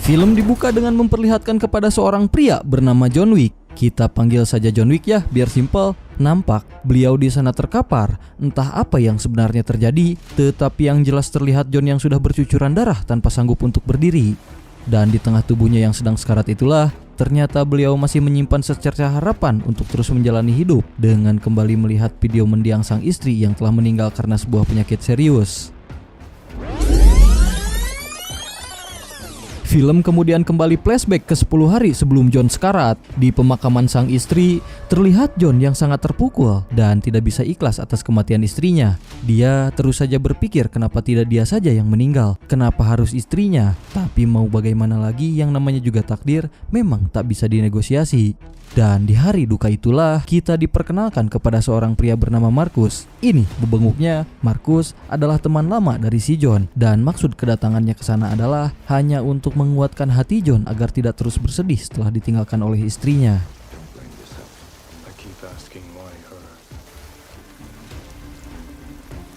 Film dibuka dengan memperlihatkan kepada seorang pria bernama John Wick. Kita panggil saja John Wick ya, biar simpel. Nampak beliau di sana terkapar, entah apa yang sebenarnya terjadi, tetapi yang jelas terlihat John yang sudah bercucuran darah tanpa sanggup untuk berdiri. Dan di tengah tubuhnya yang sedang sekarat itulah, ternyata beliau masih menyimpan secercah harapan untuk terus menjalani hidup dengan kembali melihat video mendiang sang istri yang telah meninggal karena sebuah penyakit serius. Film kemudian kembali flashback ke 10 hari sebelum John sekarat. Di pemakaman sang istri, terlihat John yang sangat terpukul dan tidak bisa ikhlas atas kematian istrinya. Dia terus saja berpikir kenapa tidak dia saja yang meninggal, kenapa harus istrinya. Tapi mau bagaimana lagi, yang namanya juga takdir memang tak bisa dinegosiasi. Dan di hari duka itulah kita diperkenalkan kepada seorang pria bernama Marcus. Ini bebenguknya, Marcus adalah teman lama dari si John, dan maksud kedatangannya ke sana adalah hanya untuk menguatkan hati John agar tidak terus bersedih setelah ditinggalkan oleh istrinya.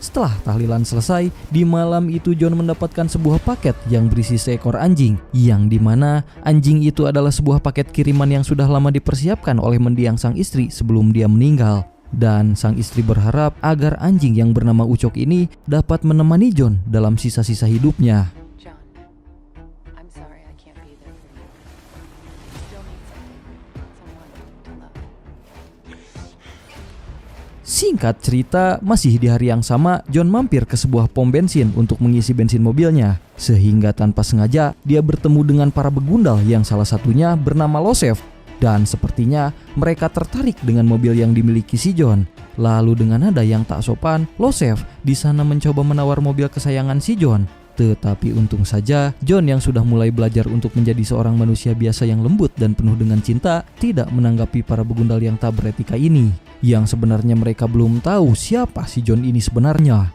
Setelah tahlilan selesai, di malam itu John mendapatkan sebuah paket yang berisi seekor anjing, yang dimana anjing itu adalah sebuah paket kiriman yang sudah lama dipersiapkan oleh mendiang sang istri sebelum dia meninggal. Dan sang istri berharap agar anjing yang bernama Ucok ini dapat menemani John dalam sisa-sisa hidupnya. Singkat cerita, masih di hari yang sama, John mampir ke sebuah pom bensin untuk mengisi bensin mobilnya. Sehingga tanpa sengaja, dia bertemu dengan para begundal yang salah satunya bernama Losef. Dan sepertinya mereka tertarik dengan mobil yang dimiliki si John. Lalu dengan nada yang tak sopan, Losef di sana mencoba menawar mobil kesayangan si John. Tetapi untung saja, John yang sudah mulai belajar untuk menjadi seorang manusia biasa yang lembut dan penuh dengan cinta, tidak menanggapi para begundal yang tak beretika ini. Yang sebenarnya mereka belum tahu siapa si John ini sebenarnya.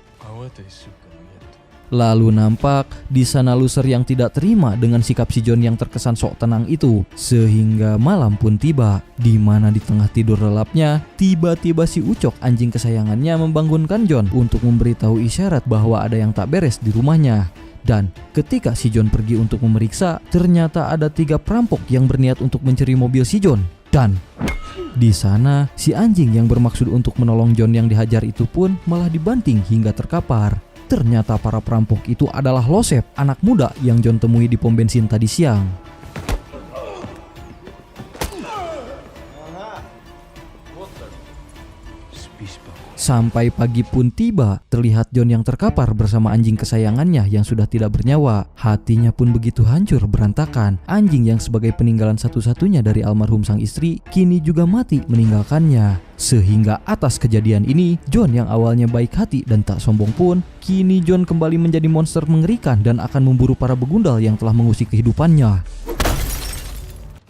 Lalu nampak di sana loser yang tidak terima dengan sikap si John yang terkesan sok tenang itu. Sehingga malam pun tiba, di mana di tengah tidur lelapnya, tiba-tiba si Ucok anjing kesayangannya membangunkan John untuk memberitahu isyarat bahwa ada yang tak beres di rumahnya. Dan ketika si John pergi untuk memeriksa, ternyata ada 3 perampok yang berniat untuk mencuri mobil si John. Dan di sana si anjing yang bermaksud untuk menolong John yang dihajar itu pun malah dibanting hingga terkapar. Ternyata para perampok itu adalah Losef, anak muda yang John temui di pom bensin tadi siang. Sampai pagi pun tiba, terlihat John yang terkapar bersama anjing kesayangannya yang sudah tidak bernyawa. Hatinya pun begitu hancur berantakan. Anjing yang sebagai peninggalan satu-satunya dari almarhum sang istri, kini juga mati meninggalkannya. Sehingga atas kejadian ini, John yang awalnya baik hati dan tak sombong pun, kini John kembali menjadi monster mengerikan dan akan memburu para begundal yang telah mengusik kehidupannya.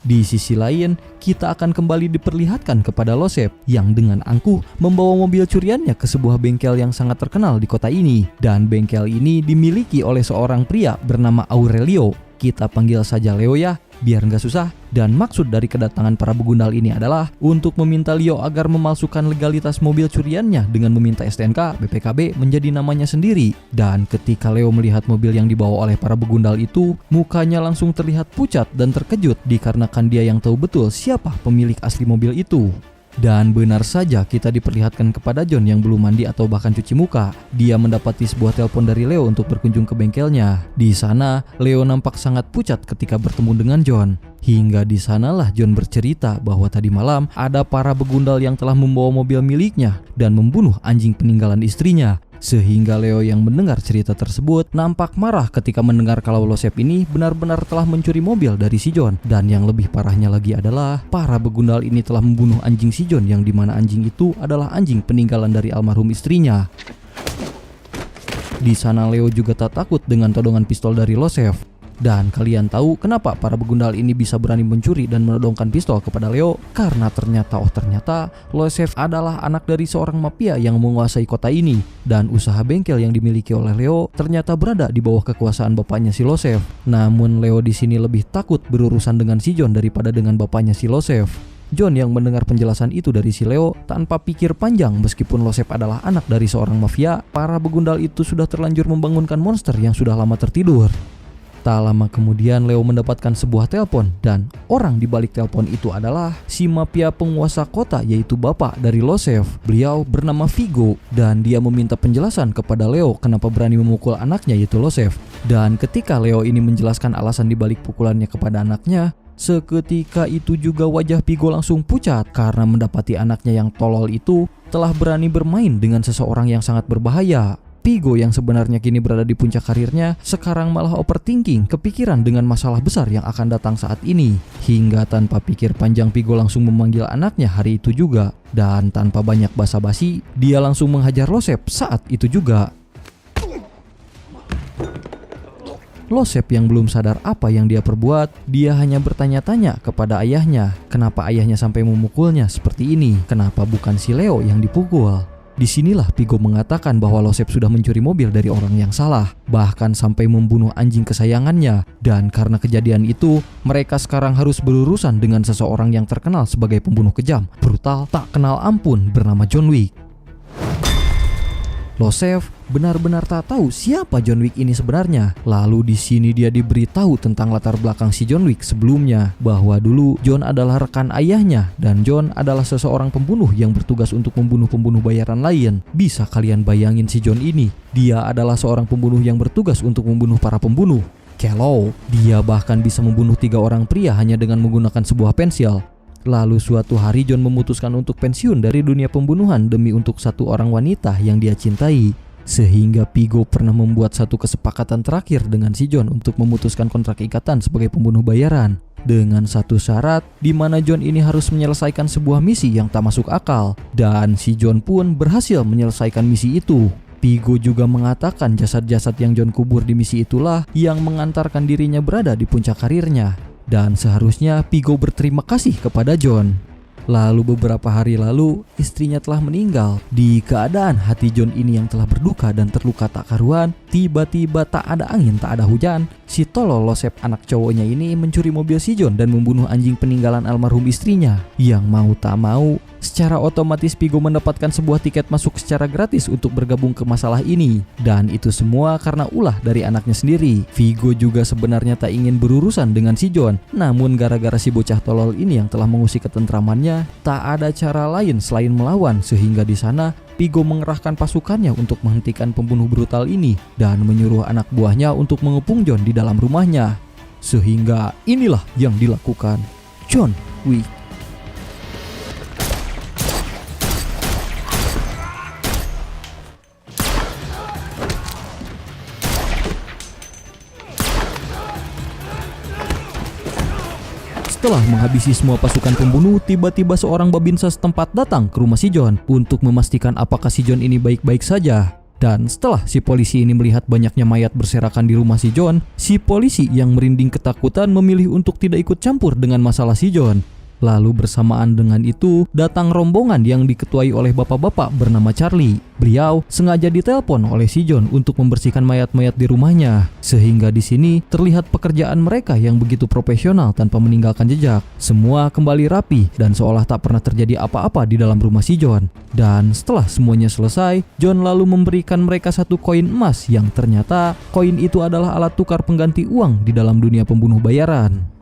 Di sisi lain, kita akan kembali diperlihatkan kepada Losef yang dengan angkuh membawa mobil curiannya ke sebuah bengkel yang sangat terkenal di kota ini. Dan bengkel ini dimiliki oleh seorang pria bernama Aurelio. Kita panggil saja Leo ya, biar nggak susah. Dan maksud dari kedatangan para begundal ini adalah untuk meminta Leo agar memalsukan legalitas mobil curiannya dengan meminta STNK BPKB menjadi namanya sendiri. Dan ketika Leo melihat mobil yang dibawa oleh para begundal itu, mukanya langsung terlihat pucat dan terkejut dikarenakan dia yang tahu betul siapa pemilik asli mobil itu. Dan benar saja kita diperlihatkan kepada John yang belum mandi atau bahkan cuci muka. Dia mendapati sebuah telepon dari Leo untuk berkunjung ke bengkelnya. Di sana, Leo nampak sangat pucat ketika bertemu dengan John. Hingga di sanalah John bercerita bahwa tadi malam ada para begundal yang telah membawa mobil miliknya dan membunuh anjing peninggalan istrinya. Sehingga Leo yang mendengar cerita tersebut nampak marah ketika mendengar kalau Losef ini benar-benar telah mencuri mobil dari si John. Dan yang lebih parahnya lagi adalah para begundal ini telah membunuh anjing si John yang dimana anjing itu adalah anjing peninggalan dari almarhum istrinya. Di sana Leo juga tak takut dengan todongan pistol dari Losef. Dan kalian tahu kenapa para begundal ini bisa berani mencuri dan menodongkan pistol kepada Leo? Karena ternyata Losef adalah anak dari seorang mafia yang menguasai kota ini. Dan usaha bengkel yang dimiliki oleh Leo ternyata berada di bawah kekuasaan bapaknya si Losef. Namun Leo di sini lebih takut berurusan dengan si John daripada dengan bapaknya si Losef. John yang mendengar penjelasan itu dari si Leo tanpa pikir panjang, meskipun Losef adalah anak dari seorang mafia, para begundal itu sudah terlanjur membangunkan monster yang sudah lama tertidur. Tak lama kemudian Leo mendapatkan sebuah telepon dan orang di balik telepon itu adalah si mafia penguasa kota, yaitu bapak dari Losef. Beliau bernama Vigo dan dia meminta penjelasan kepada Leo kenapa berani memukul anaknya, yaitu Losef. Dan ketika Leo ini menjelaskan alasan di balik pukulannya kepada anaknya, seketika itu juga wajah Vigo langsung pucat karena mendapati anaknya yang tolol itu telah berani bermain dengan seseorang yang sangat berbahaya. Vigo yang sebenarnya kini berada di puncak karirnya sekarang malah overthinking, kepikiran dengan masalah besar yang akan datang saat ini. Hingga tanpa pikir panjang Vigo langsung memanggil anaknya hari itu juga. Dan tanpa banyak basa-basi dia langsung menghajar Losef saat itu juga. Losef yang belum sadar apa yang dia perbuat, dia hanya bertanya-tanya kepada ayahnya, kenapa ayahnya sampai memukulnya seperti ini, kenapa bukan si Leo yang dipukul. Disinilah Vigo mengatakan bahwa Losef sudah mencuri mobil dari orang yang salah, bahkan sampai membunuh anjing kesayangannya. Dan karena kejadian itu, mereka sekarang harus berurusan dengan seseorang yang terkenal sebagai pembunuh kejam, brutal, tak kenal ampun bernama John Wick. Losef benar-benar tak tahu siapa John Wick ini sebenarnya. Lalu di sini dia diberitahu tentang latar belakang si John Wick sebelumnya, bahwa dulu John adalah rekan ayahnya dan John adalah seseorang pembunuh yang bertugas untuk membunuh pembunuh bayaran lain. Bisa kalian bayangin si John ini? Dia adalah seorang pembunuh yang bertugas untuk membunuh para pembunuh. Kalau dia bahkan bisa membunuh 3 orang pria hanya dengan menggunakan sebuah pensil. Lalu suatu hari John memutuskan untuk pensiun dari dunia pembunuhan demi untuk satu orang wanita yang dia cintai. Sehingga Vigo pernah membuat satu kesepakatan terakhir dengan si John untuk memutuskan kontrak ikatan sebagai pembunuh bayaran. Dengan satu syarat di mana John ini harus menyelesaikan sebuah misi yang tak masuk akal. Dan si John pun berhasil menyelesaikan misi itu. Vigo juga mengatakan jasad-jasad yang John kubur di misi itulah yang mengantarkan dirinya berada di puncak karirnya. Dan seharusnya Vigo berterima kasih kepada John. Lalu beberapa hari lalu istrinya telah meninggal. Di keadaan hati John ini yang telah berduka dan terluka tak karuan, tiba-tiba tak ada angin tak ada hujan, si tolol Losef anak cowoknya ini mencuri mobil si John dan membunuh anjing peninggalan almarhum istrinya. Yang mau tak mau, secara otomatis Vigo mendapatkan sebuah tiket masuk secara gratis untuk bergabung ke masalah ini. Dan itu semua karena ulah dari anaknya sendiri. Vigo juga sebenarnya tak ingin berurusan dengan si John, namun gara-gara si bocah tolol ini yang telah mengusik ketentramannya, tak ada cara lain selain melawan. Sehingga di sana Vigo mengerahkan pasukannya untuk menghentikan pembunuh brutal ini dan menyuruh anak buahnya untuk mengepung John di dalam rumahnya. Sehingga inilah yang dilakukan John Wick. Setelah menghabisi semua pasukan pembunuh, tiba-tiba seorang babinsa setempat datang ke rumah si John untuk memastikan apakah si John ini baik-baik saja. Dan setelah si polisi ini melihat banyaknya mayat berserakan di rumah si John, si polisi yang merinding ketakutan memilih untuk tidak ikut campur dengan masalah si John. Lalu bersamaan dengan itu datang rombongan yang diketuai oleh bapak-bapak bernama Charlie. Beliau sengaja ditelepon oleh si John untuk membersihkan mayat-mayat di rumahnya. Sehingga di sini terlihat pekerjaan mereka yang begitu profesional tanpa meninggalkan jejak. Semua kembali rapi dan seolah tak pernah terjadi apa-apa di dalam rumah si John. Dan setelah semuanya selesai, John lalu memberikan mereka satu koin emas yang ternyata koin itu adalah alat tukar pengganti uang di dalam dunia pembunuh bayaran.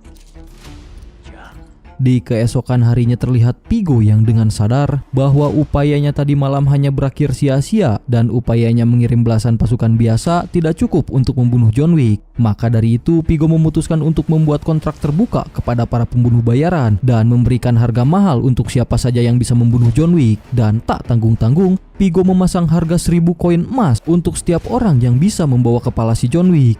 Di keesokan harinya terlihat Vigo yang dengan sadar bahwa upayanya tadi malam hanya berakhir sia-sia dan upayanya mengirim belasan pasukan biasa tidak cukup untuk membunuh John Wick. Maka dari itu Vigo memutuskan untuk membuat kontrak terbuka kepada para pembunuh bayaran dan memberikan harga mahal untuk siapa saja yang bisa membunuh John Wick. Dan tak tanggung-tanggung, Vigo memasang harga 1000 koin emas untuk setiap orang yang bisa membawa kepala si John Wick.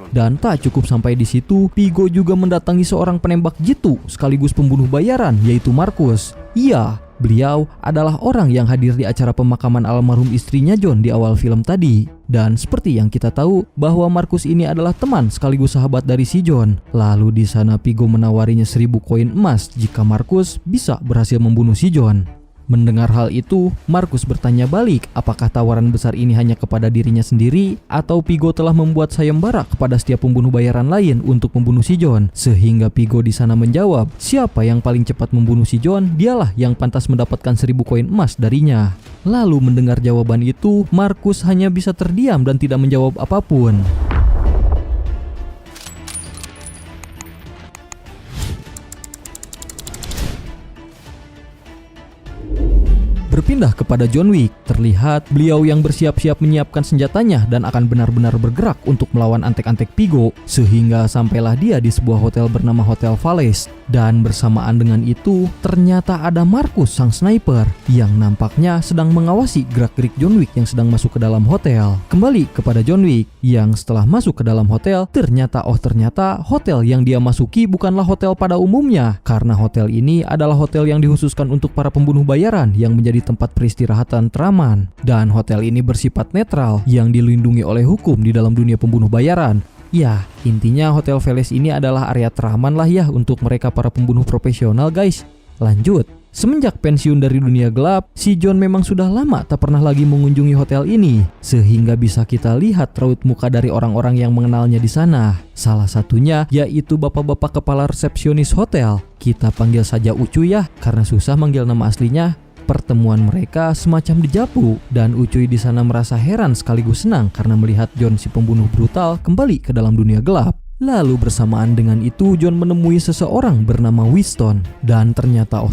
Dan tak cukup sampai di situ, Vigo juga mendatangi seorang penembak jitu sekaligus pembunuh bayaran, yaitu Marcus. Iya, beliau adalah orang yang hadir di acara pemakaman almarhum istrinya John di awal film tadi. Dan seperti yang kita tahu bahwa Marcus ini adalah teman sekaligus sahabat dari si John. Lalu di sana Vigo menawarinya 1000 koin emas jika Marcus bisa berhasil membunuh si John. Mendengar hal itu, Marcus bertanya balik apakah tawaran besar ini hanya kepada dirinya sendiri atau Vigo telah membuat sayembara kepada setiap pembunuh bayaran lain untuk membunuh si John. Sehingga Vigo di sana menjawab, siapa yang paling cepat membunuh si John, dialah yang pantas mendapatkan 1000 koin emas darinya. Lalu mendengar jawaban itu, Marcus hanya bisa terdiam dan tidak menjawab apapun. berpindah kepada John Wick. Terlihat beliau yang bersiap-siap menyiapkan senjatanya dan akan benar-benar bergerak untuk melawan antek-antek Vigo, sehingga sampailah dia di sebuah hotel bernama Hotel Valles. Dan bersamaan dengan itu ternyata ada Marcus sang sniper yang nampaknya sedang mengawasi gerak-gerik John Wick yang sedang masuk ke dalam hotel. Kembali kepada John Wick yang setelah masuk ke dalam hotel, ternyata hotel yang dia masuki bukanlah hotel pada umumnya, karena hotel ini adalah hotel yang dikhususkan untuk para pembunuh bayaran yang menjadi tempat peristirahatan teraman. Dan hotel ini bersifat netral yang dilindungi oleh hukum di dalam dunia pembunuh bayaran. Ya, intinya Hotel Valles ini adalah area teraman lah ya untuk mereka para pembunuh profesional guys. Lanjut. Semenjak pensiun dari dunia gelap, si John memang sudah lama tak pernah lagi mengunjungi hotel ini, sehingga bisa kita lihat raut muka dari orang-orang yang mengenalnya di sana. Salah satunya yaitu bapak-bapak kepala resepsionis hotel. Kita panggil saja Ucuy ya, karena susah manggil nama aslinya. Pertemuan mereka semacam dijapu dan Ucuy di sana merasa heran sekaligus senang karena melihat John si pembunuh brutal kembali ke dalam dunia gelap. Lalu bersamaan dengan itu John menemui seseorang bernama Winston, dan ternyata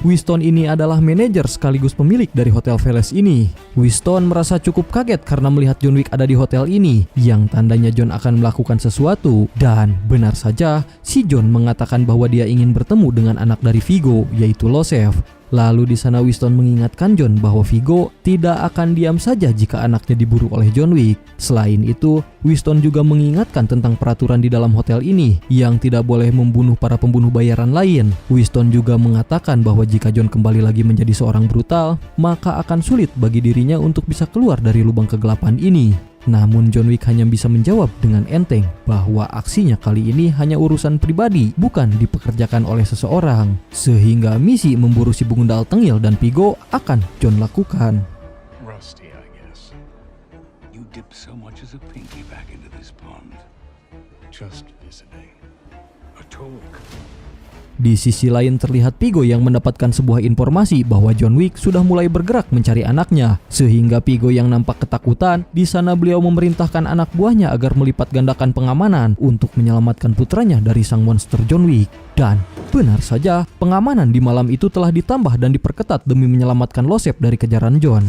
Winston ini adalah manajer sekaligus pemilik dari Hotel Valles ini. Winston merasa cukup kaget karena melihat John Wick ada di hotel ini, yang tandanya John akan melakukan sesuatu. Dan benar saja, si John mengatakan bahwa dia ingin bertemu dengan anak dari Vigo, yaitu Losef. Lalu di sana Winston mengingatkan John bahwa Vigo tidak akan diam saja jika anaknya diburu oleh John Wick. Selain itu, Winston juga mengingatkan tentang peraturan di dalam hotel ini yang tidak boleh membunuh para pembunuh bayaran lain. Winston juga mengatakan bahwa jika John kembali lagi menjadi seorang brutal, maka akan sulit bagi dirinya untuk bisa keluar dari lubang kegelapan ini. Namun John Wick hanya bisa menjawab dengan enteng bahwa aksinya kali ini hanya urusan pribadi, bukan dipekerjakan oleh seseorang. Sehingga misi memburu si Bungundal Tengil dan Vigo akan John lakukan. Rusty, I guess. You dip so much as a pinky back into this pond. Just visiting. A talk. Di sisi lain terlihat Vigo yang mendapatkan sebuah informasi bahwa John Wick sudah mulai bergerak mencari anaknya, sehingga Vigo yang nampak ketakutan. Di sana beliau memerintahkan anak buahnya agar melipat gandakan pengamanan untuk menyelamatkan putranya dari sang monster John Wick. Dan benar saja, pengamanan di malam itu telah ditambah dan diperketat demi menyelamatkan Losef dari kejaran John.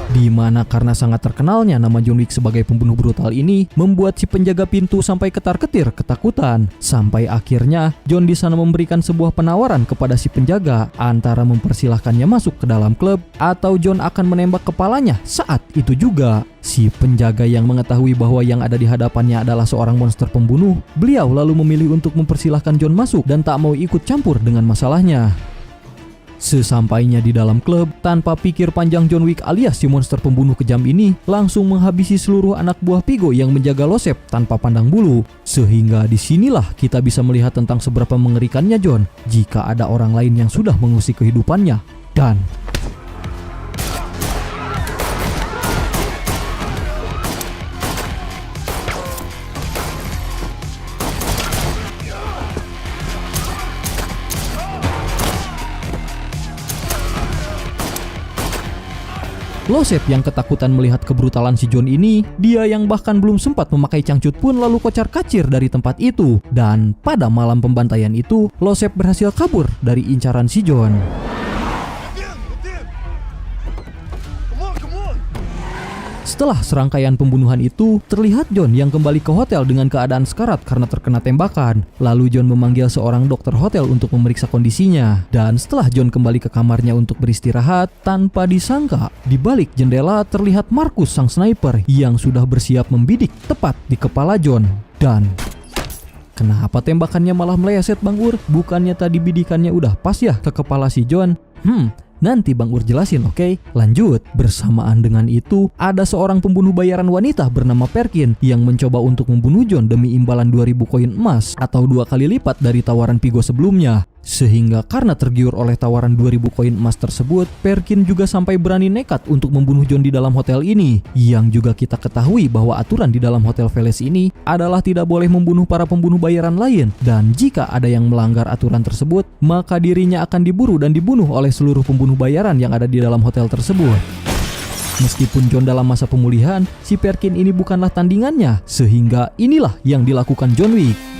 Di mana karena sangat terkenalnya nama John Wick sebagai pembunuh brutal ini membuat si penjaga pintu sampai ketar-ketir ketakutan. Sampai akhirnya John di sana memberikan sebuah penawaran kepada si penjaga antara mempersilahkannya masuk ke dalam klub atau John akan menembak kepalanya saat itu juga. Si penjaga yang mengetahui bahwa yang ada di hadapannya adalah seorang monster pembunuh, beliau lalu memilih untuk mempersilahkan John masuk dan tak mau ikut campur dengan masalahnya. Sesampainya di dalam klub, tanpa pikir panjang John Wick alias si monster pembunuh kejam ini langsung menghabisi seluruh anak buah Vigo yang menjaga Losef tanpa pandang bulu. Sehingga disinilah kita bisa melihat tentang seberapa mengerikannya John jika ada orang lain yang sudah mengusik kehidupannya. Dan Losef yang ketakutan melihat kebrutalan si John ini, dia yang bahkan belum sempat memakai cangcut pun lalu kocar-kacir dari tempat itu. Dan pada malam pembantaian itu, Losef berhasil kabur dari incaran si John. Setelah serangkaian pembunuhan itu, terlihat John yang kembali ke hotel dengan keadaan sekarat karena terkena tembakan. Lalu John memanggil seorang dokter hotel untuk memeriksa kondisinya. Dan setelah John kembali ke kamarnya untuk beristirahat, tanpa disangka, di balik jendela terlihat Marcus sang sniper yang sudah bersiap membidik tepat di kepala John. Dan kenapa tembakannya malah meleset Bang Ur? Bukannya tadi bidikannya udah pas ya ke kepala si John? Nanti Bang Ur jelasin, oke? Lanjut. Bersamaan dengan itu, ada seorang pembunuh bayaran wanita bernama Perkin yang mencoba untuk membunuh John demi imbalan 2000 koin emas atau 2 kali lipat dari tawaran Vigo sebelumnya. Sehingga karena tergiur oleh tawaran 2000 koin emas tersebut, Perkin juga sampai berani nekat untuk membunuh John di dalam hotel ini. Yang juga kita ketahui bahwa aturan di dalam Hotel Valles ini adalah tidak boleh membunuh para pembunuh bayaran lain. Dan jika ada yang melanggar aturan tersebut, maka dirinya akan diburu dan dibunuh oleh seluruh pembunuh bayaran yang ada di dalam hotel tersebut. Meskipun John dalam masa pemulihan, si Perkin ini bukanlah tandingannya. Sehingga inilah yang dilakukan John Wick.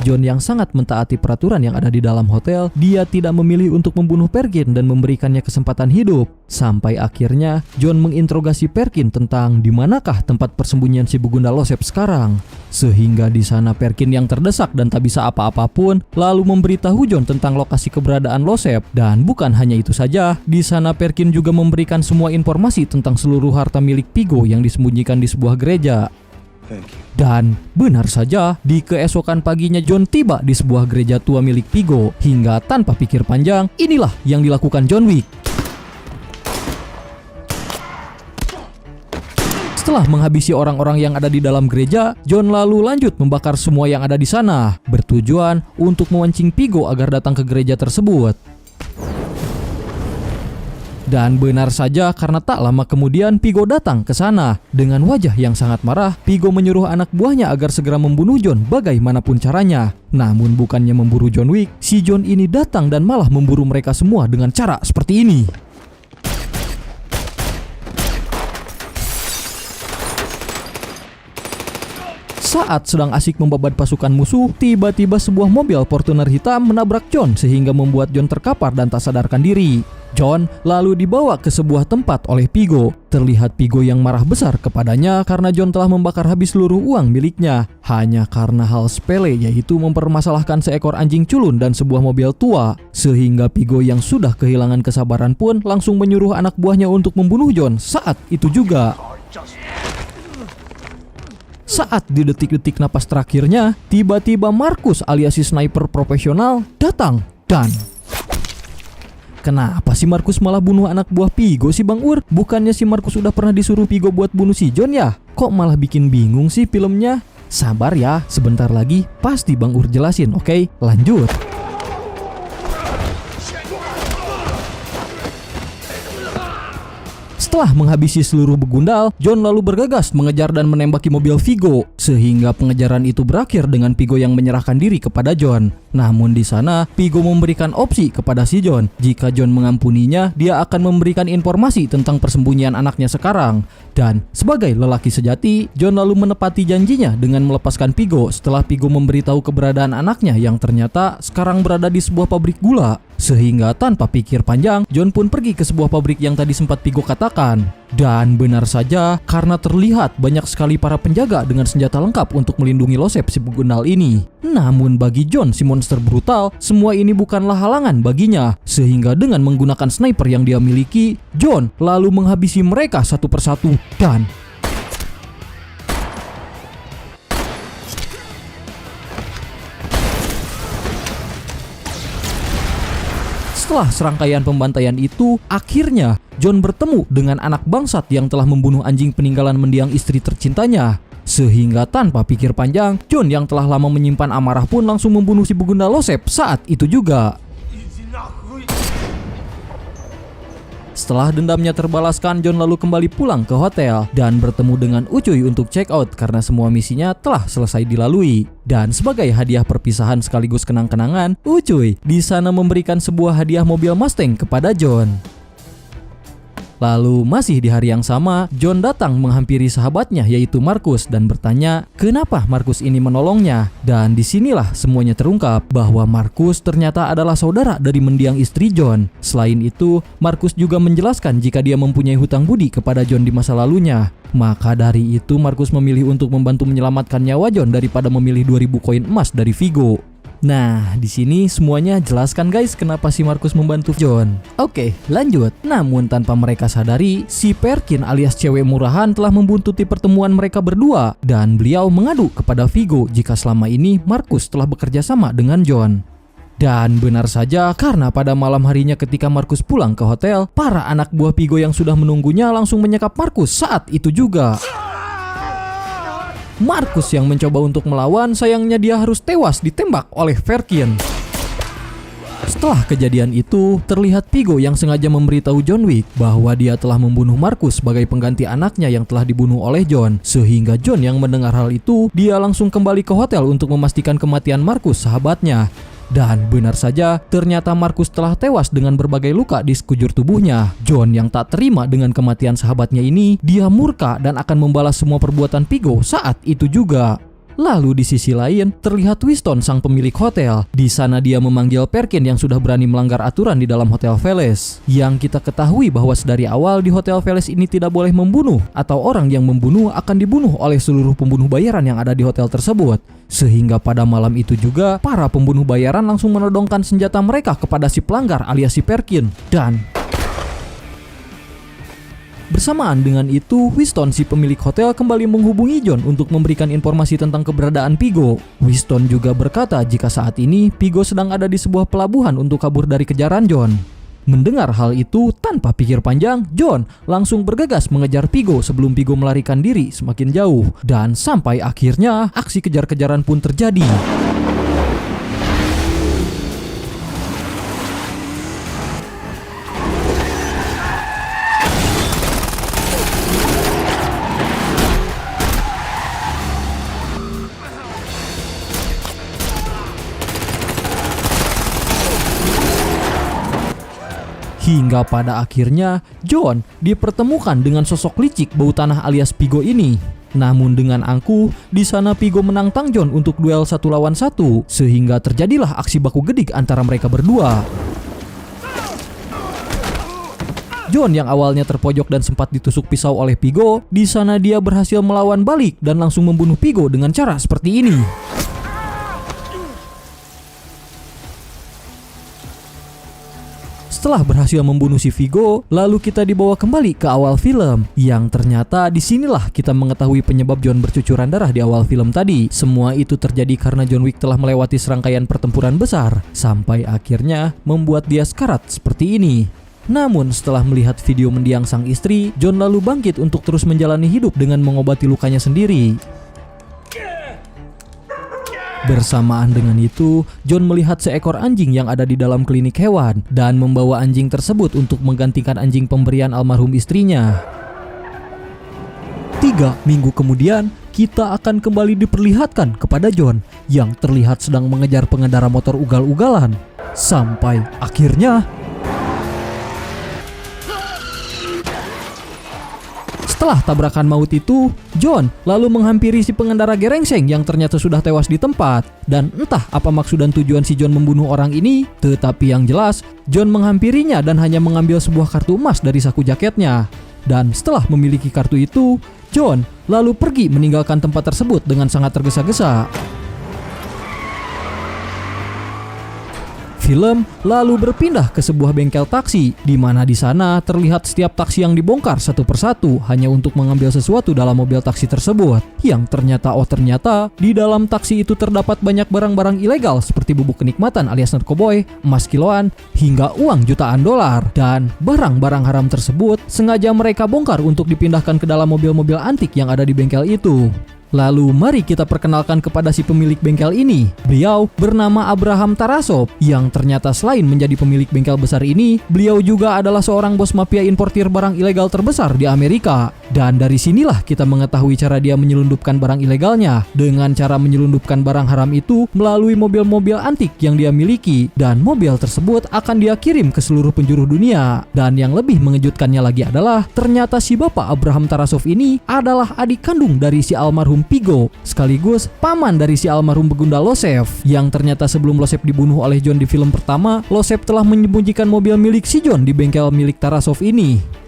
John yang sangat mentaati peraturan yang ada di dalam hotel, dia tidak memilih untuk membunuh Perkin dan memberikannya kesempatan hidup. Sampai akhirnya John menginterogasi Perkin tentang di manakah tempat persembunyian si begundal Losep sekarang. Sehingga di sana Perkin yang terdesak dan tak bisa apa-apapun lalu memberitahu John tentang lokasi keberadaan Losep. Dan bukan hanya itu saja, di sana Perkin juga memberikan semua informasi tentang seluruh harta milik Vigo yang disembunyikan di sebuah gereja. Dan benar saja, di keesokan paginya John tiba di sebuah gereja tua milik Vigo. Hingga tanpa pikir panjang, inilah yang dilakukan John Wick. Setelah menghabisi orang-orang yang ada di dalam gereja, John lalu lanjut membakar semua yang ada di sana, bertujuan untuk memancing Vigo agar datang ke gereja tersebut. Dan benar saja, karena tak lama kemudian Vigo datang ke sana. Dengan wajah yang sangat marah, Vigo menyuruh anak buahnya agar segera membunuh John bagaimanapun caranya. Namun bukannya memburu John Wick, si John ini datang dan malah memburu mereka semua dengan cara seperti ini. Saat sedang asik membabat pasukan musuh, tiba-tiba sebuah mobil Fortuner hitam menabrak John sehingga membuat John terkapar dan tak sadarkan diri. John lalu dibawa ke sebuah tempat oleh Vigo. Terlihat Vigo yang marah besar kepadanya karena John telah membakar habis seluruh uang miliknya. Hanya karena hal sepele, yaitu mempermasalahkan seekor anjing culun dan sebuah mobil tua. Sehingga Vigo yang sudah kehilangan kesabaran pun langsung menyuruh anak buahnya untuk membunuh John saat itu juga. Saat di detik-detik napas terakhirnya, tiba-tiba Markus alias si sniper profesional datang dan... Kenapa si Markus malah bunuh anak buah Vigo sih Bang Ur? Bukannya si Markus udah pernah disuruh Vigo buat bunuh si John ya? Kok malah bikin bingung sih filmnya? Sabar ya, sebentar lagi pasti Bang Ur jelasin, oke? Lanjut. Setelah menghabisi seluruh begundal, John lalu bergegas mengejar dan menembaki mobil Vigo, sehingga pengejaran itu berakhir dengan Vigo yang menyerahkan diri kepada John. Namun di sana, Vigo memberikan opsi kepada si John. Jika John mengampuninya, dia akan memberikan informasi tentang persembunyian anaknya sekarang. Dan sebagai lelaki sejati, John lalu menepati janjinya dengan melepaskan Vigo setelah Vigo memberitahu keberadaan anaknya yang ternyata sekarang berada di sebuah pabrik gula. Sehingga tanpa pikir panjang, John pun pergi ke sebuah pabrik yang tadi sempat Vigo katakan. Dan benar saja, karena terlihat banyak sekali para penjaga dengan senjata lengkap untuk melindungi Losep si begundal ini. Namun bagi John si monster brutal, semua ini bukanlah halangan baginya. Sehingga dengan menggunakan sniper yang dia miliki, John lalu menghabisi mereka satu persatu dan... Setelah serangkaian pembantaian itu, akhirnya John bertemu dengan anak bangsat yang telah membunuh anjing peninggalan mendiang istri tercintanya. Sehingga tanpa pikir panjang, John yang telah lama menyimpan amarah pun langsung membunuh si begundal Losep saat itu juga. Setelah dendamnya terbalaskan, John lalu kembali pulang ke hotel dan bertemu dengan Ucuy untuk check out karena semua misinya telah selesai dilalui. Dan sebagai hadiah perpisahan sekaligus kenang-kenangan, Ucuy di sana memberikan sebuah hadiah mobil Mustang kepada John. Lalu masih di hari yang sama, John datang menghampiri sahabatnya yaitu Markus dan bertanya kenapa Markus ini menolongnya. Dan disinilah semuanya terungkap bahwa Markus ternyata adalah saudara dari mendiang istri John. Selain itu, Markus juga menjelaskan jika dia mempunyai hutang budi kepada John di masa lalunya. Maka dari itu Markus memilih untuk membantu menyelamatkan nyawa John daripada memilih 2000 koin emas dari Vigo. Nah, di sini semuanya jelaskan guys kenapa si Markus membantu John. Oke, lanjut. Namun tanpa mereka sadari, si Perkin alias cewek murahan telah membuntuti pertemuan mereka berdua dan beliau mengadu kepada Vigo jika selama ini Markus telah bekerja sama dengan John. Dan benar saja, karena pada malam harinya ketika Markus pulang ke hotel, para anak buah Vigo yang sudah menunggunya langsung menyekap Markus saat itu juga. Markus yang mencoba untuk melawan, sayangnya dia harus tewas ditembak oleh Perkin. Setelah kejadian itu, terlihat Vigo yang sengaja memberitahu John Wick bahwa dia telah membunuh Markus sebagai pengganti anaknya yang telah dibunuh oleh John. Sehingga John yang mendengar hal itu, dia langsung kembali ke hotel untuk memastikan kematian Markus sahabatnya. Dan benar saja, ternyata Markus telah tewas dengan berbagai luka di sekujur tubuhnya. John yang tak terima dengan kematian sahabatnya ini, dia murka dan akan membalas semua perbuatan Vigo saat itu juga. Lalu di sisi lain, terlihat Winston sang pemilik hotel. Di sana dia memanggil Perkin yang sudah berani melanggar aturan di dalam Hotel Veles. Yang kita ketahui bahwa sedari awal di Hotel Veles ini tidak boleh membunuh, atau orang yang membunuh akan dibunuh oleh seluruh pembunuh bayaran yang ada di hotel tersebut. Sehingga pada malam itu juga, para pembunuh bayaran langsung menodongkan senjata mereka kepada si pelanggar alias si Perkin. Dan bersamaan dengan itu, Winston si pemilik hotel kembali menghubungi John untuk memberikan informasi tentang keberadaan Pigo. Winston juga berkata jika saat ini Pigo sedang ada di sebuah pelabuhan untuk kabur dari kejaran John. Mendengar hal itu, tanpa pikir panjang, John langsung bergegas mengejar Pigo sebelum Pigo melarikan diri semakin jauh. Dan sampai akhirnya aksi kejar-kejaran pun terjadi. Hingga pada akhirnya John dipertemukan dengan sosok licik bau tanah alias Pigo ini. Namun dengan angkuh, di sana Pigo menantang John untuk duel 1 lawan 1, sehingga terjadilah aksi baku gedik antara mereka berdua. John yang awalnya terpojok dan sempat ditusuk pisau oleh Pigo, di sana dia berhasil melawan balik dan langsung membunuh Pigo dengan cara seperti ini. Setelah berhasil membunuh si Vigo, lalu kita dibawa kembali ke awal film. Yang ternyata disinilah kita mengetahui penyebab John bercucuran darah di awal film tadi. Semua itu terjadi karena John Wick telah melewati serangkaian pertempuran besar, sampai akhirnya membuat dia sekarat seperti ini. Namun setelah melihat video mendiang sang istri, John lalu bangkit untuk terus menjalani hidup dengan mengobati lukanya sendiri. Bersamaan dengan itu, John melihat seekor anjing yang ada di dalam klinik hewan dan membawa anjing tersebut untuk menggantikan anjing pemberian almarhum istrinya. 3 minggu kemudian, kita akan kembali diperlihatkan kepada John yang terlihat sedang mengejar pengendara motor ugal-ugalan. Sampai akhirnya setelah tabrakan maut itu, John lalu menghampiri si pengendara gerengseng yang ternyata sudah tewas di tempat. Dan entah apa maksud dan tujuan si John membunuh orang ini, tetapi yang jelas, John menghampirinya dan hanya mengambil sebuah kartu emas dari saku jaketnya. Dan setelah memiliki kartu itu, John lalu pergi meninggalkan tempat tersebut dengan sangat tergesa-gesa. Film lalu berpindah ke sebuah bengkel taksi, di mana di sana terlihat setiap taksi yang dibongkar satu persatu hanya untuk mengambil sesuatu dalam mobil taksi tersebut. Yang ternyata di dalam taksi itu terdapat banyak barang-barang ilegal seperti bubuk kenikmatan alias narkoboy, emas kiloan, hingga uang jutaan dolar. Dan barang-barang haram tersebut sengaja mereka bongkar untuk dipindahkan ke dalam mobil-mobil antik yang ada di bengkel itu. Lalu mari kita perkenalkan kepada si pemilik bengkel ini. Beliau bernama Abraham Tarasov, yang ternyata selain menjadi pemilik bengkel besar ini, beliau juga adalah seorang bos mafia importir barang ilegal terbesar di Amerika. Dan dari sinilah kita mengetahui cara dia menyelundupkan barang ilegalnya, dengan cara menyelundupkan barang haram itu melalui mobil-mobil antik yang dia miliki. Dan mobil tersebut akan dia kirim ke seluruh penjuru dunia. Dan yang lebih mengejutkannya lagi adalah, ternyata si bapak Abraham Tarasov ini adalah adik kandung dari si almarhum Pigo, sekaligus paman dari si almarhum begunda Losef, yang ternyata sebelum Losef dibunuh oleh John di film pertama, Losef telah menyembunyikan mobil milik si John di bengkel milik Tarasov ini.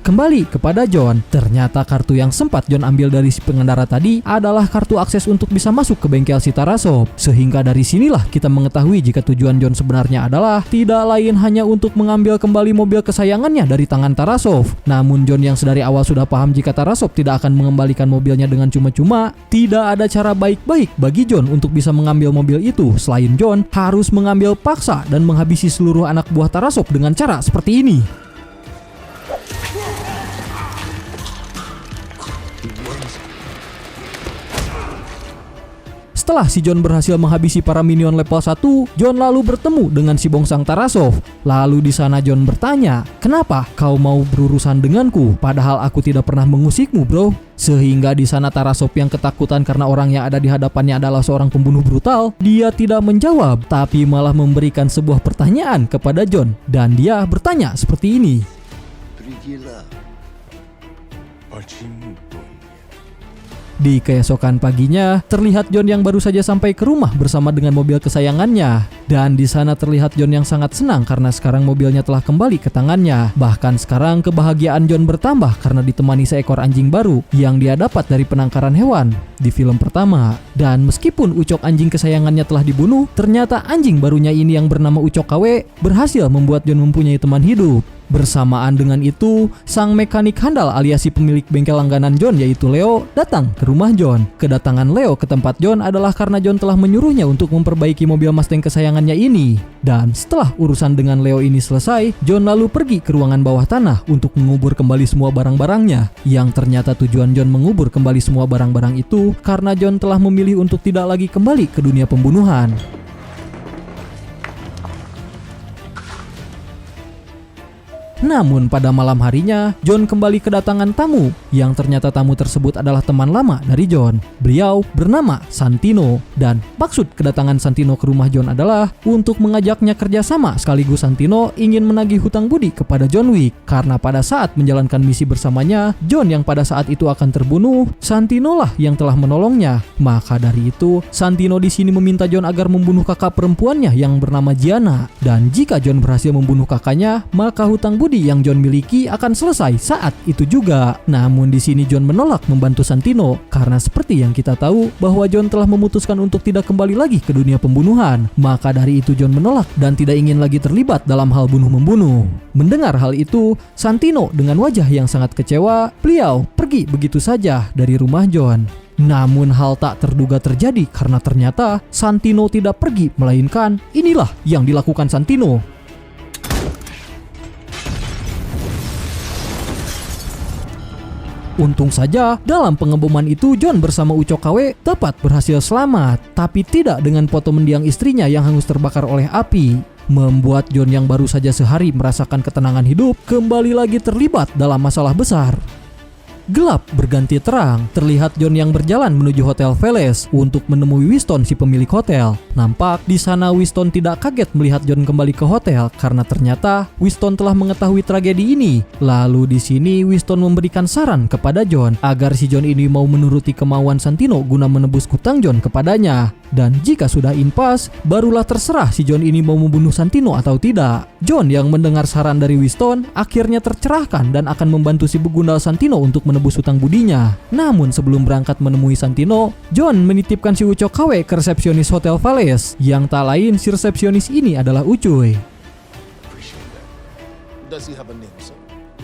Kembali kepada John, ternyata kartu yang sempat John ambil dari si pengendara tadi adalah kartu akses untuk bisa masuk ke bengkel si Tarasov. Sehingga dari sinilah kita mengetahui jika tujuan John sebenarnya adalah tidak lain hanya untuk mengambil kembali mobil kesayangannya dari tangan Tarasov. Namun John yang sedari awal sudah paham jika Tarasov tidak akan mengembalikan mobilnya dengan cuma-cuma, tidak ada cara baik-baik bagi John untuk bisa mengambil mobil itu selain John harus mengambil paksa dan menghabisi seluruh anak buah Tarasov dengan cara seperti ini. Setelah si John berhasil menghabisi para minion level 1, John lalu bertemu dengan si bongsang Tarasov. Lalu di sana John bertanya, "Kenapa kau mau berurusan denganku? Padahal aku tidak pernah mengusikmu, bro." Sehingga di sana Tarasov yang ketakutan karena orang yang ada di hadapannya adalah seorang pembunuh brutal, dia tidak menjawab, tapi malah memberikan sebuah pertanyaan kepada John. Dan dia bertanya seperti ini. Are Di keesokan paginya, terlihat John yang baru saja sampai ke rumah bersama dengan mobil kesayangannya. Dan di sana terlihat John yang sangat senang karena sekarang mobilnya telah kembali ke tangannya. Bahkan sekarang kebahagiaan John bertambah karena ditemani seekor anjing baru yang dia dapat dari penangkaran hewan di film pertama. Dan meskipun Ucok anjing kesayangannya telah dibunuh, ternyata anjing barunya ini yang bernama Ucok KW berhasil membuat John mempunyai teman hidup. Bersamaan dengan itu, sang mekanik handal alias si pemilik bengkel langganan John yaitu Leo datang ke rumah John. Kedatangan Leo ke tempat John adalah karena John telah menyuruhnya untuk memperbaiki mobil Mustang kesayangannya ini. Dan setelah urusan dengan Leo ini selesai, John lalu pergi ke ruangan bawah tanah untuk mengubur kembali semua barang-barangnya. Yang ternyata tujuan John mengubur kembali semua barang-barang itu karena John telah memilih untuk tidak lagi kembali ke dunia pembunuhan. Namun pada malam harinya, John kembali kedatangan tamu, yang ternyata tamu tersebut adalah teman lama dari John. Beliau bernama Santino, dan maksud kedatangan Santino ke rumah John adalah untuk mengajaknya kerjasama, sekaligus Santino ingin menagih hutang budi kepada John Wick. Karena pada saat menjalankan misi bersamanya, John yang pada saat itu akan terbunuh, Santino lah yang telah menolongnya. Maka dari itu, Santino di sini meminta John agar membunuh kakak perempuannya yang bernama Gianna. Dan jika John berhasil membunuh kakaknya, maka hutang budi yang John miliki akan selesai saat itu juga. Namun di sini John menolak membantu Santino karena seperti yang kita tahu bahwa John telah memutuskan untuk tidak kembali lagi ke dunia pembunuhan. Maka dari itu John menolak dan tidak ingin lagi terlibat dalam hal bunuh-membunuh. Mendengar hal itu, Santino dengan wajah yang sangat kecewa, beliau pergi begitu saja dari rumah John. Namun hal tak terduga terjadi karena ternyata Santino tidak pergi, melainkan inilah yang dilakukan Santino. Untung saja dalam pengeboman itu John bersama Ucok KW dapat berhasil selamat, tapi tidak dengan foto mendiang istrinya yang hangus terbakar oleh api. Membuat John yang baru saja sehari merasakan ketenangan hidup kembali lagi terlibat dalam masalah besar. Gelap berganti terang, terlihat John yang berjalan menuju Hotel Veles untuk menemui Winston si pemilik hotel. Nampak di sana Winston tidak kaget melihat John kembali ke hotel karena ternyata Winston telah mengetahui tragedi ini. Lalu di sini Winston memberikan saran kepada John agar si John ini mau menuruti kemauan Santino guna menebus hutang John kepadanya. Dan jika sudah impas, barulah terserah si John ini mau membunuh Santino atau tidak. John yang mendengar saran dari Winston akhirnya tercerahkan dan akan membantu si begundal Santino untuk menebus hutang budinya. Namun sebelum berangkat menemui Santino, John menitipkan si Ucok KW ke resepsionis Hotel Veles, yang tak lain si resepsionis ini adalah Ucuy. Does he have a name, sir?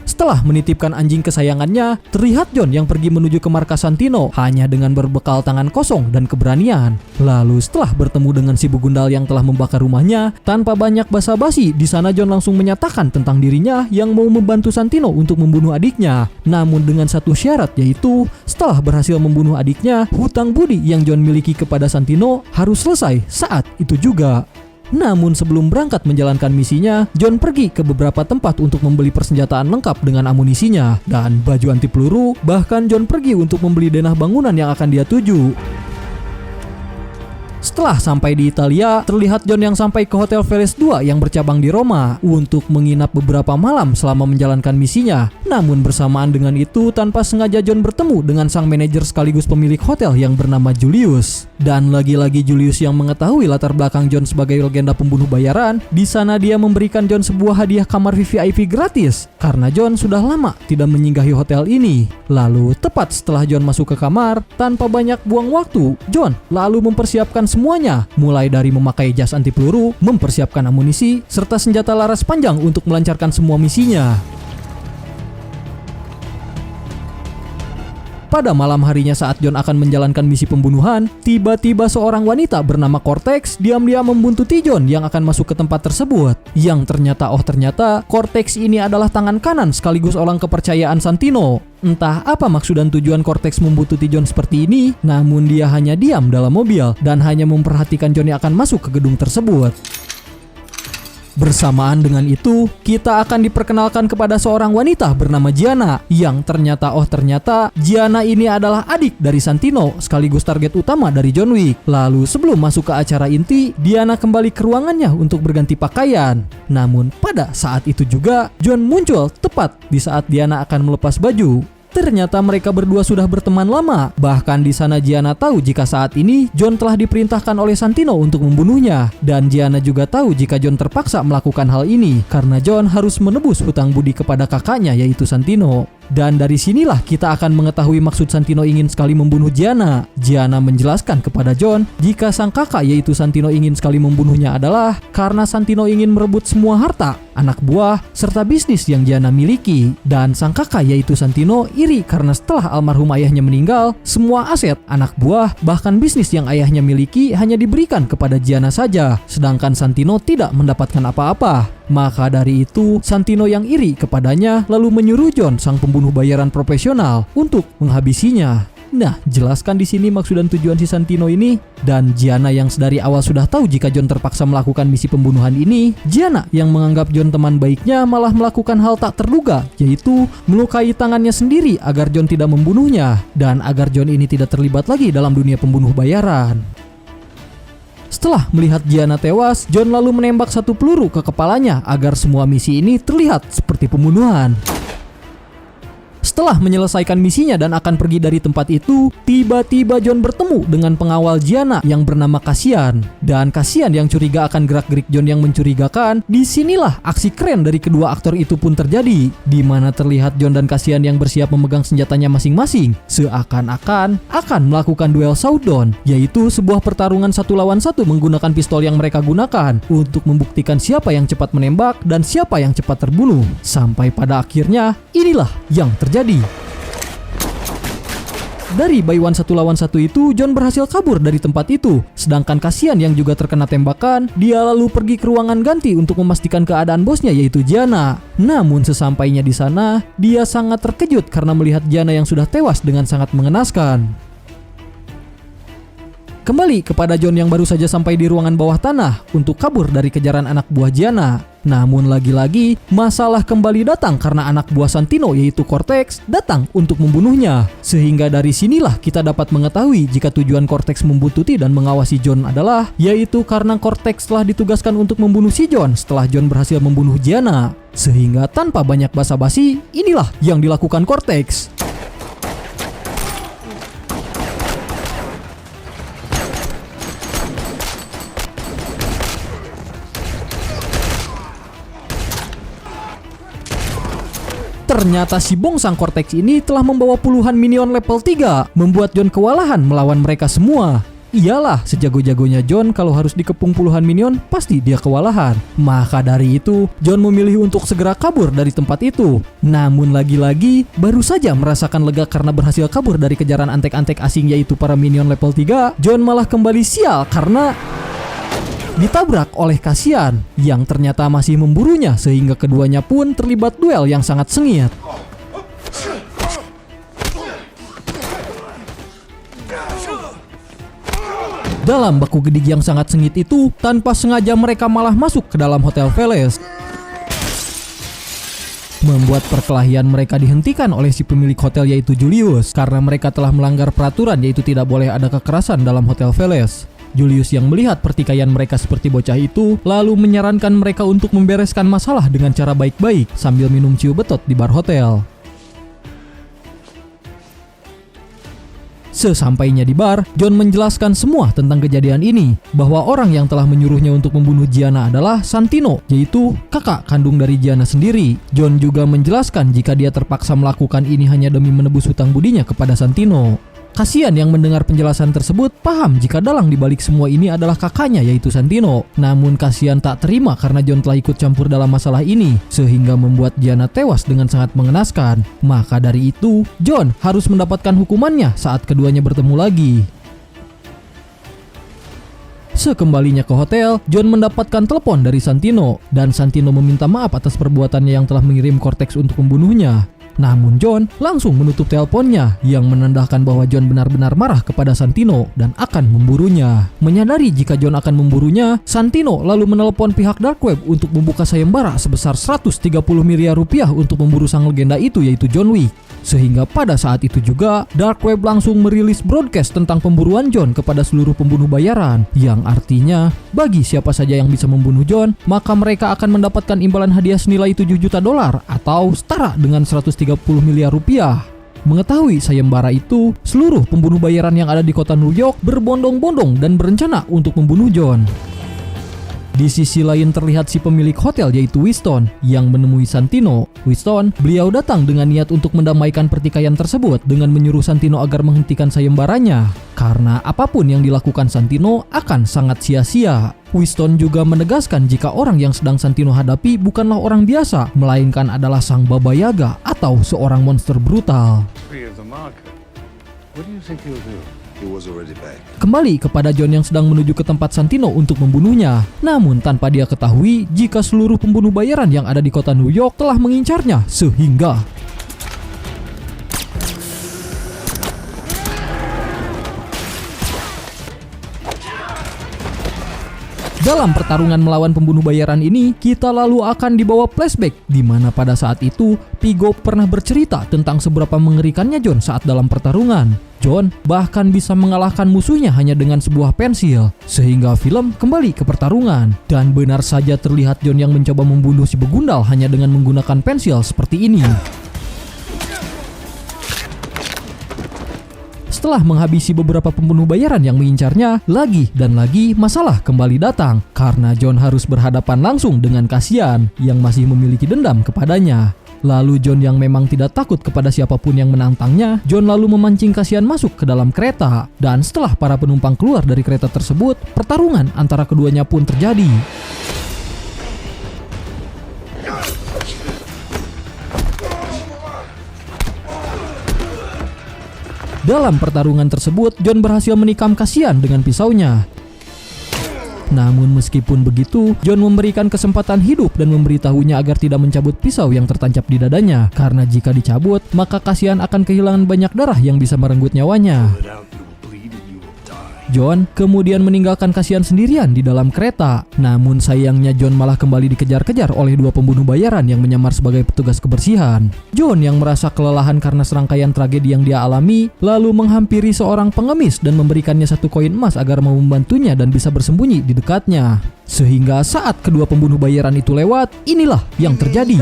Setelah menitipkan anjing kesayangannya, terlihat John yang pergi menuju ke markas Santino hanya dengan berbekal tangan kosong dan keberanian. Lalu setelah bertemu dengan si begundal yang telah membakar rumahnya, tanpa banyak basa-basi, di sana John langsung menyatakan tentang dirinya yang mau membantu Santino untuk membunuh adiknya. Namun dengan satu syarat, yaitu setelah berhasil membunuh adiknya, hutang budi yang John miliki kepada Santino harus selesai saat itu juga. Namun sebelum berangkat menjalankan misinya, John pergi ke beberapa tempat untuk membeli persenjataan lengkap dengan amunisinya dan baju anti peluru. Bahkan John pergi untuk membeli denah bangunan yang akan dia tuju. Setelah sampai di Italia, terlihat John yang sampai ke Hotel Veles 2 yang bercabang di Roma untuk menginap beberapa malam selama menjalankan misinya. Namun bersamaan dengan itu, tanpa sengaja John bertemu dengan sang manajer sekaligus pemilik hotel yang bernama Julius. Dan lagi-lagi Julius yang mengetahui latar belakang John sebagai legenda pembunuh bayaran. Di sana dia memberikan John sebuah hadiah kamar VIP gratis karena John sudah lama tidak menyinggahi hotel ini. Lalu tepat setelah John masuk ke kamar, tanpa banyak buang waktu, John lalu mempersiapkan semuanya, mulai dari memakai jas anti peluru, mempersiapkan amunisi, serta senjata laras panjang untuk melancarkan semua misinya. Pada malam harinya saat John akan menjalankan misi pembunuhan, tiba-tiba seorang wanita bernama Cortex diam-diam membuntuti John yang akan masuk ke tempat tersebut. Yang ternyata Cortex ini adalah tangan kanan sekaligus orang kepercayaan Santino. Entah apa maksud dan tujuan Cortex membuntuti John seperti ini, namun dia hanya diam dalam mobil dan hanya memperhatikan John yang akan masuk ke gedung tersebut. Bersamaan dengan itu, kita akan diperkenalkan kepada seorang wanita bernama Gianna, yang ternyata Gianna ini adalah adik dari Santino sekaligus target utama dari John Wick. Lalu sebelum masuk ke acara inti, Gianna kembali ke ruangannya untuk berganti pakaian. Namun pada saat itu juga John muncul tepat di saat Gianna akan melepas baju. Ternyata mereka berdua sudah berteman lama. Bahkan di sana Gianna tahu jika saat ini John telah diperintahkan oleh Santino untuk membunuhnya. Dan Gianna juga tahu jika John terpaksa melakukan hal ini karena John harus menebus hutang budi kepada kakaknya yaitu Santino. Dan dari sinilah kita akan mengetahui maksud Santino ingin sekali membunuh Gianna. Gianna menjelaskan kepada John jika sang kakak yaitu Santino ingin sekali membunuhnya adalah karena Santino ingin merebut semua harta, anak buah, serta bisnis yang Gianna miliki. Dan sang kakak yaitu Santino iri karena setelah almarhum ayahnya meninggal, semua aset, anak buah, bahkan bisnis yang ayahnya miliki hanya diberikan kepada Gianna saja, sedangkan Santino tidak mendapatkan apa-apa. Maka dari itu, Santino yang iri kepadanya lalu menyuruh John, sang pembunuh bayaran profesional, untuk menghabisinya. Nah, jelaskan di sini maksud dan tujuan si Santino ini. Dan Gianna yang sedari awal sudah tahu jika John terpaksa melakukan misi pembunuhan ini, Gianna yang menganggap John teman baiknya malah melakukan hal tak terduga, yaitu melukai tangannya sendiri agar John tidak membunuhnya dan agar John ini tidak terlibat lagi dalam dunia pembunuh bayaran. Setelah melihat Gianna tewas, John lalu menembak satu peluru ke kepalanya agar semua misi ini terlihat seperti pembunuhan. Setelah menyelesaikan misinya dan akan pergi dari tempat itu, tiba-tiba John bertemu dengan pengawal Gianna yang bernama Cassian. Dan Cassian yang curiga akan gerak-gerik John yang mencurigakan. Disinilah aksi keren dari kedua aktor itu pun terjadi, di mana terlihat John dan Cassian yang bersiap memegang senjatanya masing-masing, seakan-akan akan melakukan duel showdown, yaitu sebuah pertarungan 1 lawan 1 menggunakan pistol yang mereka gunakan untuk membuktikan siapa yang cepat menembak dan siapa yang cepat terbunuh. Sampai pada akhirnya, inilah yang terjadi. Dari bayuan 1 lawan 1 itu, John berhasil kabur dari tempat itu. Sedangkan Cassian yang juga terkena tembakan, dia lalu pergi ke ruangan ganti untuk memastikan keadaan bosnya yaitu Gianna. Namun sesampainya di sana, dia sangat terkejut karena melihat Gianna yang sudah tewas dengan sangat mengenaskan. Kembali kepada John yang baru saja sampai di ruangan bawah tanah untuk kabur dari kejaran anak buah Gianna. Namun lagi-lagi masalah kembali datang karena anak buah Santino yaitu Cortex datang untuk membunuhnya. Sehingga dari sinilah kita dapat mengetahui jika tujuan Cortex membuntuti dan mengawasi John adalah yaitu karena Cortex telah ditugaskan untuk membunuh si John setelah John berhasil membunuh Gianna. Sehingga tanpa banyak basa-basi, inilah yang dilakukan Cortex. Ternyata si bongsang Cortex ini telah membawa puluhan minion level 3, membuat John kewalahan melawan mereka semua. Iyalah, sejago-jagonya John kalau harus dikepung puluhan minion, pasti dia kewalahan. Maka dari itu, John memilih untuk segera kabur dari tempat itu. Namun lagi-lagi, baru saja merasakan lega karena berhasil kabur dari kejaran antek-antek asing yaitu para minion level 3, John malah kembali sial karena ditabrak oleh Cassian yang ternyata masih memburunya sehingga keduanya pun terlibat duel yang sangat sengit. Dalam baku gedik yang sangat sengit itu, tanpa sengaja mereka malah masuk ke dalam Hotel Veles, membuat perkelahian mereka dihentikan oleh si pemilik hotel yaitu Julius karena mereka telah melanggar peraturan yaitu tidak boleh ada kekerasan dalam Hotel Veles. Julius yang melihat pertikaian mereka seperti bocah itu lalu menyarankan mereka untuk membereskan masalah dengan cara baik-baik sambil minum ciu betot di bar hotel. Sesampainya di bar, John menjelaskan semua tentang kejadian ini, bahwa orang yang telah menyuruhnya untuk membunuh Gianna adalah Santino, yaitu kakak kandung dari Gianna sendiri. John juga menjelaskan jika dia terpaksa melakukan ini hanya demi menebus hutang budinya kepada Santino. Cassian yang mendengar penjelasan tersebut paham jika dalang dibalik semua ini adalah kakaknya yaitu Santino. Namun Cassian tak terima karena John telah ikut campur dalam masalah ini, sehingga membuat Gianna tewas dengan sangat mengenaskan. Maka dari itu, John harus mendapatkan hukumannya saat keduanya bertemu lagi. Sekembalinya ke hotel, John mendapatkan telepon dari Santino, dan Santino meminta maaf atas perbuatannya yang telah mengirim Cortex untuk membunuhnya. Namun John langsung menutup teleponnya yang menandakan bahwa John benar-benar marah kepada Santino dan akan memburunya. Menyadari jika John akan memburunya, Santino lalu menelepon pihak Dark Web untuk membuka sayembara sebesar 130 miliar rupiah untuk memburu sang legenda itu yaitu John Wick. Sehingga pada saat itu juga Dark Web langsung merilis broadcast tentang pemburuan John kepada seluruh pembunuh bayaran, yang artinya bagi siapa saja yang bisa membunuh John, maka mereka akan mendapatkan imbalan hadiah senilai $7 juta atau setara dengan 130 miliar rupiah. Mengetahui sayembara itu, seluruh pembunuh bayaran yang ada di kota New York berbondong-bondong dan berencana untuk membunuh John. Di sisi lain terlihat si pemilik hotel yaitu Winston yang menemui Santino. Winston, beliau datang dengan niat untuk mendamaikan pertikaian tersebut dengan menyuruh Santino agar menghentikan sayembaranya. Karena apapun yang dilakukan Santino akan sangat sia-sia. Winston juga menegaskan jika orang yang sedang Santino hadapi bukanlah orang biasa, melainkan adalah sang Baba Yaga atau seorang monster brutal. What do you think he'll do? He was already back. Kembali kepada John yang sedang menuju ke tempat Santino untuk membunuhnya. Namun tanpa dia ketahui jika seluruh pembunuh bayaran yang ada di kota New York telah mengincarnya sehingga dalam pertarungan melawan pembunuh bayaran ini, kita lalu akan dibawa flashback di mana pada saat itu Vigo pernah bercerita tentang seberapa mengerikannya John saat dalam pertarungan. John bahkan bisa mengalahkan musuhnya hanya dengan sebuah pensil, sehingga film kembali ke pertarungan. Dan benar saja terlihat John yang mencoba membunuh si begundal hanya dengan menggunakan pensil seperti ini. Setelah menghabisi beberapa pembunuh bayaran yang mengincarnya, lagi dan lagi masalah kembali datang karena John harus berhadapan langsung dengan Cassian yang masih memiliki dendam kepadanya. Lalu John yang memang tidak takut kepada siapapun yang menantangnya, John lalu memancing Cassian masuk ke dalam kereta. Dan setelah para penumpang keluar dari kereta tersebut, pertarungan antara keduanya pun terjadi. Dalam pertarungan tersebut, John berhasil menikam Cassian dengan pisaunya. Namun meskipun begitu, John memberikan kesempatan hidup dan memberitahunya agar tidak mencabut pisau yang tertancap di dadanya. Karena jika dicabut, maka Cassian akan kehilangan banyak darah yang bisa merenggut nyawanya. John kemudian meninggalkan Cassian sendirian di dalam kereta. Namun sayangnya John malah kembali dikejar-kejar oleh dua pembunuh bayaran yang menyamar sebagai petugas kebersihan. John yang merasa kelelahan karena serangkaian tragedi yang dia alami, lalu menghampiri seorang pengemis dan memberikannya 1 koin emas agar mau membantunya dan bisa bersembunyi di dekatnya. Sehingga saat kedua pembunuh bayaran itu lewat, inilah yang terjadi.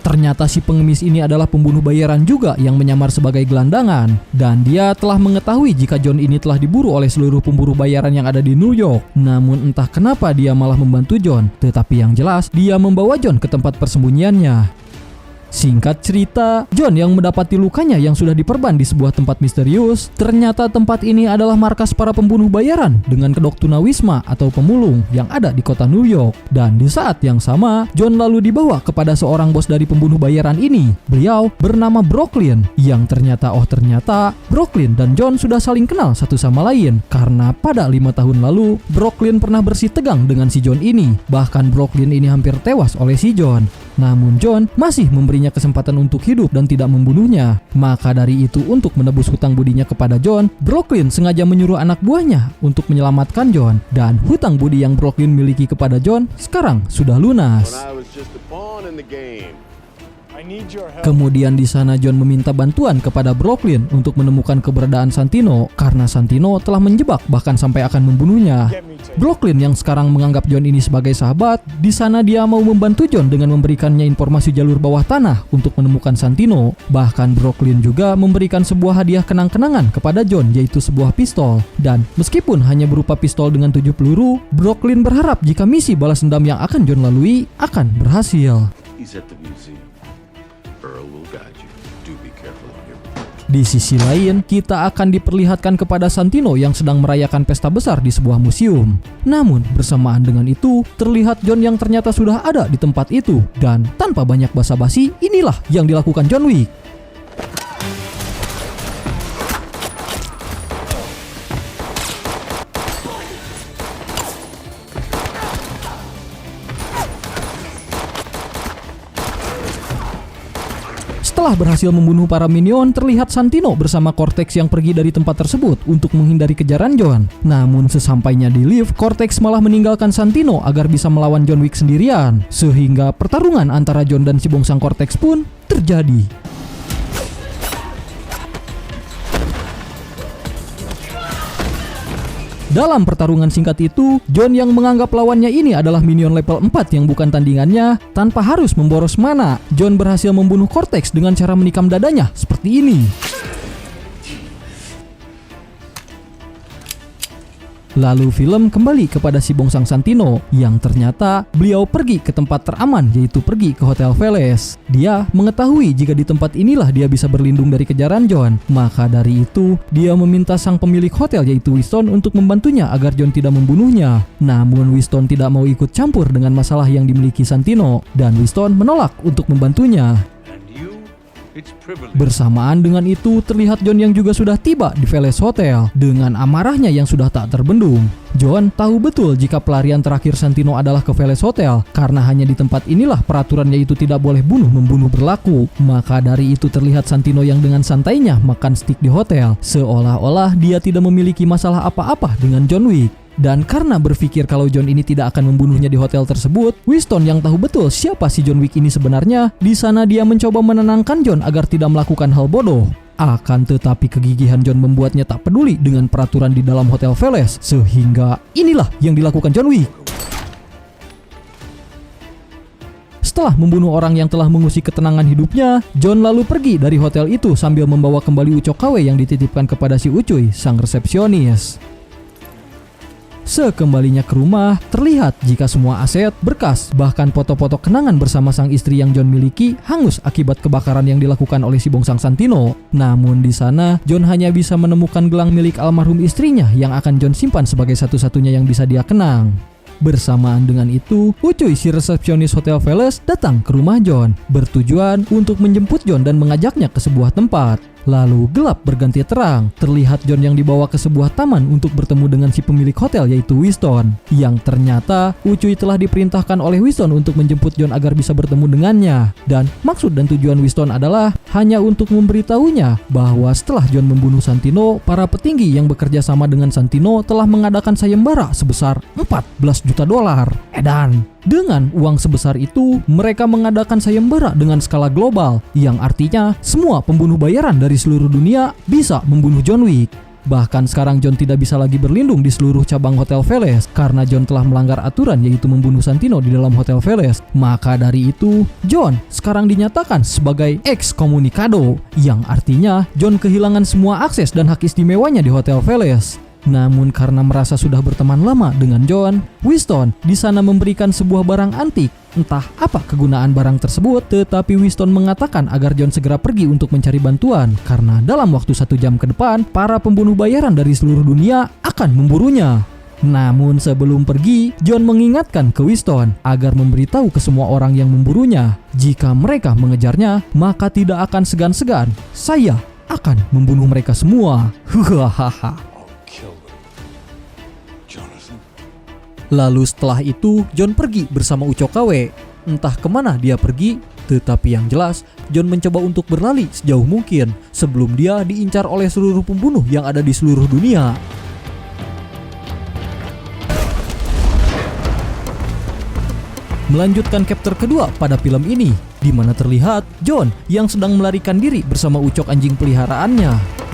Ternyata si pengemis ini adalah pembunuh bayaran juga yang menyamar sebagai gelandangan. Dan dia telah mengetahui jika John ini telah diburu oleh seluruh pemburu bayaran yang ada di New York. Namun entah kenapa dia malah membantu John. Tetapi yang jelas, dia membawa John ke tempat persembunyiannya. Singkat cerita, John yang mendapati lukanya yang sudah diperban di sebuah tempat misterius, ternyata tempat ini adalah markas para pembunuh bayaran dengan kedok tunawisma atau pemulung yang ada di kota New York. Dan di saat yang sama, John lalu dibawa kepada seorang bos dari pembunuh bayaran ini. Beliau bernama Brooklyn, yang ternyata Brooklyn dan John sudah saling kenal satu sama lain. Karena pada 5 tahun lalu, Brooklyn pernah bersih tegang dengan si John ini. Bahkan Brooklyn ini hampir tewas oleh si John. Namun John masih memberinya kesempatan untuk hidup dan tidak membunuhnya. Maka dari itu, untuk menebus hutang budinya kepada John, Brooklyn sengaja menyuruh anak buahnya untuk menyelamatkan John. Dan hutang budi yang Brooklyn miliki kepada John sekarang sudah lunas. Kemudian di sana John meminta bantuan kepada Brooklyn untuk menemukan keberadaan Santino karena Santino telah menjebak bahkan sampai akan membunuhnya. Brooklyn yang sekarang menganggap John ini sebagai sahabat, di sana dia mau membantu John dengan memberikannya informasi jalur bawah tanah untuk menemukan Santino. Bahkan Brooklyn juga memberikan sebuah hadiah kenang-kenangan kepada John, yaitu sebuah pistol. Dan meskipun hanya berupa pistol dengan 7 peluru, Brooklyn berharap jika misi balas dendam yang akan John lalui akan berhasil. Di sisi lain, kita akan diperlihatkan kepada Santino yang sedang merayakan pesta besar di sebuah museum. Namun, bersamaan dengan itu, terlihat John yang ternyata sudah ada di tempat itu. Dan tanpa banyak basa-basi, inilah yang dilakukan John Wick. Setelah berhasil membunuh para minion, terlihat Santino bersama Cortex yang pergi dari tempat tersebut untuk menghindari kejaran John. Namun sesampainya di lift, Cortex malah meninggalkan Santino agar bisa melawan John Wick sendirian. Sehingga pertarungan antara John dan si bongsang Cortex pun terjadi. Dalam pertarungan singkat itu, John yang menganggap lawannya ini adalah minion level 4 yang bukan tandingannya, tanpa harus memboros mana, John berhasil membunuh Cortex dengan cara menikam dadanya seperti ini. Lalu film kembali kepada si Bongsang Santino yang ternyata beliau pergi ke tempat teraman, yaitu pergi ke Hotel Veles. Dia mengetahui jika di tempat inilah dia bisa berlindung dari kejaran John. Maka dari itu dia meminta sang pemilik hotel yaitu Winston untuk membantunya agar John tidak membunuhnya. Namun Winston tidak mau ikut campur dengan masalah yang dimiliki Santino dan Winston menolak untuk membantunya. Bersamaan dengan itu, terlihat John yang juga sudah tiba di Veles Hotel dengan amarahnya yang sudah tak terbendung. John tahu betul jika pelarian terakhir Santino adalah ke Veles Hotel karena hanya di tempat inilah peraturan yaitu tidak boleh bunuh-membunuh berlaku. Maka dari itu terlihat Santino yang dengan santainya makan steak di hotel, seolah-olah dia tidak memiliki masalah apa-apa dengan John Wick. Dan karena berpikir kalau John ini tidak akan membunuhnya di hotel tersebut, Winston yang tahu betul siapa si John Wick ini sebenarnya, di sana dia mencoba menenangkan John agar tidak melakukan hal bodoh. Akan tetapi kegigihan John membuatnya tak peduli dengan peraturan di dalam Hotel Veles, sehingga inilah yang dilakukan John Wick. Setelah membunuh orang yang telah mengusik ketenangan hidupnya, John lalu pergi dari hotel itu sambil membawa kembali Ucok KW yang dititipkan kepada si Ucuy, sang resepsionis. Sekembalinya ke rumah, terlihat jika semua aset, berkas, bahkan foto-foto kenangan bersama sang istri yang John miliki hangus akibat kebakaran yang dilakukan oleh si Bongsang Santino. Namun di sana, John hanya bisa menemukan gelang milik almarhum istrinya yang akan John simpan sebagai satu-satunya yang bisa dia kenang. Bersamaan dengan itu, Ucuy si resepsionis Hotel Veles datang ke rumah John, bertujuan untuk menjemput John dan mengajaknya ke sebuah tempat. Lalu gelap berganti terang, terlihat John yang dibawa ke sebuah taman untuk bertemu dengan si pemilik hotel yaitu Winston. Yang ternyata Ucuy telah diperintahkan oleh Winston untuk menjemput John agar bisa bertemu dengannya. Dan maksud dan tujuan Winston adalah hanya untuk memberitahunya bahwa setelah John membunuh Santino, para petinggi yang bekerja sama dengan Santino telah mengadakan sayembara sebesar $14 juta. Edan. Dengan uang sebesar itu, mereka mengadakan sayembara dengan skala global, yang artinya semua pembunuh bayaran dari seluruh dunia bisa membunuh John Wick. Bahkan sekarang John tidak bisa lagi berlindung di seluruh cabang Hotel Veles karena John telah melanggar aturan yaitu membunuh Santino di dalam Hotel Veles. Maka dari itu, John sekarang dinyatakan sebagai excommunicado, yang artinya John kehilangan semua akses dan hak istimewanya di Hotel Veles. Namun karena merasa sudah berteman lama dengan John, Winston di sana memberikan sebuah barang antik. Entah apa kegunaan barang tersebut, tetapi Winston mengatakan agar John segera pergi untuk mencari bantuan karena dalam waktu 1 jam ke depan, para pembunuh bayaran dari seluruh dunia akan memburunya. Namun sebelum pergi, John mengingatkan ke Winston agar memberitahu ke semua orang yang memburunya, jika mereka mengejarnya, maka tidak akan segan-segan. Saya akan membunuh mereka semua. Hahaha. Lalu setelah itu, John pergi bersama Ucok KW. Entah kemana dia pergi, tetapi yang jelas, John mencoba untuk berlari sejauh mungkin sebelum dia diincar oleh seluruh pembunuh yang ada di seluruh dunia. Melanjutkan chapter kedua pada film ini, di mana terlihat John yang sedang melarikan diri bersama Ucok anjing peliharaannya.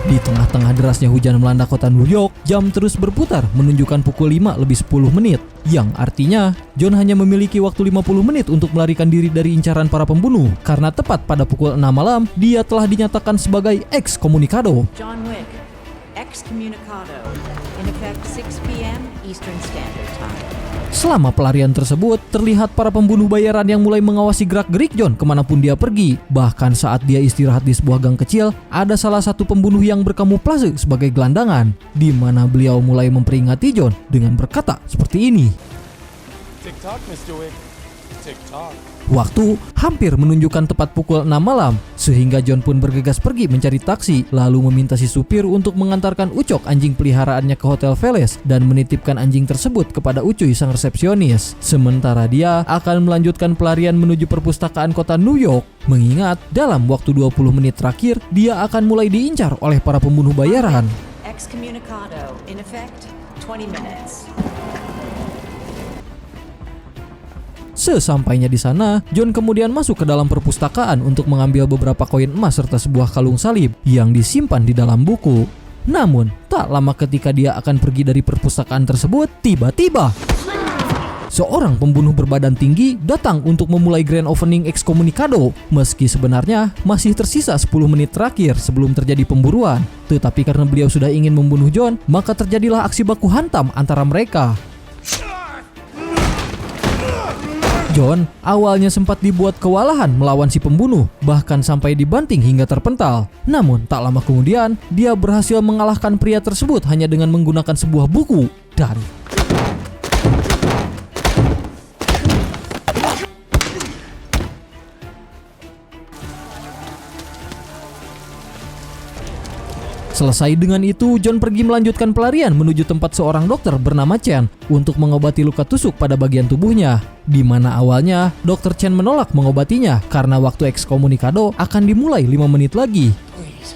Di tengah-tengah derasnya hujan melanda kota New York, jam terus berputar menunjukkan pukul 5:10, yang artinya John hanya memiliki waktu 50 menit untuk melarikan diri dari incaran para pembunuh, karena tepat pada pukul 6 malam dia telah dinyatakan sebagai excommunicado. John Wick, excommunicado, in effect 6 p.m. Eastern Standard Time. Selama pelarian tersebut, terlihat para pembunuh bayaran yang mulai mengawasi gerak-gerik John kemanapun dia pergi. Bahkan saat dia istirahat di sebuah gang kecil, ada salah satu pembunuh yang berkamuflase sebagai gelandangan, di mana beliau mulai memperingati John dengan berkata seperti ini. Tick-tock, Mr. Wick. Tick-tock. Waktu hampir menunjukkan tepat pukul 6 malam, sehingga John pun bergegas pergi mencari taksi, lalu meminta si supir untuk mengantarkan Ucok anjing peliharaannya ke Hotel Veles dan menitipkan anjing tersebut kepada Ucuy sang resepsionis. Sementara dia akan melanjutkan pelarian menuju perpustakaan kota New York, mengingat dalam waktu 20 menit terakhir dia akan mulai diincar oleh para pembunuh bayaran. Excommunicado, in effect 20 minutes. Sesampainya di sana, John kemudian masuk ke dalam perpustakaan untuk mengambil beberapa koin emas serta sebuah kalung salib yang disimpan di dalam buku. Namun, tak lama ketika dia akan pergi dari perpustakaan tersebut, tiba-tiba seorang pembunuh berbadan tinggi datang untuk memulai grand opening Excommunicado. Meski sebenarnya masih tersisa 10 menit terakhir sebelum terjadi pemburuan, tetapi karena beliau sudah ingin membunuh John, maka terjadilah aksi baku hantam antara mereka. John awalnya sempat dibuat kewalahan melawan si pembunuh, bahkan sampai dibanting hingga terpental. Namun tak lama kemudian, dia berhasil mengalahkan pria tersebut hanya dengan menggunakan sebuah buku dan selesai dengan itu, John pergi melanjutkan pelarian menuju tempat seorang dokter bernama Chen untuk mengobati luka tusuk pada bagian tubuhnya. Di mana awalnya, Dr. Chen menolak mengobatinya karena waktu Excommunicado akan dimulai 5 menit lagi.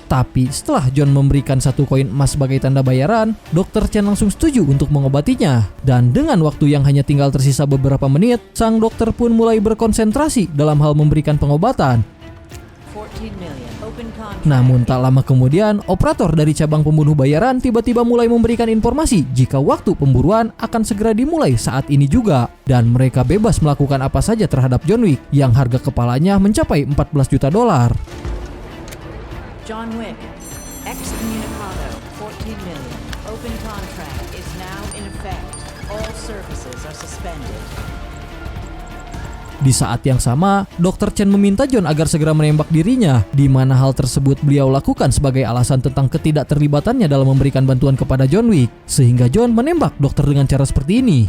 Tapi setelah John memberikan 1 koin emas sebagai tanda bayaran, Dr. Chen langsung setuju untuk mengobatinya. Dan dengan waktu yang hanya tinggal tersisa beberapa menit, sang dokter pun mulai berkonsentrasi dalam hal memberikan pengobatan. 14 million. Open contract. Namun tak lama kemudian, operator dari cabang pembunuh bayaran tiba-tiba mulai memberikan informasi jika waktu pemburuan akan segera dimulai saat ini juga. Dan mereka bebas melakukan apa saja terhadap John Wick yang harga kepalanya mencapai $14 juta. John Wick, excommunicado, 14 million. Open contract is now in effect. All services are suspended. Di saat yang sama, Dr. Chen meminta John agar segera menembak dirinya, di mana hal tersebut beliau lakukan sebagai alasan tentang ketidakterlibatannya dalam memberikan bantuan kepada John Wick, sehingga John menembak dokter dengan cara seperti ini.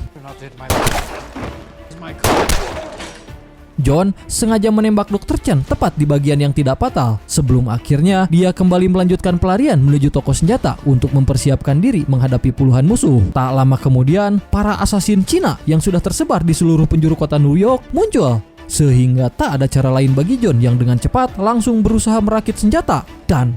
John sengaja menembak Dr. Chen tepat di bagian yang tidak fatal, sebelum akhirnya dia kembali melanjutkan pelarian menuju toko senjata untuk mempersiapkan diri menghadapi puluhan musuh. Tak lama kemudian, para asasin Cina yang sudah tersebar di seluruh penjuru kota New York muncul, sehingga tak ada cara lain bagi John yang dengan cepat langsung berusaha merakit senjata dan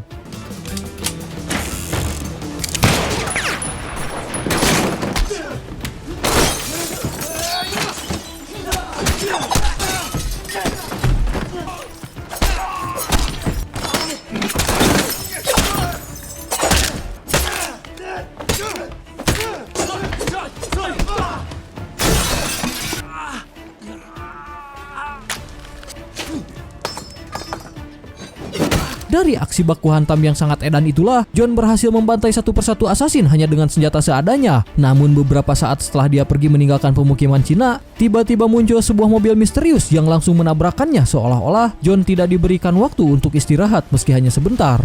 dari aksi baku hantam yang sangat edan itulah, John berhasil membantai satu persatu asasin hanya dengan senjata seadanya. Namun beberapa saat setelah dia pergi meninggalkan pemukiman Cina, tiba-tiba muncul sebuah mobil misterius yang langsung menabrakannya, seolah-olah John tidak diberikan waktu untuk istirahat meski hanya sebentar.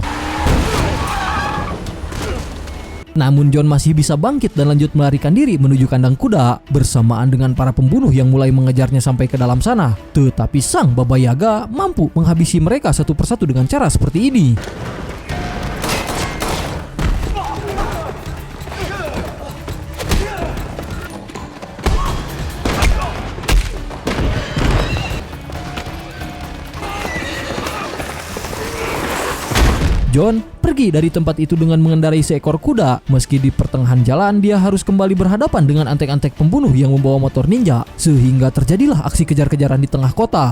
Namun John masih bisa bangkit dan lanjut melarikan diri menuju kandang kuda bersamaan dengan para pembunuh yang mulai mengejarnya sampai ke dalam sana. Tetapi sang Baba Yaga mampu menghabisi mereka satu persatu dengan cara seperti ini. John pergi dari tempat itu dengan mengendarai seekor kuda. Meski di pertengahan jalan dia harus kembali berhadapan dengan antek-antek pembunuh yang membawa motor ninja, sehingga terjadilah aksi kejar-kejaran di tengah kota.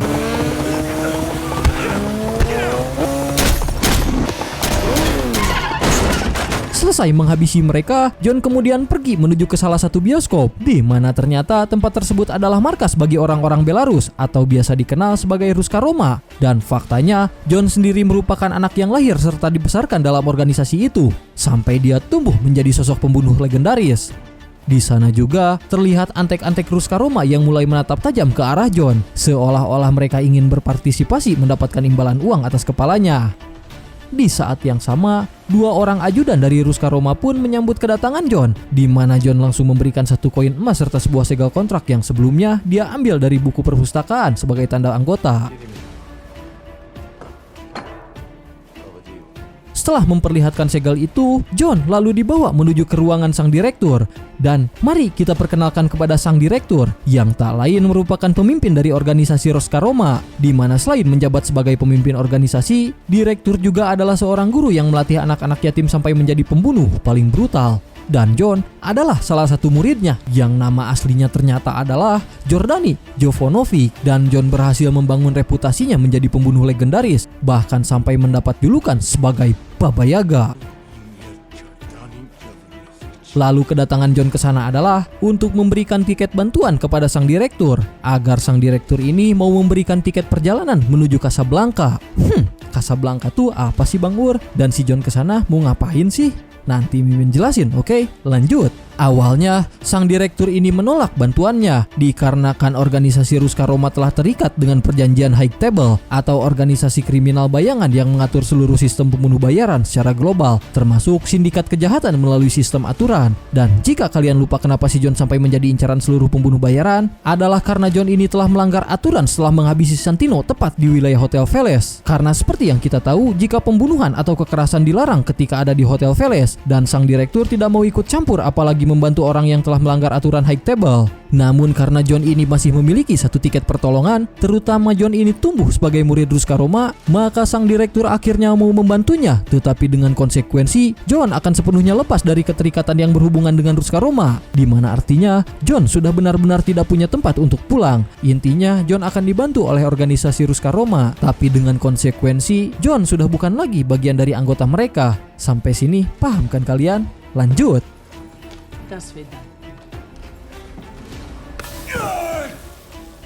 Selesai menghabisi mereka, John kemudian pergi menuju ke salah satu bioskop, di mana ternyata tempat tersebut adalah markas bagi orang-orang Belarus atau biasa dikenal sebagai Ruska Roma. Dan faktanya, John sendiri merupakan anak yang lahir serta dibesarkan dalam organisasi itu, sampai dia tumbuh menjadi sosok pembunuh legendaris. Di sana juga terlihat antek-antek Ruska Roma yang mulai menatap tajam ke arah John, seolah-olah mereka ingin berpartisipasi mendapatkan imbalan uang atas kepalanya. Di saat yang sama, 2 orang ajudan dari Ruska Roma pun menyambut kedatangan John, di mana John langsung memberikan 1 koin emas serta sebuah segel kontrak yang sebelumnya dia ambil dari buku perpustakaan sebagai tanda anggota. Setelah memperlihatkan segel itu, John lalu dibawa menuju ke ruangan sang direktur. Dan mari kita perkenalkan kepada sang direktur, yang tak lain merupakan pemimpin dari organisasi Ruska Roma, di mana selain menjabat sebagai pemimpin organisasi, direktur juga adalah seorang guru yang melatih anak-anak yatim sampai menjadi pembunuh paling brutal. Dan John adalah salah satu muridnya yang nama aslinya ternyata adalah Jordani Jovanovic. Dan John berhasil membangun reputasinya menjadi pembunuh legendaris, bahkan sampai mendapat julukan sebagai Baba Yaga. Lalu kedatangan John ke sana adalah untuk memberikan tiket bantuan kepada sang direktur agar sang direktur ini mau memberikan tiket perjalanan menuju Casablanca. Casablanca tuh apa sih Bang Ur? Dan si John ke sana mau ngapain sih? Nanti Mimin jelasin, oke? Lanjut. Awalnya, sang direktur ini menolak bantuannya dikarenakan organisasi Ruska Roma telah terikat dengan perjanjian High Table atau organisasi kriminal bayangan yang mengatur seluruh sistem pembunuh bayaran secara global, termasuk sindikat kejahatan melalui sistem aturan. Dan jika kalian lupa kenapa si John sampai menjadi incaran seluruh pembunuh bayaran, adalah karena John ini telah melanggar aturan setelah menghabisi Santino tepat di wilayah Hotel Veles. Karena seperti yang kita tahu, jika pembunuhan atau kekerasan dilarang ketika ada di Hotel Veles, dan sang direktur tidak mau ikut campur apalagi membantu orang yang telah melanggar aturan High Table. Namun karena John ini masih memiliki satu tiket pertolongan, terutama John ini tumbuh sebagai murid Ruska Roma, maka sang direktur akhirnya mau membantunya. Tetapi dengan konsekuensi, John akan sepenuhnya lepas dari keterikatan yang berhubungan dengan Ruska Roma, di mana artinya John sudah benar-benar tidak punya tempat untuk pulang. Intinya John akan dibantu oleh organisasi Ruska Roma, tapi dengan konsekuensi John sudah bukan lagi bagian dari anggota mereka. Sampai sini paham kan kalian? Lanjut.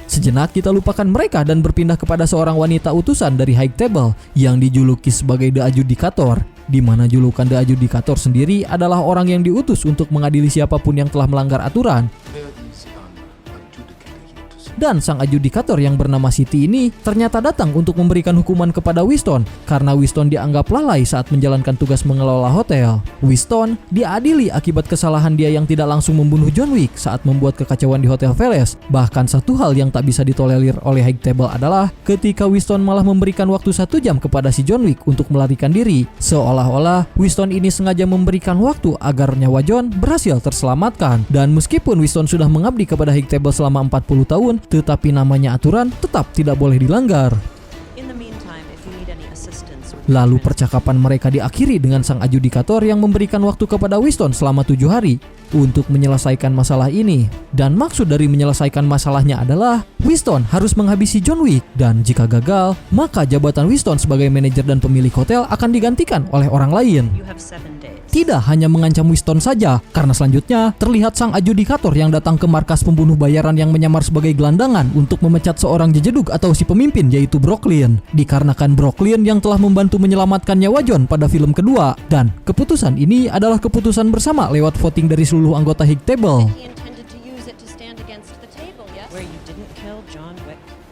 Sejenak kita lupakan mereka dan berpindah kepada seorang wanita utusan dari High Table yang dijuluki sebagai The Adjudicator, di mana julukan The Adjudicator sendiri adalah orang yang diutus untuk mengadili siapapun yang telah melanggar aturan. Dan sang adjudikator yang bernama Siti ini ternyata datang untuk memberikan hukuman kepada Winston karena Winston dianggap lalai saat menjalankan tugas mengelola hotel. Winston diadili akibat kesalahan dia yang tidak langsung membunuh John Wick saat membuat kekacauan di Hotel Veles. Bahkan satu hal yang tak bisa ditolerir oleh High Table adalah ketika Winston malah memberikan waktu 1 jam kepada si John Wick untuk melarikan diri. Seolah-olah Winston ini sengaja memberikan waktu agar nyawa John berhasil terselamatkan. Dan meskipun Winston sudah mengabdi kepada High Table selama 40 tahun, tetapi namanya aturan tetap tidak boleh dilanggar. Lalu percakapan mereka diakhiri dengan sang adjudikator yang memberikan waktu kepada Winston selama 7 hari untuk menyelesaikan masalah ini. Dan maksud dari menyelesaikan masalahnya adalah Winston harus menghabisi John Wick, dan jika gagal, maka jabatan Winston sebagai manajer dan pemilik hotel akan digantikan oleh orang lain. Tidak hanya mengancam Winston saja, karena selanjutnya terlihat sang adjudikator yang datang ke markas pembunuh bayaran yang menyamar sebagai gelandangan untuk memecat seorang jejeduk atau si pemimpin, yaitu Brooklyn. Dikarenakan Brooklyn yang telah membantu menyelamatkan nyawa John pada film kedua, dan keputusan ini adalah keputusan bersama lewat voting dari seluruh anggota High Table.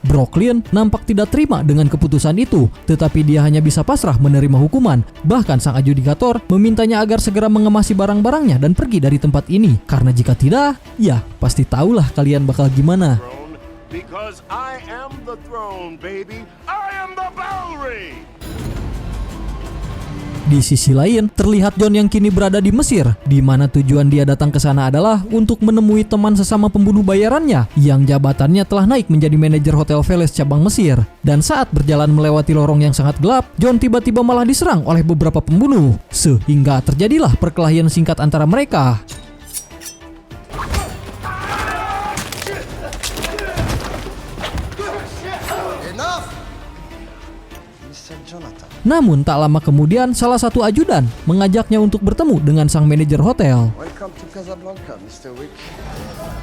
Brooklyn nampak tidak terima dengan keputusan itu, tetapi dia hanya bisa pasrah menerima hukuman. Bahkan sang adjudikator memintanya agar segera mengemasi barang-barangnya dan pergi dari tempat ini, karena jika tidak, ya pasti tahulah kalian bakal gimana. Because I am the throne, baby. I am the Bowery. Di sisi lain, terlihat John yang kini berada di Mesir, di mana tujuan dia datang ke sana adalah untuk menemui teman sesama pembunuh bayarannya yang jabatannya telah naik menjadi manajer Hotel Veles cabang Mesir. Dan saat berjalan melewati lorong yang sangat gelap, John tiba-tiba malah diserang oleh beberapa pembunuh, sehingga terjadilah perkelahian singkat antara mereka. Namun tak lama kemudian salah satu ajudan mengajaknya untuk bertemu dengan sang manajer hotel.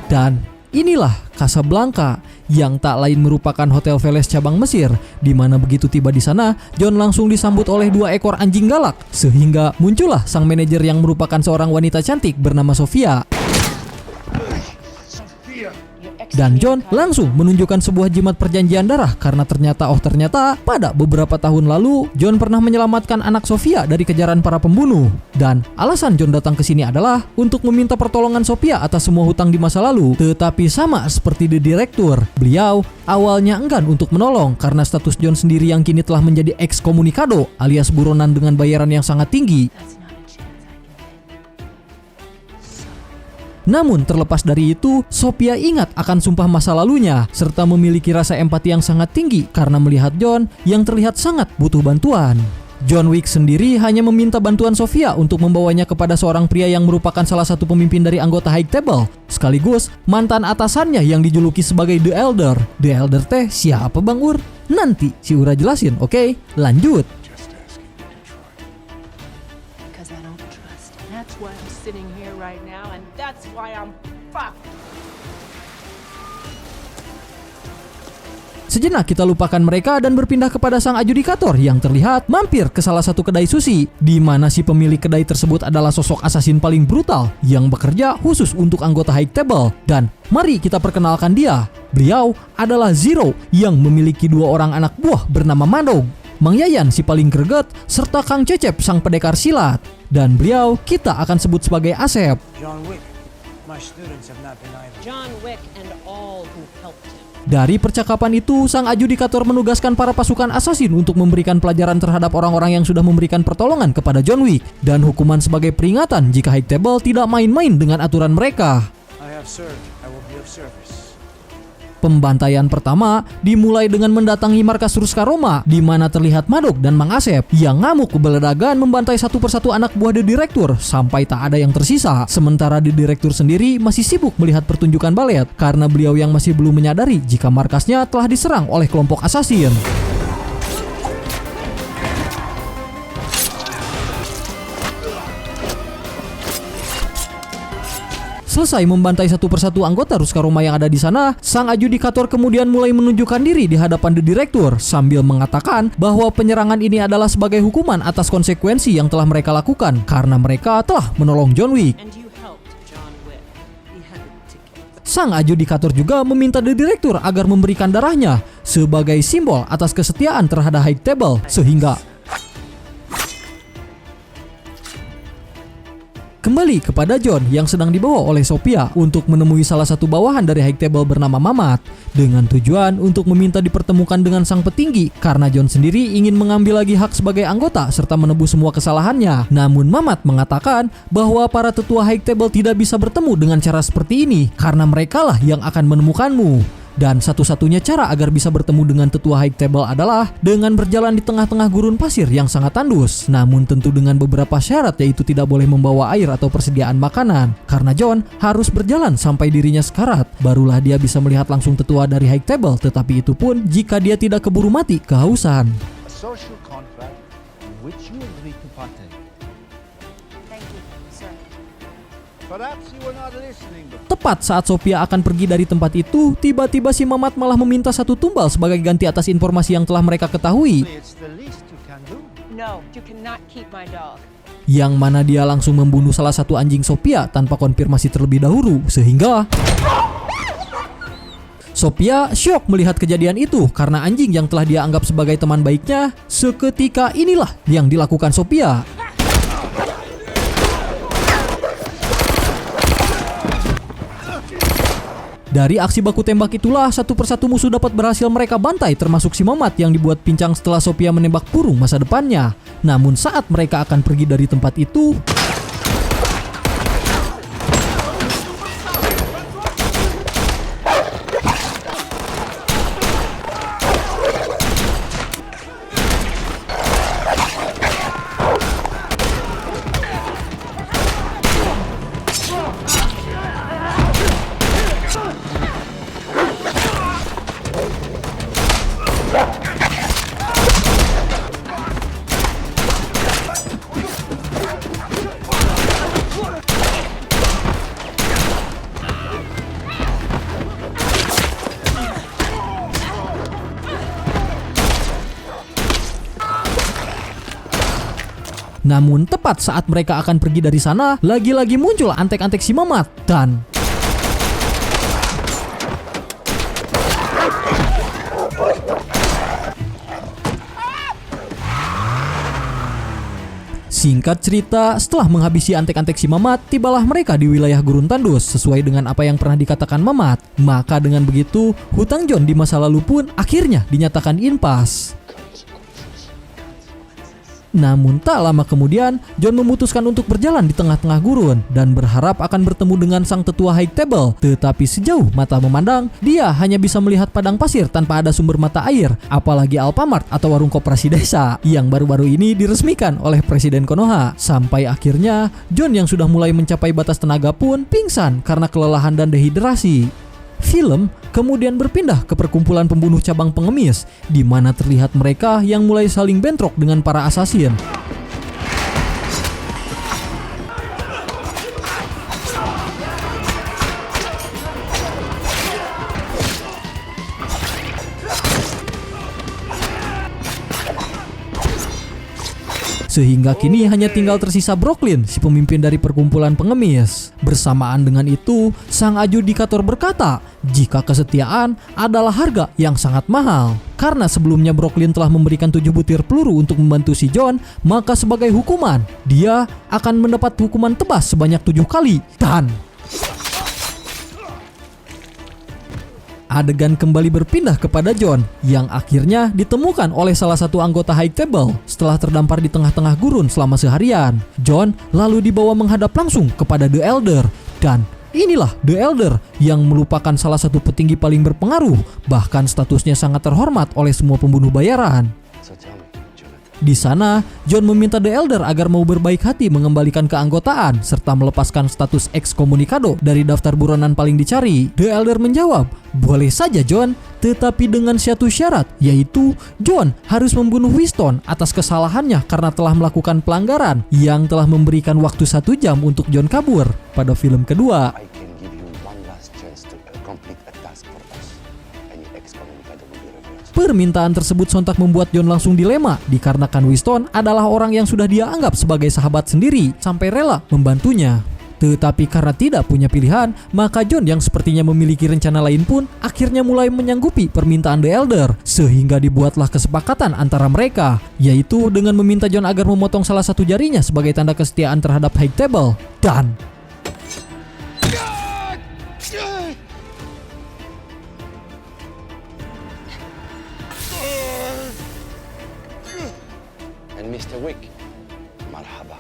Dan inilah Casablanca yang tak lain merupakan Hotel Veles cabang Mesir, di mana begitu tiba di sana, John langsung disambut oleh 2 ekor anjing galak, sehingga muncullah sang manajer yang merupakan seorang wanita cantik bernama Sofia. Dan John langsung menunjukkan sebuah jimat perjanjian darah karena ternyata pada beberapa tahun lalu John pernah menyelamatkan anak Sofia dari kejaran para pembunuh. Dan alasan John datang ke sini adalah untuk meminta pertolongan Sofia atas semua hutang di masa lalu. Tetapi sama seperti The Director, beliau awalnya enggan untuk menolong karena status John sendiri yang kini telah menjadi ekskomunikado alias buronan dengan bayaran yang sangat tinggi. Namun terlepas dari itu, Sophia ingat akan sumpah masa lalunya serta memiliki rasa empati yang sangat tinggi karena melihat John yang terlihat sangat butuh bantuan. John Wick sendiri hanya meminta bantuan Sofia untuk membawanya kepada seorang pria yang merupakan salah satu pemimpin dari anggota High Table, sekaligus mantan atasannya yang dijuluki sebagai The Elder. The Elder teh siapa Bang Ur? Nanti si Ura jelasin, oke? Lanjut. Just asking you to try. Because I don't trust. That's why I'm sitting here right now, and that's why I'm fucked. Sejenak kita lupakan mereka dan berpindah kepada sang adjudikator yang terlihat mampir ke salah satu kedai sushi, di mana si pemilik kedai tersebut adalah sosok asasin paling brutal yang bekerja khusus untuk anggota High Table. Dan mari kita perkenalkan dia. Beliau adalah Zero yang memiliki 2 orang anak buah bernama Madog, Mang Yayan si paling greget, serta Kang Cecep sang pendekar silat. Dan beliau kita akan sebut sebagai Asep. John Wick. My students have not been idle. John Wick and all who helped him. Dari percakapan itu, sang adjudikator menugaskan para pasukan asasin untuk memberikan pelajaran terhadap orang-orang yang sudah memberikan pertolongan kepada John Wick, dan hukuman sebagai peringatan jika High Table tidak main-main dengan aturan mereka. I have served. I will be of service. Pembantaian pertama dimulai dengan mendatangi markas Ruska Roma, di mana terlihat Madog dan Mang Asep yang ngamuk beledagan membantai satu persatu anak buah The Director sampai tak ada yang tersisa. Sementara The Director sendiri masih sibuk melihat pertunjukan balet karena beliau yang masih belum menyadari jika markasnya telah diserang oleh kelompok asasin. Selesai membantai satu persatu anggota Ruska Roma yang ada di sana, sang adjudikator kemudian mulai menunjukkan diri di hadapan The Director sambil mengatakan bahwa penyerangan ini adalah sebagai hukuman atas konsekuensi yang telah mereka lakukan karena mereka telah menolong John Wick. And you helped John Wick. He had a ticket. Sang adjudikator juga meminta The Director agar memberikan darahnya sebagai simbol atas kesetiaan terhadap High Table, sehingga kembali kepada John yang sedang dibawa oleh Sophia untuk menemui salah satu bawahan dari High Table bernama Mamat dengan tujuan untuk meminta dipertemukan dengan sang petinggi karena John sendiri ingin mengambil lagi hak sebagai anggota serta menebus semua kesalahannya. Namun Mamat mengatakan bahwa para tetua High Table tidak bisa bertemu dengan cara seperti ini karena merekalah yang akan menemukanmu. Dan satu-satunya cara agar bisa bertemu dengan tetua High Table adalah dengan berjalan di tengah-tengah gurun pasir yang sangat tandus. Namun tentu dengan beberapa syarat, yaitu tidak boleh membawa air atau persediaan makanan. Karena John harus berjalan sampai dirinya sekarat, barulah dia bisa melihat langsung tetua dari High Table. Tetapi itu pun jika dia tidak keburu mati kehausan. A social contract in which you agree to partake. Thank you, sir. Perhaps you were not listening before. Tepat saat Sophia akan pergi dari tempat itu, tiba-tiba si Mamat malah meminta satu tumbal sebagai ganti atas informasi yang telah mereka ketahui. It's the least you can do. No, you cannot keep my dog. Yang mana dia langsung membunuh salah satu anjing Sophia tanpa konfirmasi terlebih dahulu, sehingga Sophia syok melihat kejadian itu karena anjing yang telah dia anggap sebagai teman baiknya, seketika inilah yang dilakukan Sophia. Dari aksi baku tembak itulah satu persatu musuh dapat berhasil mereka bantai, termasuk si Mamat yang dibuat pincang setelah Sophia menembak burung masa depannya. Namun saat mereka akan pergi dari tempat itu, namun tepat saat mereka akan pergi dari sana, lagi-lagi muncul antek-antek si Mamat dan singkat cerita, setelah menghabisi antek-antek si Mamat, tibalah mereka di wilayah gurun tandus sesuai dengan apa yang pernah dikatakan Mamat. Maka dengan begitu, hutang John di masa lalu pun akhirnya dinyatakan impas. Namun tak lama kemudian, John memutuskan untuk berjalan di tengah-tengah gurun dan berharap akan bertemu dengan sang tetua High Table. Tetapi sejauh mata memandang, dia hanya bisa melihat padang pasir tanpa ada sumber mata air, apalagi Alfamart atau warung koperasi desa yang baru-baru ini diresmikan oleh Presiden Konoha. Sampai akhirnya, John yang sudah mulai mencapai batas tenaga pun pingsan karena kelelahan dan dehidrasi. Film kemudian berpindah ke perkumpulan pembunuh cabang pengemis, di mana terlihat mereka yang mulai saling bentrok dengan para asasin. Sehingga kini hanya tinggal tersisa Brooklyn, si pemimpin dari perkumpulan pengemis. Bersamaan dengan itu, sang adjudikator berkata, jika kesetiaan adalah harga yang sangat mahal. Karena sebelumnya Brooklyn telah memberikan 7 butir peluru untuk membantu si John, maka sebagai hukuman, dia akan mendapat hukuman tebas sebanyak 7 kali. Dan adegan kembali berpindah kepada John yang akhirnya ditemukan oleh salah satu anggota High Table setelah terdampar di tengah-tengah gurun selama seharian. John lalu dibawa menghadap langsung kepada The Elder, dan inilah The Elder yang merupakan salah satu petinggi paling berpengaruh, bahkan statusnya sangat terhormat oleh semua pembunuh bayaran. Di sana, John meminta The Elder agar mau berbaik hati mengembalikan keanggotaan serta melepaskan status ekskomunikado dari daftar buronan paling dicari. The Elder menjawab, boleh saja John, tetapi dengan satu syarat, yaitu John harus membunuh Winston atas kesalahannya karena telah melakukan pelanggaran yang telah memberikan waktu 1 jam untuk John kabur. Pada film kedua, permintaan tersebut sontak membuat John langsung dilema, dikarenakan Winston adalah orang yang sudah dia anggap sebagai sahabat sendiri, sampai rela membantunya. Tetapi karena tidak punya pilihan, maka John yang sepertinya memiliki rencana lain pun akhirnya mulai menyanggupi permintaan The Elder, sehingga dibuatlah kesepakatan antara mereka, yaitu dengan meminta John agar memotong salah satu jarinya sebagai tanda kesetiaan terhadap High Table. Dan Mr. Wick, marhaba.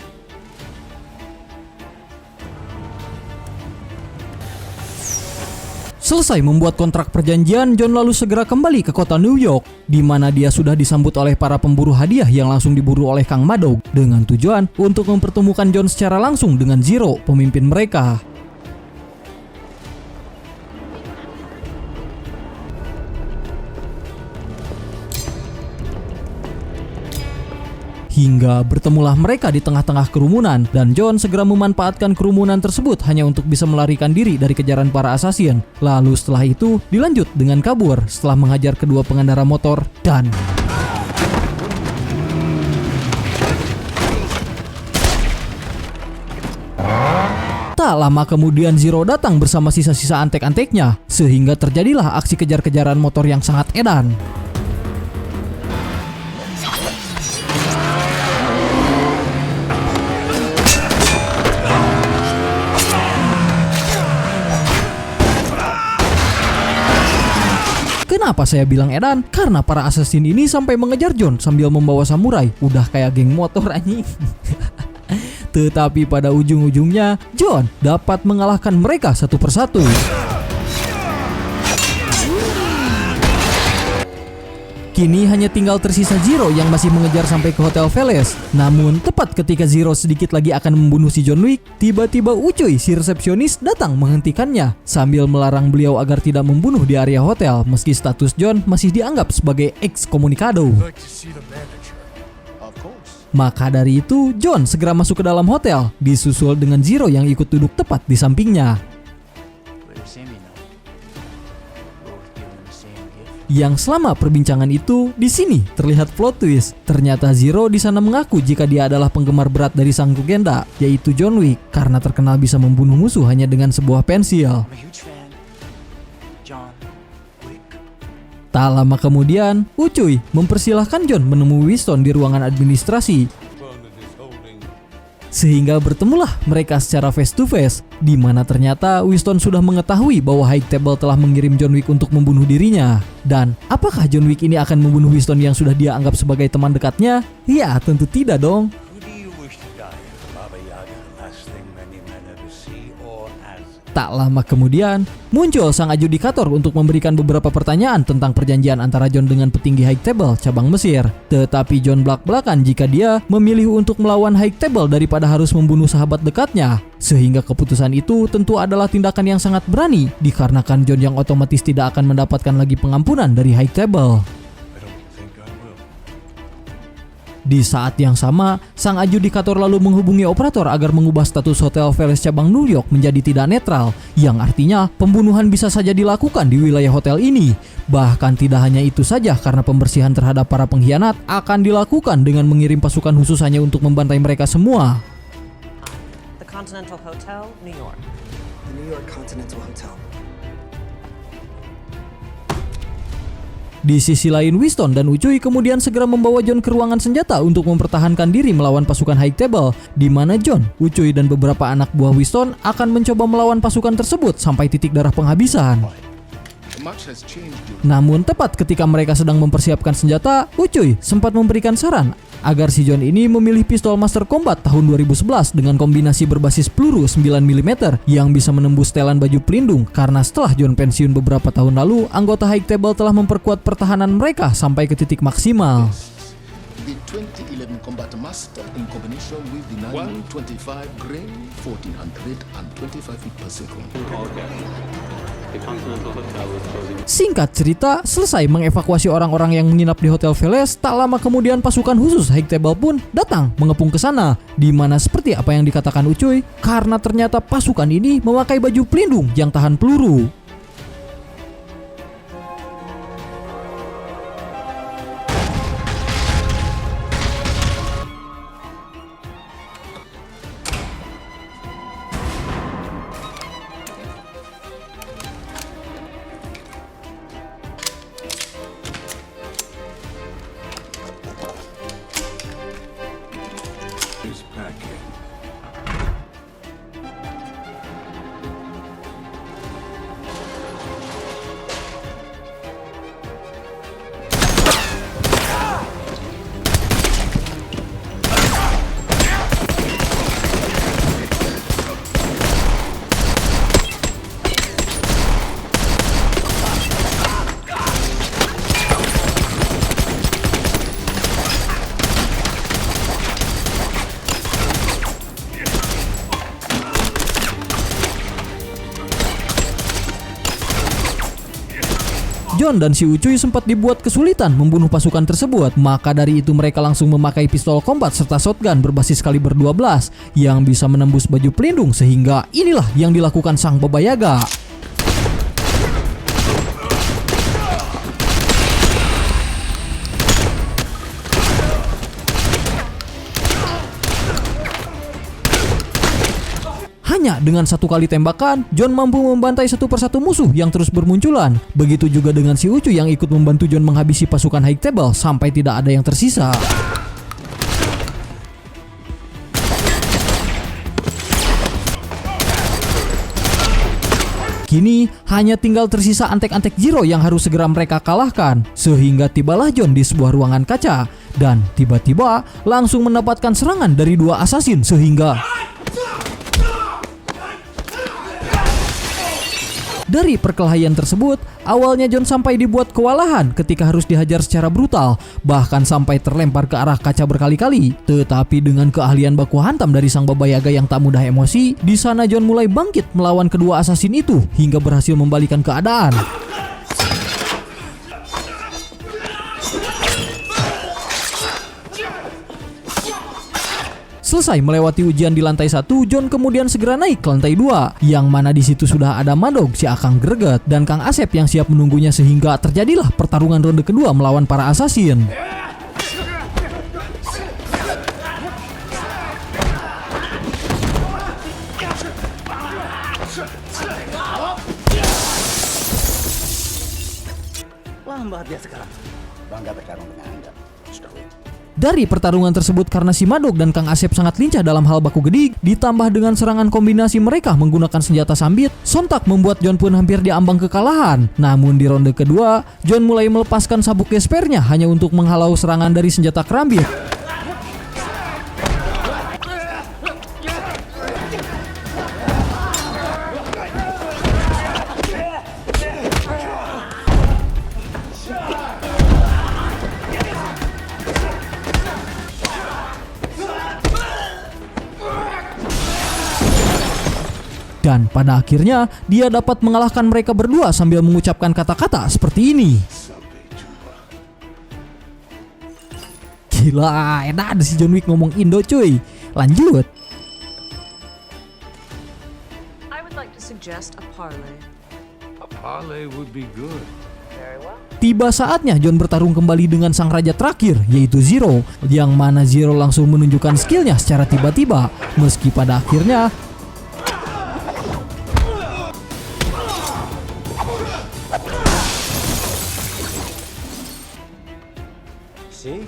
selesai membuat kontrak perjanjian, John lalu segera kembali ke kota New York, di mana dia sudah disambut oleh para pemburu hadiah yang langsung diburu oleh Kang Madog, dengan tujuan untuk mempertemukan John secara langsung dengan Zero, pemimpin mereka. Hingga bertemulah mereka di tengah-tengah kerumunan, dan John segera memanfaatkan kerumunan tersebut hanya untuk bisa melarikan diri dari kejaran para asasin. Lalu setelah itu dilanjut dengan kabur setelah menghajar kedua pengendara motor dan tak lama kemudian Zero datang bersama sisa-sisa antek-anteknya, sehingga terjadilah aksi kejar-kejaran motor yang sangat edan. Kenapa saya bilang edan? Karena para assassin ini sampai mengejar John sambil membawa samurai. Udah kayak geng motor anjing. Tetapi pada ujung-ujungnya, John dapat mengalahkan mereka satu persatu. Kini hanya tinggal tersisa Zero yang masih mengejar sampai ke Hotel Veles. Namun tepat ketika Zero sedikit lagi akan membunuh si John Wick, tiba-tiba Ucuy, si resepsionis, datang menghentikannya sambil melarang beliau agar tidak membunuh di area hotel meski status John masih dianggap sebagai ekskomunikado. Maka dari itu, John segera masuk ke dalam hotel, disusul dengan Zero yang ikut duduk tepat di sampingnya. Yang selama perbincangan itu, di sini terlihat plot twist. Ternyata Zero di sana mengaku jika dia adalah penggemar berat dari sang legenda, yaitu John Wick, karena terkenal bisa membunuh musuh hanya dengan sebuah pensil. Tak lama kemudian, Ucuy mempersilahkan John menemui Winston di ruangan administrasi. Sehingga bertemulah mereka secara face to face, di mana ternyata Winston sudah mengetahui bahwa High Table telah mengirim John Wick untuk membunuh dirinya. Dan apakah John Wick ini akan membunuh Winston yang sudah dia anggap sebagai teman dekatnya? Ya, tentu tidak dong. Who do you wish to die? Baba Yaga, the last thing many men ever see, or as Tak lama kemudian, muncul sang adjudikator untuk memberikan beberapa pertanyaan tentang perjanjian antara John dengan petinggi High Table cabang Mesir. Tetapi John belak-belakan jika dia memilih untuk melawan High Table daripada harus membunuh sahabat dekatnya. Sehingga keputusan itu tentu adalah tindakan yang sangat berani, dikarenakan John yang otomatis tidak akan mendapatkan lagi pengampunan dari High Table. I don't think I will. Di saat yang sama, sang adjudikator lalu menghubungi operator agar mengubah status Hotel Veles cabang New York menjadi tidak netral, yang artinya pembunuhan bisa saja dilakukan di wilayah hotel ini. Bahkan tidak hanya itu saja, karena pembersihan terhadap para pengkhianat akan dilakukan dengan mengirim pasukan khusus hanya untuk membantai mereka semua. The Continental Hotel, New York. The New York Continental Hotel. Di sisi lain, Winston dan Ucuy kemudian segera membawa John ke ruangan senjata untuk mempertahankan diri melawan pasukan High Table, di mana John, Ucuy, dan beberapa anak buah Winston akan mencoba melawan pasukan tersebut sampai titik darah penghabisan. Namun tepat ketika mereka sedang mempersiapkan senjata, Ucuy sempat memberikan saran agar si John ini memilih pistol Master Combat tahun 2011 dengan kombinasi berbasis peluru 9mm yang bisa menembus setelan baju pelindung, karena setelah John pensiun beberapa tahun lalu, anggota High Table telah memperkuat pertahanan mereka sampai ke titik maksimal. The 2011 Combat Master in combination with the 925 grain 1400 and 25 feet per second. Singkat cerita, selesai mengevakuasi orang-orang yang menginap di Hotel Veles, tak lama kemudian pasukan khusus High Table pun datang mengepung ke sana, di mana seperti apa yang dikatakan Ucuy, karena ternyata pasukan ini memakai baju pelindung yang tahan peluru. This packet. John dan si Ucuy sempat dibuat kesulitan membunuh pasukan tersebut, maka dari itu mereka langsung memakai pistol combat serta shotgun berbasis kaliber 12 yang bisa menembus baju pelindung, sehingga inilah yang dilakukan sang Baba Yaga. Hanya dengan satu kali tembakan, John mampu membantai satu persatu musuh yang terus bermunculan. Begitu juga dengan si Ucuy yang ikut membantu John menghabisi pasukan High Table sampai tidak ada yang tersisa. Kini hanya tinggal tersisa antek-antek Jiro yang harus segera mereka kalahkan. Sehingga tibalah John di sebuah ruangan kaca, dan tiba-tiba langsung mendapatkan serangan dari dua assassin, sehingga dari perkelahian tersebut, awalnya John sampai dibuat kewalahan ketika harus dihajar secara brutal, bahkan sampai terlempar ke arah kaca berkali-kali. Tetapi dengan keahlian baku hantam dari sang Baba Yaga yang tak mudah emosi, di sana John mulai bangkit melawan kedua assassin itu hingga berhasil membalikan keadaan. Selesai melewati ujian di lantai 1, John kemudian segera naik ke lantai 2, yang mana di situ sudah ada Madog, si Akang Greget, dan Kang Asep yang siap menunggunya, sehingga terjadilah pertarungan ronde kedua melawan para assassin. Wah, Mbah dia sekarang. Bangga bertarung dengan Anda, Mr. Wick. Dari pertarungan tersebut karena si Madok dan Kang Asep sangat lincah dalam hal baku gedik, ditambah dengan serangan kombinasi mereka menggunakan senjata sambit, sontak membuat John pun hampir diambang kekalahan. Namun di ronde kedua, John mulai melepaskan sabuk gespernya hanya untuk menghalau serangan dari senjata kerambit. Dan pada akhirnya dia dapat mengalahkan mereka berdua sambil mengucapkan kata-kata seperti ini. Gila, enak ada si John Wick ngomong Indo cuy. Lanjut. I would like to suggest a parlay. A parlay would be good. Very well. Tiba saatnya John bertarung kembali dengan sang raja terakhir, yaitu Zero, yang mana Zero langsung menunjukkan skillnya secara tiba-tiba, meski pada akhirnya See?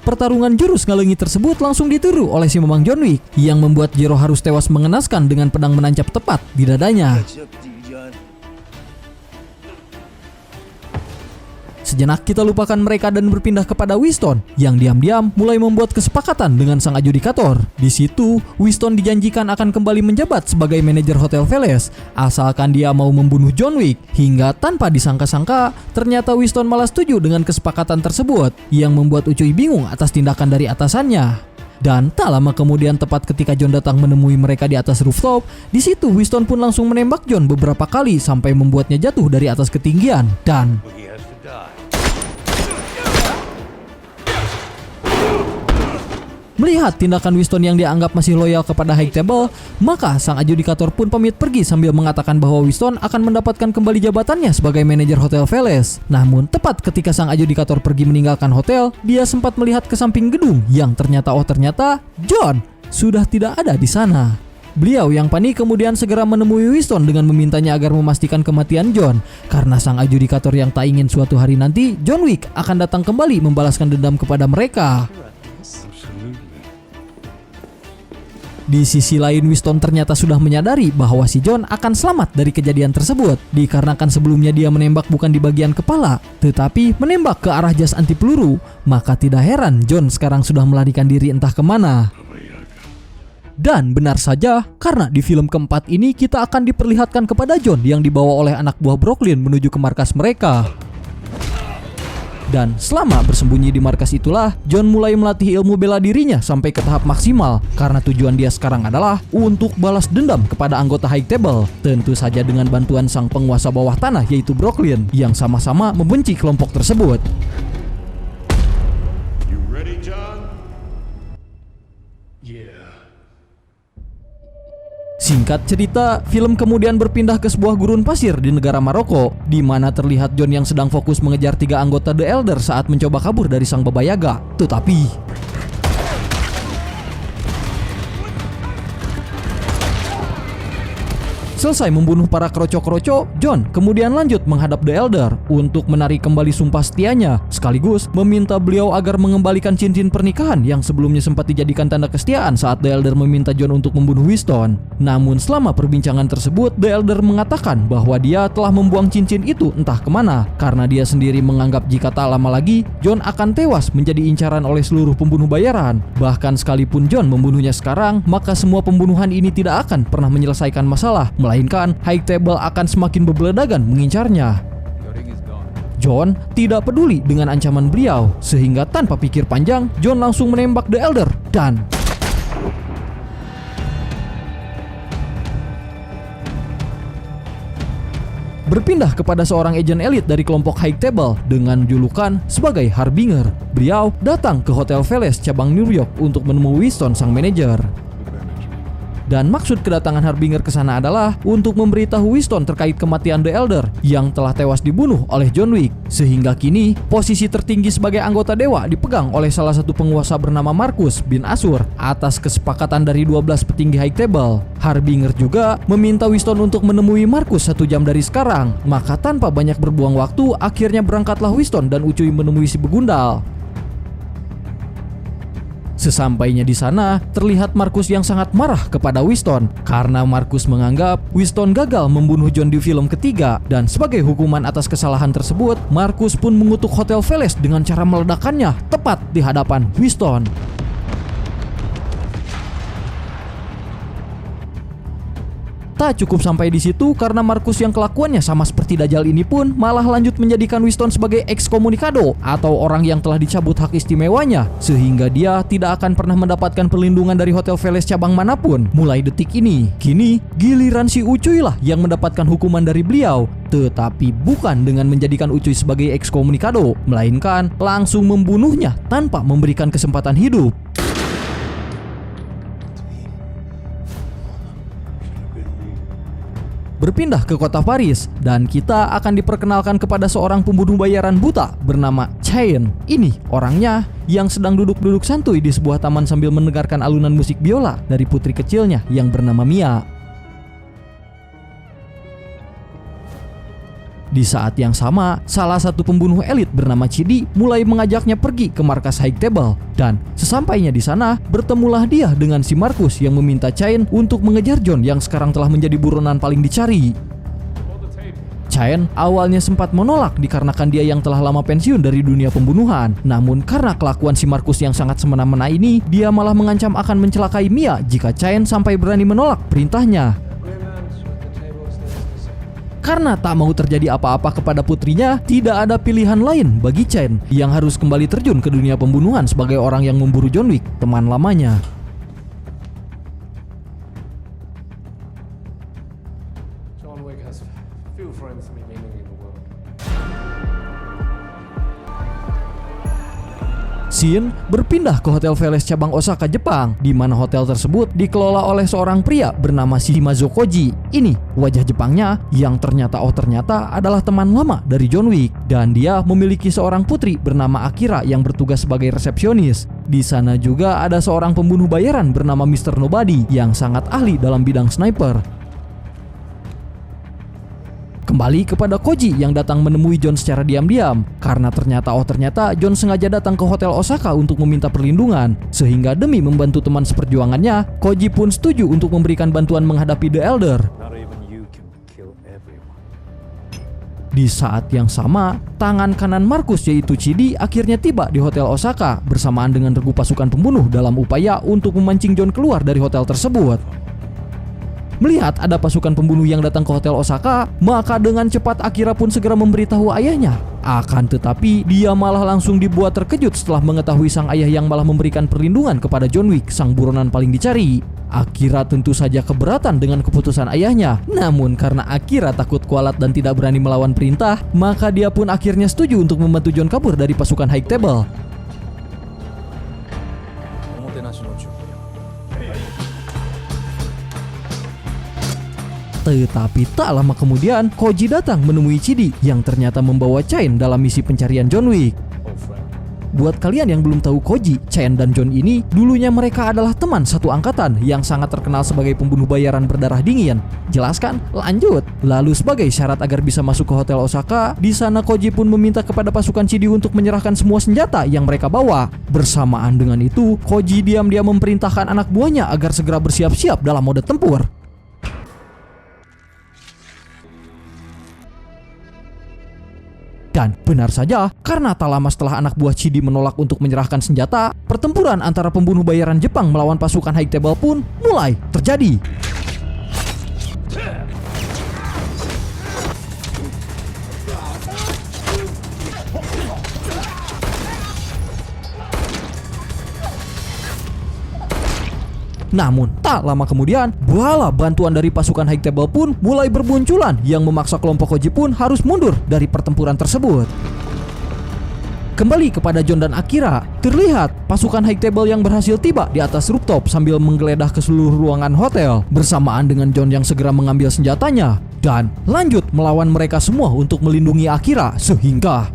pertarungan jurus ngalengi tersebut langsung ditiru oleh si Mamang John Wick yang membuat Zero harus tewas mengenaskan dengan pedang menancap tepat di dadanya. Sejenak kita lupakan mereka dan berpindah kepada Winston yang diam-diam mulai membuat kesepakatan dengan sang adjudikator. Di situ, Winston dijanjikan akan kembali menjabat sebagai manajer Hotel Veles asalkan dia mau membunuh John Wick. Hingga tanpa disangka-sangka, ternyata Winston malah setuju dengan kesepakatan tersebut yang membuat Ucuy bingung atas tindakan dari atasannya. Dan tak lama kemudian tepat ketika John datang menemui mereka di atas rooftop, di situ Winston pun langsung menembak John beberapa kali sampai membuatnya jatuh dari atas ketinggian dan melihat tindakan Winston yang dianggap masih loyal kepada High Table, maka sang adjudikator pun pamit pergi sambil mengatakan bahwa Winston akan mendapatkan kembali jabatannya sebagai manajer Hotel Veles. Namun tepat ketika sang adjudikator pergi meninggalkan hotel, dia sempat melihat ke samping gedung yang ternyata John sudah tidak ada di sana. Beliau yang panik kemudian segera menemui Winston dengan memintanya agar memastikan kematian John karena sang adjudikator yang tak ingin suatu hari nanti John Wick akan datang kembali membalaskan dendam kepada mereka. Di sisi lain, Winston ternyata sudah menyadari bahwa si John akan selamat dari kejadian tersebut dikarenakan sebelumnya dia menembak bukan di bagian kepala tetapi menembak ke arah jas anti peluru. Maka tidak heran John sekarang sudah melarikan diri entah kemana. Dan benar saja, karena di film keempat ini kita akan diperlihatkan kepada John yang dibawa oleh anak buah Brooklyn menuju ke markas mereka. Dan selama bersembunyi di markas itulah, John mulai melatih ilmu bela dirinya sampai ke tahap maksimal karena tujuan dia sekarang adalah untuk balas dendam kepada anggota High Table. Tentu saja dengan bantuan sang penguasa bawah tanah yaitu Brooklyn yang sama-sama membenci kelompok tersebut. You ready, John? Yeah. Singkat cerita, film kemudian berpindah ke sebuah gurun pasir di negara Maroko, di mana terlihat John yang sedang fokus mengejar 3 anggota The Elder saat mencoba kabur dari sang Baba Yaga. Tetapi selesai membunuh para kroco-kroco, John kemudian lanjut menghadap The Elder untuk menarik kembali sumpah setianya, sekaligus meminta beliau agar mengembalikan cincin pernikahan yang sebelumnya sempat dijadikan tanda kesetiaan saat The Elder meminta John untuk membunuh Winston. Namun selama perbincangan tersebut, The Elder mengatakan bahwa dia telah membuang cincin itu entah kemana, karena dia sendiri menganggap jika tak lama lagi, John akan tewas menjadi incaran oleh seluruh pembunuh bayaran. Bahkan sekalipun John membunuhnya sekarang, maka semua pembunuhan ini tidak akan pernah menyelesaikan masalah, melainkan High Table akan semakin berbeledagan mengincarnya. John tidak peduli dengan ancaman beliau, sehingga tanpa pikir panjang, John langsung menembak The Elder dan berpindah kepada seorang agen elit dari kelompok High Table dengan julukan sebagai Harbinger. Beliau datang ke Hotel Veles cabang New York untuk menemui Winston sang manajer. Dan maksud kedatangan Harbinger ke sana adalah untuk memberitahu Winston terkait kematian The Elder yang telah tewas dibunuh oleh John Wick. Sehingga kini posisi tertinggi sebagai anggota dewa dipegang oleh salah satu penguasa bernama Marcus bin Ashur atas kesepakatan dari 12 petinggi High Table. Harbinger juga meminta Winston untuk menemui Marcus 1 jam dari sekarang. Maka tanpa banyak berbuang waktu, akhirnya berangkatlah Winston dan Ucuy menemui si begundal. Sesampainya di sana, terlihat Marcus yang sangat marah kepada Winston karena Marcus menganggap Winston gagal membunuh John di film ketiga, dan sebagai hukuman atas kesalahan tersebut, Marcus pun mengutuk Hotel Veles dengan cara meledakkannya tepat di hadapan Winston. Tak cukup sampai di situ, karena Marcus yang kelakuannya sama seperti Dajjal ini pun malah lanjut menjadikan Winston sebagai excommunicado atau orang yang telah dicabut hak istimewanya, sehingga dia tidak akan pernah mendapatkan perlindungan dari Hotel Veles cabang manapun mulai detik ini. Kini giliran si Ucuy lah yang mendapatkan hukuman dari beliau, tetapi bukan dengan menjadikan Ucuy sebagai excommunicado, melainkan langsung membunuhnya tanpa memberikan kesempatan hidup. Berpindah ke kota Paris, dan kita akan diperkenalkan kepada seorang pembunuh bayaran buta bernama Chain. Ini orangnya yang sedang duduk-duduk santuy di sebuah taman sambil mendengarkan alunan musik biola dari putri kecilnya yang bernama Mia. Di saat yang sama, salah satu pembunuh elit bernama Chidi mulai mengajaknya pergi ke markas High Table, dan sesampainya di sana, bertemulah dia dengan si Marcus yang meminta Chain untuk mengejar John yang sekarang telah menjadi buronan paling dicari. Chain awalnya sempat menolak dikarenakan dia yang telah lama pensiun dari dunia pembunuhan. Namun karena kelakuan si Marcus yang sangat semena-mena ini, dia malah mengancam akan mencelakai Mia jika Chain sampai berani menolak perintahnya. Karena tak mau terjadi apa-apa kepada putrinya, tidak ada pilihan lain bagi Chain yang harus kembali terjun ke dunia pembunuhan sebagai orang yang memburu John Wick, teman lamanya. John Wick has few friends remaining in the world. Scene berpindah ke Hotel Veles cabang Osaka, Jepang, di mana hotel tersebut dikelola oleh seorang pria bernama Shimazo Koji. Ini wajah Jepangnya yang ternyata adalah teman lama dari John Wick, dan dia memiliki seorang putri bernama Akira yang bertugas sebagai resepsionis. Di sana juga ada seorang pembunuh bayaran bernama Mr. Nobody yang sangat ahli dalam bidang sniper. Kembali kepada Koji yang datang menemui John secara diam-diam, karena ternyata John sengaja datang ke Hotel Osaka untuk meminta perlindungan, sehingga demi membantu teman seperjuangannya, Koji pun setuju untuk memberikan bantuan menghadapi The Elder. Di saat yang sama, tangan kanan Marcus yaitu Chidi akhirnya tiba di Hotel Osaka bersamaan dengan regu pasukan pembunuh dalam upaya untuk memancing John keluar dari hotel tersebut. Melihat ada pasukan pembunuh yang datang ke Hotel Osaka, maka dengan cepat Akira pun segera memberitahu ayahnya. Akan tetapi, dia malah langsung dibuat terkejut setelah mengetahui sang ayah yang malah memberikan perlindungan kepada John Wick, sang buronan paling dicari. Akira tentu saja keberatan dengan keputusan ayahnya. Namun karena Akira takut kualat dan tidak berani melawan perintah, maka dia pun akhirnya setuju untuk membantu John kabur dari pasukan High Table. Tetapi tak lama kemudian, Koji datang menemui Chidi yang ternyata membawa Chain dalam misi pencarian John Wick. Buat kalian yang belum tahu Koji, Chain dan John ini dulunya mereka adalah teman satu angkatan yang sangat terkenal sebagai pembunuh bayaran berdarah dingin. Jelaskan? Lanjut. Lalu sebagai syarat agar bisa masuk ke Hotel Osaka, di sana Koji pun meminta kepada pasukan Chidi untuk menyerahkan semua senjata yang mereka bawa. Bersamaan dengan itu, Koji diam-diam memerintahkan anak buahnya agar segera bersiap-siap dalam mode tempur. Dan benar saja, karena tak lama setelah anak buah Chidi menolak untuk menyerahkan senjata, pertempuran antara pembunuh bayaran Jepang melawan pasukan High Table pun mulai terjadi. Namun tak lama kemudian, bala bantuan dari pasukan High Table pun mulai bermunculan yang memaksa kelompok Koji pun harus mundur dari pertempuran tersebut. Kembali kepada John dan Akira, terlihat pasukan High Table yang berhasil tiba di atas rooftop sambil menggeledah ke seluruh ruangan hotel bersamaan dengan John yang segera mengambil senjatanya dan lanjut melawan mereka semua untuk melindungi Akira sehingga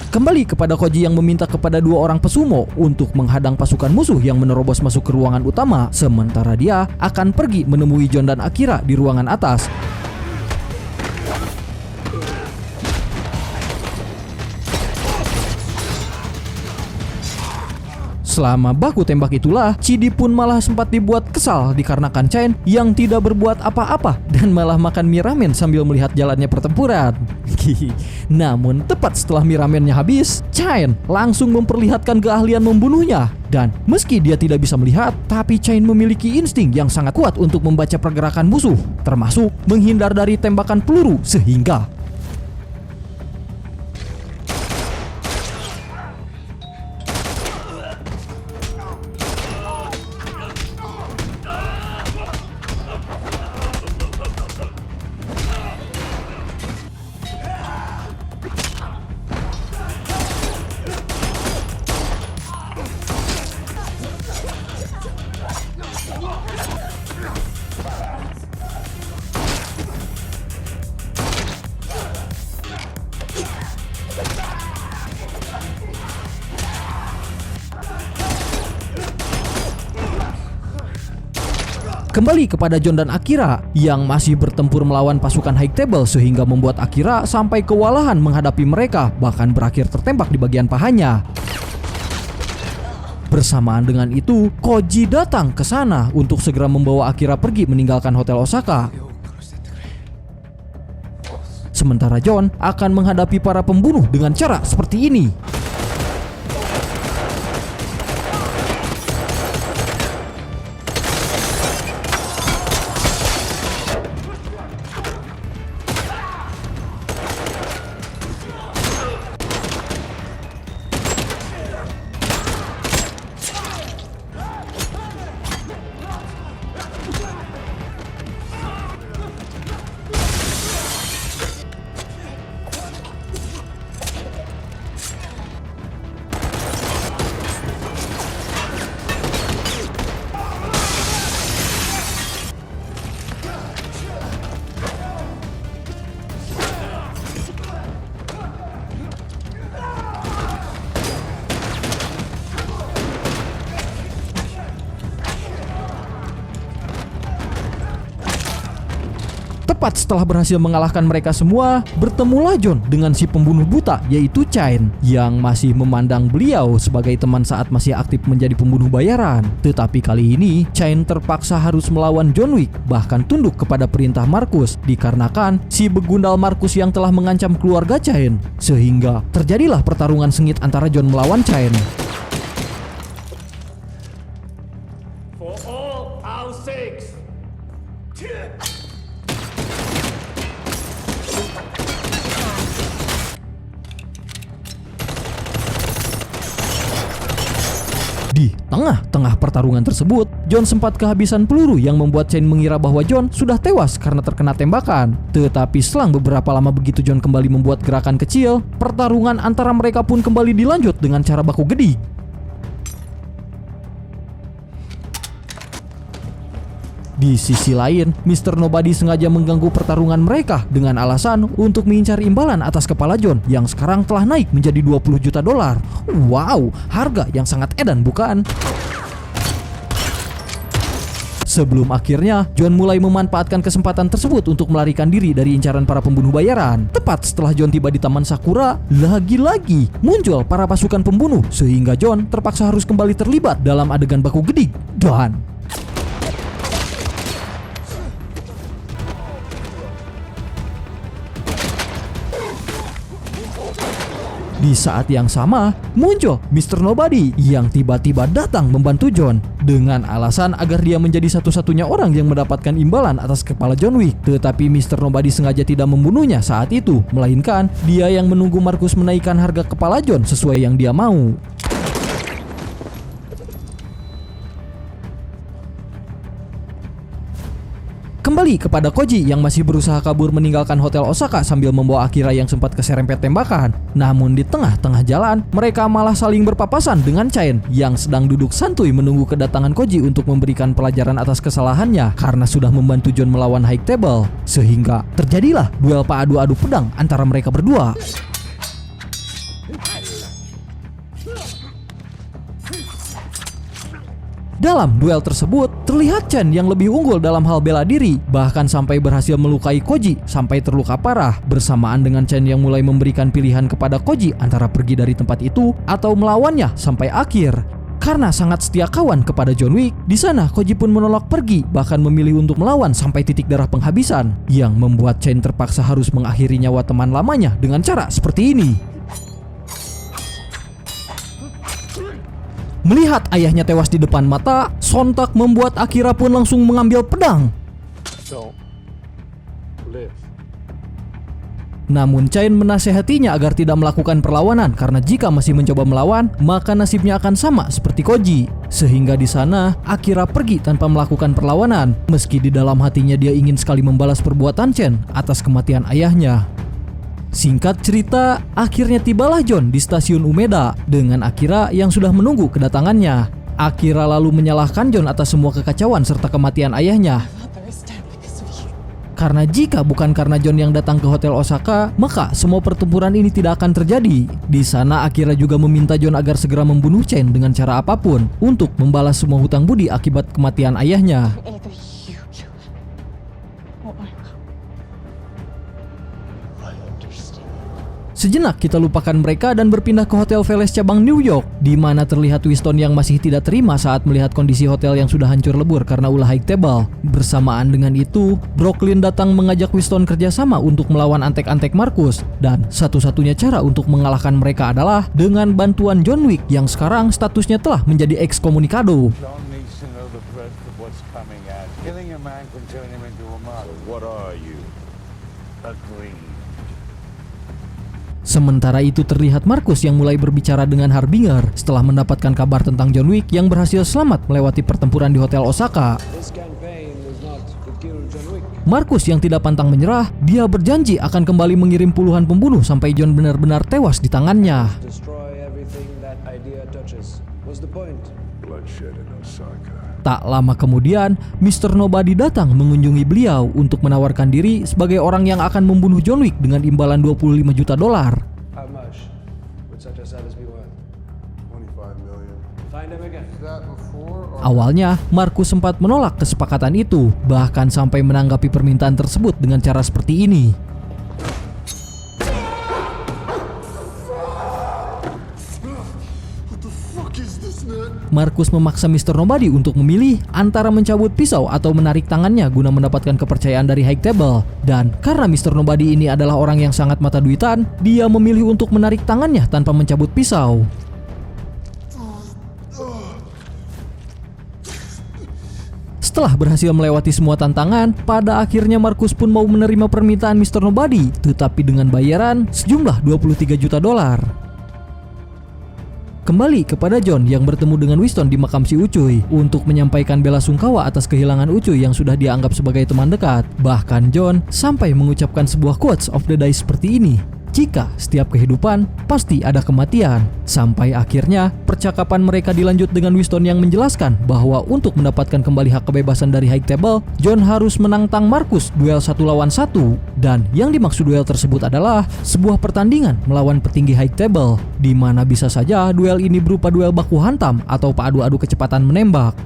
kembali kepada Koji yang meminta kepada dua orang pesumo untuk menghadang pasukan musuh yang menerobos masuk ke ruangan utama, sementara dia akan pergi menemui John dan Akira di ruangan atas. Selama baku tembak itulah, Chidi pun malah sempat dibuat kesal dikarenakan Chain yang tidak berbuat apa-apa dan malah makan mie ramen sambil melihat jalannya pertempuran. Namun tepat setelah mie ramennya habis, Chain langsung memperlihatkan keahlian membunuhnya. Dan meski dia tidak bisa melihat, tapi Chain memiliki insting yang sangat kuat untuk membaca pergerakan musuh, termasuk menghindar dari tembakan peluru sehingga kembali kepada John dan Akira yang masih bertempur melawan pasukan High Table sehingga membuat Akira sampai kewalahan menghadapi mereka, bahkan berakhir tertembak di bagian pahanya. Bersamaan dengan itu, Koji datang ke sana untuk segera membawa Akira pergi meninggalkan Hotel Osaka. Sementara John akan menghadapi para pembunuh dengan cara seperti ini. Tepat setelah berhasil mengalahkan mereka semua, bertemulah John dengan si pembunuh buta yaitu Chain yang masih memandang beliau sebagai teman saat masih aktif menjadi pembunuh bayaran. Tetapi kali ini Chain terpaksa harus melawan John Wick, bahkan tunduk kepada perintah Marcus dikarenakan si begundal Marcus yang telah mengancam keluarga Chain. Sehingga terjadilah pertarungan sengit antara John melawan Chain. For all our sakes. Di tengah-tengah pertarungan tersebut, John sempat kehabisan peluru yang membuat Chain mengira bahwa John sudah tewas karena terkena tembakan. Tetapi selang beberapa lama begitu John kembali membuat gerakan kecil, pertarungan antara mereka pun kembali dilanjut dengan cara baku gedi. Di sisi lain, Mr. Nobody sengaja mengganggu pertarungan mereka dengan alasan untuk mengincar imbalan atas kepala John yang sekarang telah naik menjadi $20 juta. Wow, harga yang sangat edan bukan? Sebelum akhirnya John mulai memanfaatkan kesempatan tersebut untuk melarikan diri dari incaran para pembunuh bayaran. Tepat setelah John tiba di Taman Sakura, lagi-lagi muncul para pasukan pembunuh sehingga John terpaksa harus kembali terlibat dalam adegan baku gedi. Dan Di saat yang sama, muncul Mr. Nobody yang tiba-tiba datang membantu John dengan alasan agar dia menjadi satu-satunya orang yang mendapatkan imbalan atas kepala John Wick. Tetapi Mr. Nobody sengaja tidak membunuhnya saat itu, melainkan dia yang menunggu Marcus menaikkan harga kepala John sesuai yang dia mau. Kembali kepada Koji yang masih berusaha kabur meninggalkan Hotel Osaka sambil membawa Akira yang sempat keserempet tembakan. Namun di tengah-tengah jalan, mereka malah saling berpapasan dengan Chain yang sedang duduk santuy menunggu kedatangan Koji untuk memberikan pelajaran atas kesalahannya karena sudah membantu John melawan High Table. Sehingga terjadilah duel adu pedang antara mereka berdua. Dalam duel tersebut, terlihat Chen yang lebih unggul dalam hal bela diri, bahkan sampai berhasil melukai Koji sampai terluka parah, bersamaan dengan Chen yang mulai memberikan pilihan kepada Koji antara pergi dari tempat itu atau melawannya sampai akhir. Karena sangat setia kawan kepada John Wick, di sana Koji pun menolak pergi, bahkan memilih untuk melawan sampai titik darah penghabisan, yang membuat Chen terpaksa harus mengakhiri nyawa teman lamanya dengan cara seperti ini. Melihat ayahnya tewas di depan mata, sontak membuat Akira pun langsung mengambil pedang. Namun Chain menasehatinya agar tidak melakukan perlawanan karena jika masih mencoba melawan, maka nasibnya akan sama seperti Koji. Sehingga di sana Akira pergi tanpa melakukan perlawanan, meski di dalam hatinya dia ingin sekali membalas perbuatan Chen atas kematian ayahnya. Singkat cerita, akhirnya tibalah John di stasiun Umeda dengan Akira yang sudah menunggu kedatangannya. Akira lalu menyalahkan John atas semua kekacauan serta kematian ayahnya. Karena jika bukan karena John yang datang ke Hotel Osaka, maka semua pertempuran ini tidak akan terjadi. Di sana Akira juga meminta John agar segera membunuh Chen dengan cara apapun untuk membalas semua hutang budi akibat kematian ayahnya. Sejenak kita lupakan mereka dan berpindah ke Hotel Veles cabang New York, di mana terlihat Winston yang masih tidak terima saat melihat kondisi hotel yang sudah hancur lebur karena ulah High Table. Bersamaan dengan itu, Brooklyn datang mengajak Winston kerjasama untuk melawan antek-antek Marcus, dan satu-satunya cara untuk mengalahkan mereka adalah dengan bantuan John Wick yang sekarang statusnya telah menjadi ekskomunikado. Sementara itu terlihat Marcus yang mulai berbicara dengan Harbinger setelah mendapatkan kabar tentang John Wick yang berhasil selamat melewati pertempuran di Hotel Osaka. Marcus yang tidak pantang menyerah, dia berjanji akan kembali mengirim puluhan pembunuh sampai John benar-benar tewas di tangannya. Tak lama kemudian, Mr. Nobody datang mengunjungi beliau untuk menawarkan diri sebagai orang yang akan membunuh John Wick dengan imbalan $25 juta. Awalnya, Marcus sempat menolak kesepakatan itu, bahkan sampai menanggapi permintaan tersebut dengan cara seperti ini. Marcus memaksa Mr. Nobody untuk memilih antara mencabut pisau atau menarik tangannya guna mendapatkan kepercayaan dari High Table. Dan karena Mr. Nobody ini adalah orang yang sangat mata duitan, dia memilih untuk menarik tangannya tanpa mencabut pisau. Setelah berhasil melewati semua tantangan, pada akhirnya Marcus pun mau menerima permintaan Mr. Nobody, tetapi dengan bayaran sejumlah $23 juta. Kembali kepada John yang bertemu dengan Winston di makam si Ucuy untuk menyampaikan bela sungkawa atas kehilangan Ucuy yang sudah dianggap sebagai teman dekat. Bahkan John sampai mengucapkan sebuah quotes of the day seperti ini: jika setiap kehidupan pasti ada kematian. Sampai akhirnya percakapan mereka dilanjut dengan Winston yang menjelaskan bahwa untuk mendapatkan kembali hak kebebasan dari High Table, John harus menantang Marcus duel 1 lawan 1. Dan yang dimaksud duel tersebut adalah sebuah pertandingan melawan petinggi High Table, di mana bisa saja duel ini berupa duel baku hantam atau adu kecepatan menembak.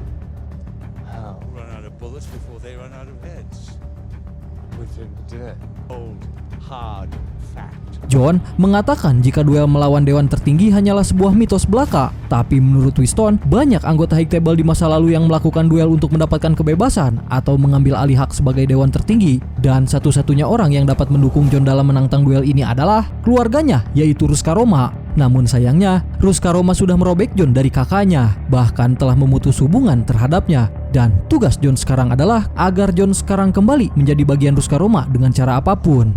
John mengatakan jika duel melawan dewan tertinggi hanyalah sebuah mitos belaka, tapi menurut Winston, banyak anggota High Table di masa lalu yang melakukan duel untuk mendapatkan kebebasan atau mengambil alih hak sebagai dewan tertinggi, dan satu-satunya orang yang dapat mendukung John dalam menantang duel ini adalah keluarganya, yaitu Ruska Roma. Namun sayangnya, Ruska Roma sudah merobek John dari kakaknya, bahkan telah memutus hubungan terhadapnya. Dan tugas John sekarang adalah agar John sekarang kembali menjadi bagian Ruska Roma dengan cara apapun.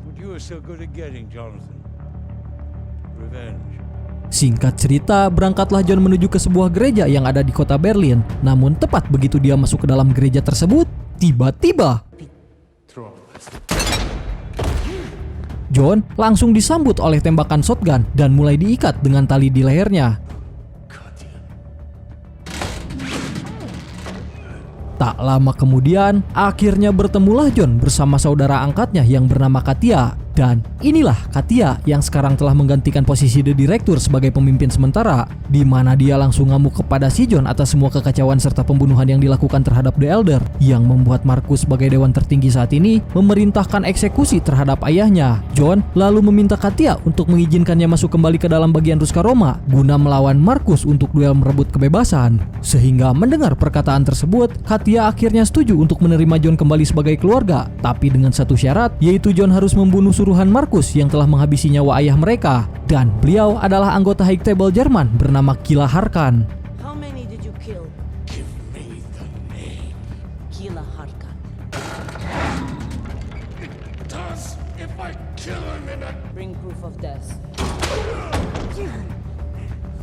What you are so good at getting, Jonathan? Revenge. Singkat cerita, berangkatlah John menuju ke sebuah gereja yang ada di kota Berlin. Namun tepat begitu dia masuk ke dalam gereja tersebut, tiba-tiba John langsung disambut oleh tembakan shotgun dan mulai diikat dengan tali di lehernya. Tak lama kemudian, akhirnya bertemulah John bersama saudara angkatnya yang bernama Katia. Dan inilah Katia yang sekarang telah menggantikan posisi The Director sebagai pemimpin sementara, di mana dia langsung ngamuk kepada si John atas semua kekacauan serta pembunuhan yang dilakukan terhadap The Elder, yang membuat Markus sebagai dewan tertinggi saat ini memerintahkan eksekusi terhadap ayahnya. John lalu meminta Katia untuk mengizinkannya masuk kembali ke dalam bagian Ruska Roma guna melawan Markus untuk duel merebut kebebasan. Sehingga mendengar perkataan tersebut, Katia akhirnya setuju untuk menerima John kembali sebagai keluarga, tapi dengan satu syarat, yaitu John harus membunuh suruhan Markus yang telah menghabisi nyawa ayah mereka, dan beliau adalah anggota High Table Jerman bernama Kila Harkan. How many did you kill? Give me the name. Kila Harkan. Does if I kill him in a... Bring proof of death.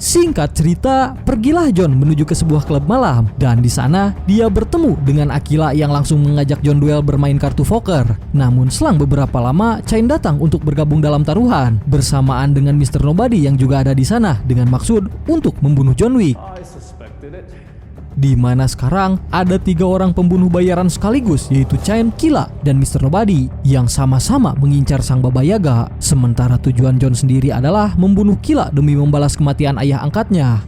Singkat cerita, pergilah John menuju ke sebuah klub malam, dan di sana dia bertemu dengan Akila yang langsung mengajak John duel bermain kartu poker. Namun selang beberapa lama, Chain datang untuk bergabung dalam taruhan bersamaan dengan Mr. Nobody yang juga ada di sana dengan maksud untuk membunuh John Wick. I suspected it. Di mana sekarang ada 3 orang pembunuh bayaran sekaligus, yaitu Chain, Kila, dan Mr. Nobody yang sama-sama mengincar sang Baba Yaga. Sementara tujuan John sendiri adalah membunuh Kila demi membalas kematian ayah angkatnya.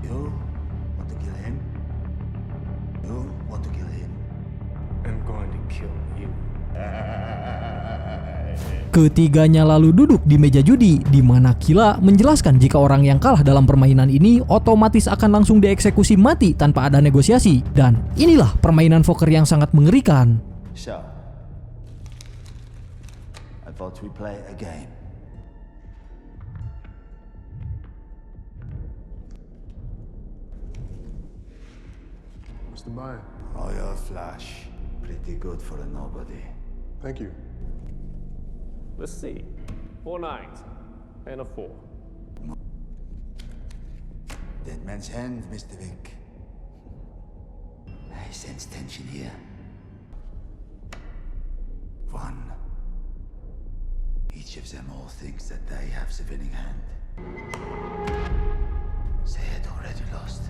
You want to kill him? You want to kill him? I'm going to kill you. Ketiganya lalu duduk di meja judi, di mana Kila menjelaskan jika orang yang kalah dalam permainan ini otomatis akan langsung dieksekusi mati tanpa ada negosiasi. Dan inilah permainan poker yang sangat mengerikan. So, I thought we play a game. What's the buy? Oh, your flash. Pretty good for a nobody. Thank you. Let's see. 4 9s and a 4. Dead man's hand, Mr. Vick. I sense tension here. 1. Each of them all thinks that they have the winning hand. They had already lost.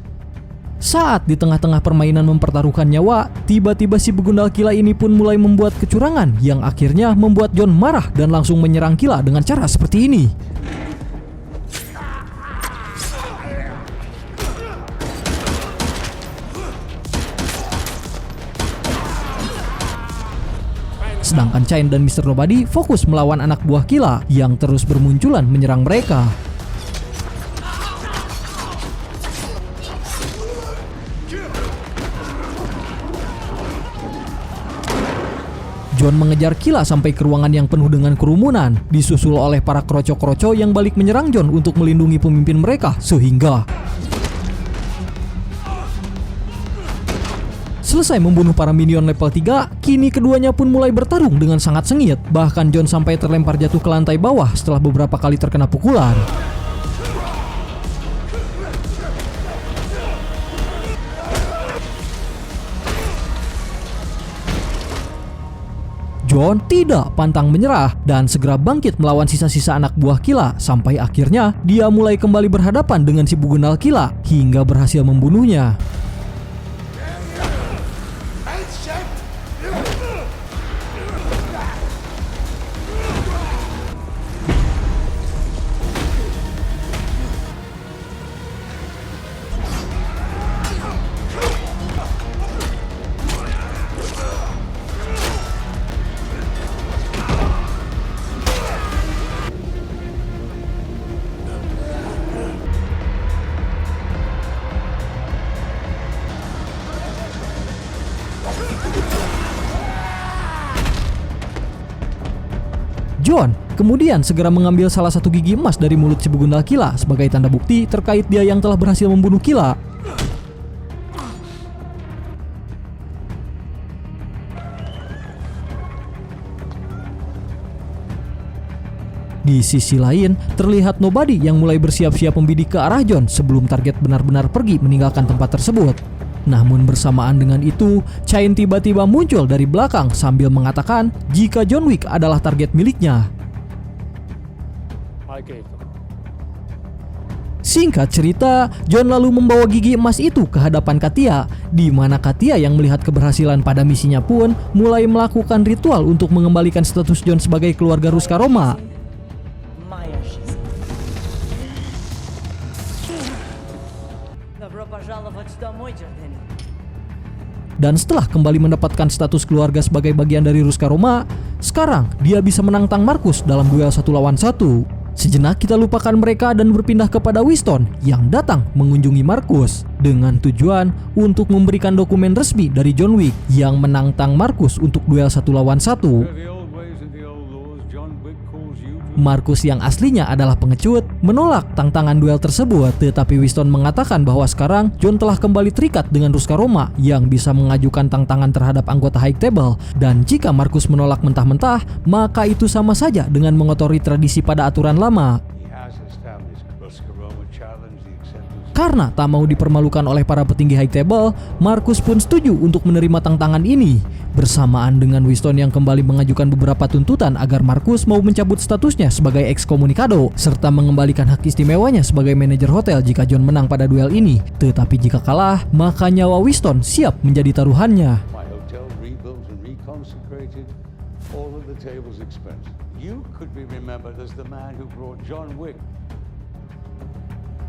Saat di tengah-tengah permainan mempertaruhkan nyawa, tiba-tiba si begundal Kila ini pun mulai membuat kecurangan yang akhirnya membuat John marah dan langsung menyerang Kila dengan cara seperti ini. Sedangkan Chain dan Mr. Nobody fokus melawan anak buah Kila yang terus bermunculan menyerang mereka. John mengejar Kila sampai ke ruangan yang penuh dengan kerumunan, disusul oleh para kroco-kroco yang balik menyerang John untuk melindungi pemimpin mereka, sehingga selesai membunuh para minion level 3, kini keduanya pun mulai bertarung dengan sangat sengit. Bahkan John sampai terlempar jatuh ke lantai bawah setelah beberapa kali terkena pukulan. John tidak pantang menyerah dan segera bangkit melawan sisa-sisa anak buah Kila sampai akhirnya dia mulai kembali berhadapan dengan si begundal Kila hingga berhasil membunuhnya. John kemudian segera mengambil salah satu gigi emas dari mulut si begundal Kila sebagai tanda bukti terkait dia yang telah berhasil membunuh Kila. Di sisi lain, terlihat Nobody yang mulai bersiap-siap membidik ke arah John sebelum target benar-benar pergi meninggalkan tempat tersebut. Namun bersamaan dengan itu, Chain tiba-tiba muncul dari belakang sambil mengatakan jika John Wick adalah target miliknya. Singkat cerita, John lalu membawa gigi emas itu ke hadapan Katia, di mana Katia yang melihat keberhasilan pada misinya pun mulai melakukan ritual untuk mengembalikan status John sebagai keluarga Ruska Roma. Dan setelah kembali mendapatkan status keluarga sebagai bagian dari Ruska Roma, sekarang dia bisa menantang Marcus dalam duel 1 lawan 1. Sejenak kita lupakan mereka dan berpindah kepada Winston yang datang mengunjungi Marcus dengan tujuan untuk memberikan dokumen resmi dari John Wick yang menantang Marcus untuk duel 1 lawan 1. Marcus yang aslinya adalah pengecut menolak tantangan duel tersebut, tetapi Winston mengatakan bahwa sekarang John telah kembali terikat dengan Ruska Roma yang bisa mengajukan tantangan terhadap anggota High Table, dan jika Marcus menolak mentah-mentah, maka itu sama saja dengan mengotori tradisi pada aturan lama. Karena tak mau dipermalukan oleh para petinggi High Table, Marcus pun setuju untuk menerima tantangan ini. Bersamaan dengan Winston yang kembali mengajukan beberapa tuntutan agar Marcus mau mencabut statusnya sebagai ex-komunikado serta mengembalikan hak istimewanya sebagai manajer hotel jika John menang pada duel ini. Tetapi jika kalah, maka nyawa Winston siap menjadi taruhannya.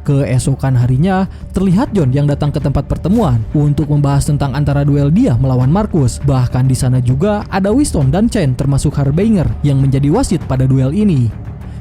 Keesokan harinya, terlihat John yang datang ke tempat pertemuan untuk membahas tentang antara duel dia melawan Marcus. Bahkan di sana juga ada Winston dan Chain termasuk Harbinger yang menjadi wasit pada duel ini.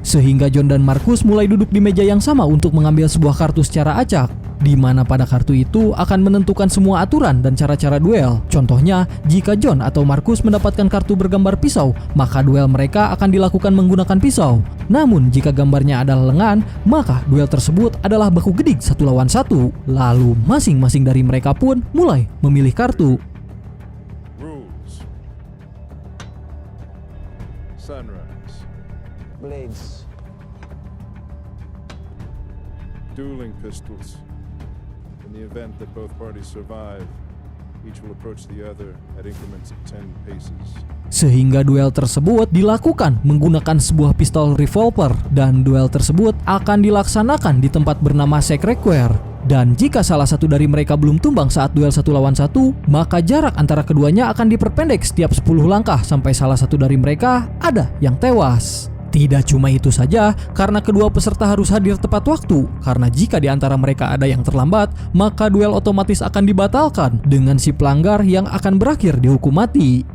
Sehingga John dan Marcus mulai duduk di meja yang sama untuk mengambil sebuah kartu secara acak, di mana pada kartu itu akan menentukan semua aturan dan cara-cara duel. Contohnya, jika John atau Marcus mendapatkan kartu bergambar pisau, maka duel mereka akan dilakukan menggunakan pisau. Namun jika gambarnya adalah lengan, maka duel tersebut adalah baku gedik 1 lawan 1. Lalu masing-masing dari mereka pun mulai memilih kartu. Rules. Sunrise. Blades. Dueling pistols. In the event that both parties survive, each will approach the other at increments of 10 paces. Sehingga duel tersebut dilakukan menggunakan sebuah pistol revolver, dan duel tersebut akan dilaksanakan di tempat bernama Sacred Square. Dan jika salah satu dari mereka belum tumbang saat duel 1 lawan 1, maka jarak antara keduanya akan diperpendek setiap 10 langkah sampai salah satu dari mereka ada yang tewas. Tidak cuma itu saja, karena kedua peserta harus hadir tepat waktu, karena jika di antara mereka ada yang terlambat, maka duel otomatis akan dibatalkan dengan si pelanggar yang akan berakhir dihukum mati.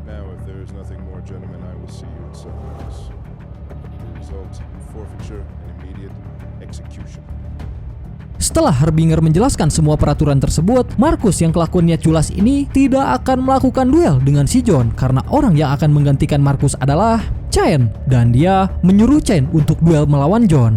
Setelah Harbinger menjelaskan semua peraturan tersebut, Marcus yang kelakuannya culas ini tidak akan melakukan duel dengan si John karena orang yang akan menggantikan Marcus adalah Chain, dan dia menyuruh Chain untuk duel melawan John.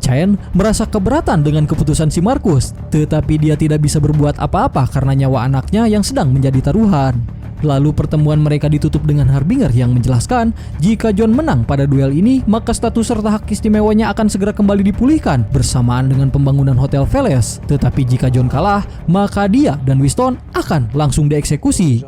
Chain merasa keberatan dengan keputusan si Marcus, tetapi dia tidak bisa berbuat apa-apa karena nyawa anaknya yang sedang menjadi taruhan. Lalu pertemuan mereka ditutup dengan Harbinger yang menjelaskan jika John menang pada duel ini, maka status serta hak istimewanya akan segera kembali dipulihkan bersamaan dengan pembangunan Hotel Veles. Tetapi jika John kalah, maka dia dan Winston akan langsung dieksekusi.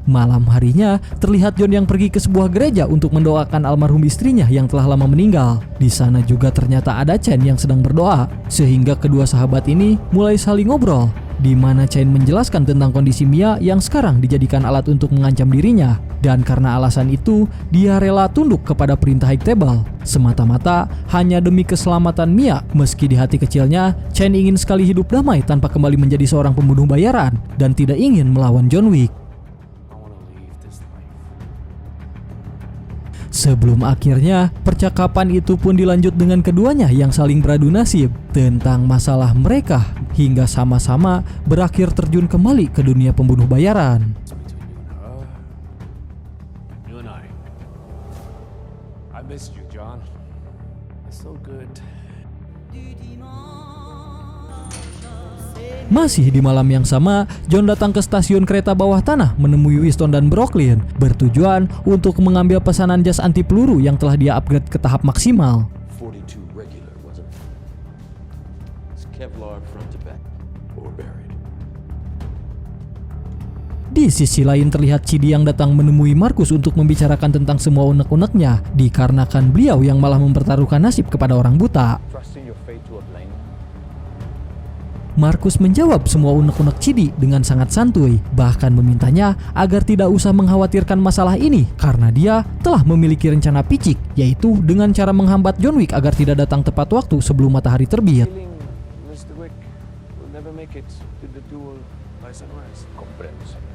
Malam harinya, terlihat John yang pergi ke sebuah gereja untuk mendoakan almarhum istrinya yang telah lama meninggal. Di sana juga ternyata ada Chain yang sedang berdoa, sehingga kedua sahabat ini mulai saling ngobrol, di mana Chain menjelaskan tentang kondisi Mia yang sekarang dijadikan alat untuk mengancam dirinya. Dan karena alasan itu, dia rela tunduk kepada perintah High Table, semata-mata hanya demi keselamatan Mia. Meski di hati kecilnya, Chain ingin sekali hidup damai tanpa kembali menjadi seorang pembunuh bayaran, dan tidak ingin melawan John Wick. Sebelum akhirnya percakapan itu pun dilanjut dengan keduanya yang saling beradu nasib tentang masalah mereka hingga sama-sama berakhir terjun kembali ke dunia pembunuh bayaran. You and I missed you, John. It's so good. Masih di malam yang sama, John datang ke stasiun kereta bawah tanah menemui Winston dan Brooklyn bertujuan untuk mengambil pesanan jas anti peluru yang telah dia upgrade ke tahap maksimal. 42 regular, wasn't it? It's Kevlar front to back or buried. Di sisi lain terlihat Chidi yang datang menemui Marcus untuk membicarakan tentang semua unek-uneknya dikarenakan beliau yang malah mempertaruhkan nasib kepada orang buta. Trusting your fate to a blame. Marcus menjawab semua unek-unek Chidi dengan sangat santuy, bahkan memintanya agar tidak usah mengkhawatirkan masalah ini karena dia telah memiliki rencana picik, yaitu dengan cara menghambat John Wick agar tidak datang tepat waktu sebelum matahari terbit. Mr. Wick will never make it to the duel by sunrise. Comprendo, señor.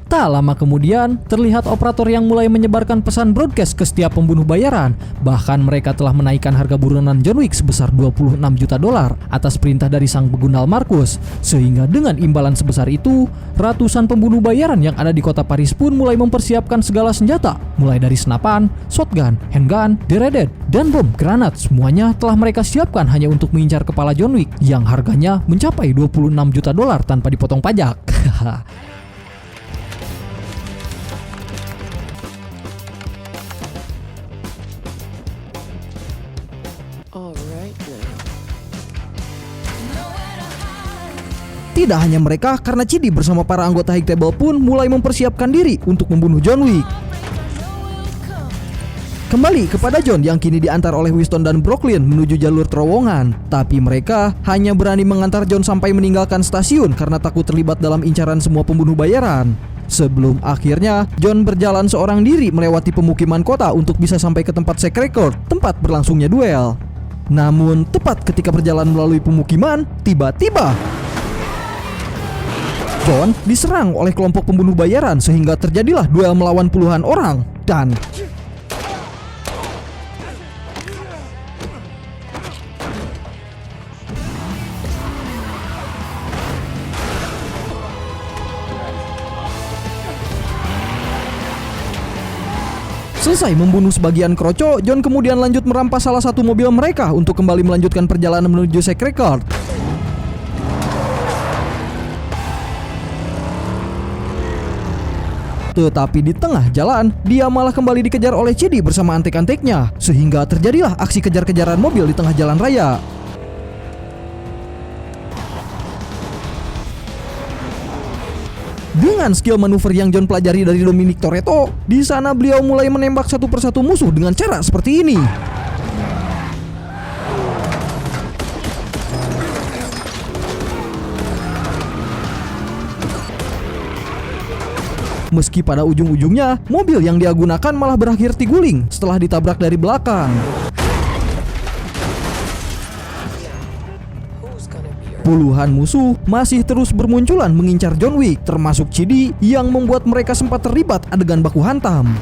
Tak lama kemudian, terlihat operator yang mulai menyebarkan pesan broadcast ke setiap pembunuh bayaran. Bahkan mereka telah menaikkan harga buronan John Wick sebesar $26 juta atas perintah dari sang begunal Marcus. Sehingga dengan imbalan sebesar itu, ratusan pembunuh bayaran yang ada di kota Paris pun mulai mempersiapkan segala senjata. Mulai dari senapan, shotgun, handgun, deredet, dan bom granat. Semuanya telah mereka siapkan hanya untuk mengincar kepala John Wick yang harganya mencapai $26 juta tanpa dipotong pajak. Tidak hanya mereka, karena Chidi bersama para anggota High Table pun mulai mempersiapkan diri untuk membunuh John Wick. Kembali kepada John yang kini diantar oleh Winston dan Brooklyn menuju jalur terowongan. Tapi mereka hanya berani mengantar John sampai meninggalkan stasiun karena takut terlibat dalam incaran semua pembunuh bayaran. Sebelum akhirnya John berjalan seorang diri melewati pemukiman kota untuk bisa sampai ke tempat Secret Court, tempat berlangsungnya duel. Namun tepat ketika berjalan melalui pemukiman, tiba-tiba John diserang oleh kelompok pembunuh bayaran sehingga terjadilah duel melawan puluhan orang dan selesai membunuh sebagian kroco, John kemudian lanjut merampas salah satu mobil mereka untuk kembali melanjutkan perjalanan menuju Secret Court. Tetapi di tengah jalan, dia malah kembali dikejar oleh Chidi bersama antek-anteknya, sehingga terjadilah aksi kejar-kejaran mobil di tengah jalan raya. Dengan skill manuver yang John pelajari dari Dominic Toretto, di sana beliau mulai menembak satu persatu musuh dengan cara seperti ini. Meski pada ujung-ujungnya, mobil yang dia gunakan malah berakhir tiguling setelah ditabrak dari belakang. Puluhan musuh masih terus bermunculan mengincar John Wick, termasuk Chidi yang membuat mereka sempat terlibat adegan baku hantam.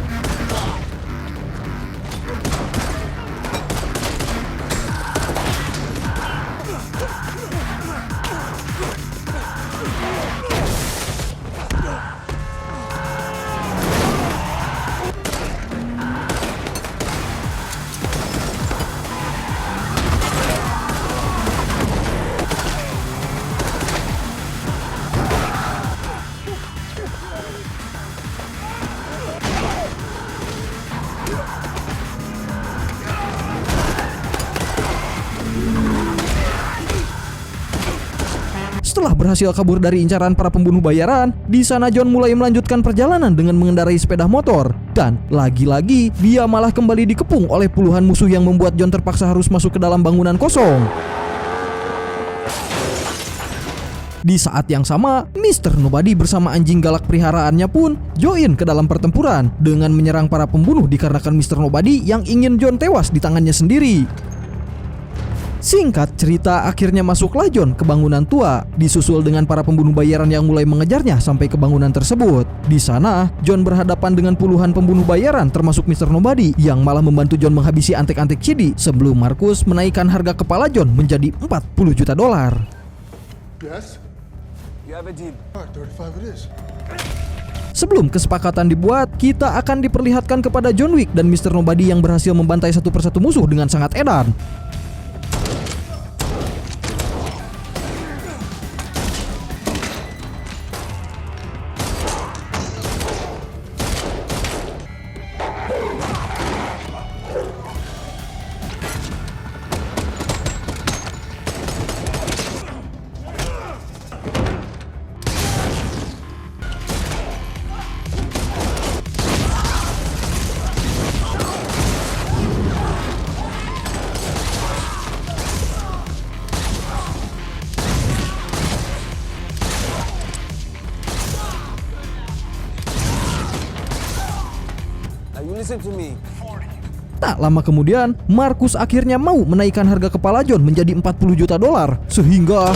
Setelah berhasil kabur dari incaran para pembunuh bayaran, di sana John mulai melanjutkan perjalanan dengan mengendarai sepeda motor. Dan lagi-lagi dia malah kembali dikepung oleh puluhan musuh yang membuat John terpaksa harus masuk ke dalam bangunan kosong. Di saat yang sama, Mr. Nobody bersama anjing galak peliharaannya pun join ke dalam pertempuran dengan menyerang para pembunuh dikarenakan Mr. Nobody yang ingin John tewas di tangannya sendiri. Singkat cerita, akhirnya masuklah John ke bangunan tua, disusul dengan para pembunuh bayaran yang mulai mengejarnya sampai ke bangunan tersebut. Di sana, John berhadapan dengan puluhan pembunuh bayaran termasuk Mr. Nobody yang malah membantu John menghabisi antek-antek Chidi sebelum Marcus menaikkan harga kepala John menjadi $40 juta. Yes? You have a deal. 35 it is. Sebelum kesepakatan dibuat, kita akan diperlihatkan kepada John Wick dan Mr. Nobody yang berhasil membantai satu persatu musuh dengan sangat edan. Listen to me. Tak lama kemudian, Marcus akhirnya mau menaikkan harga kepala John menjadi $40 juta, sehingga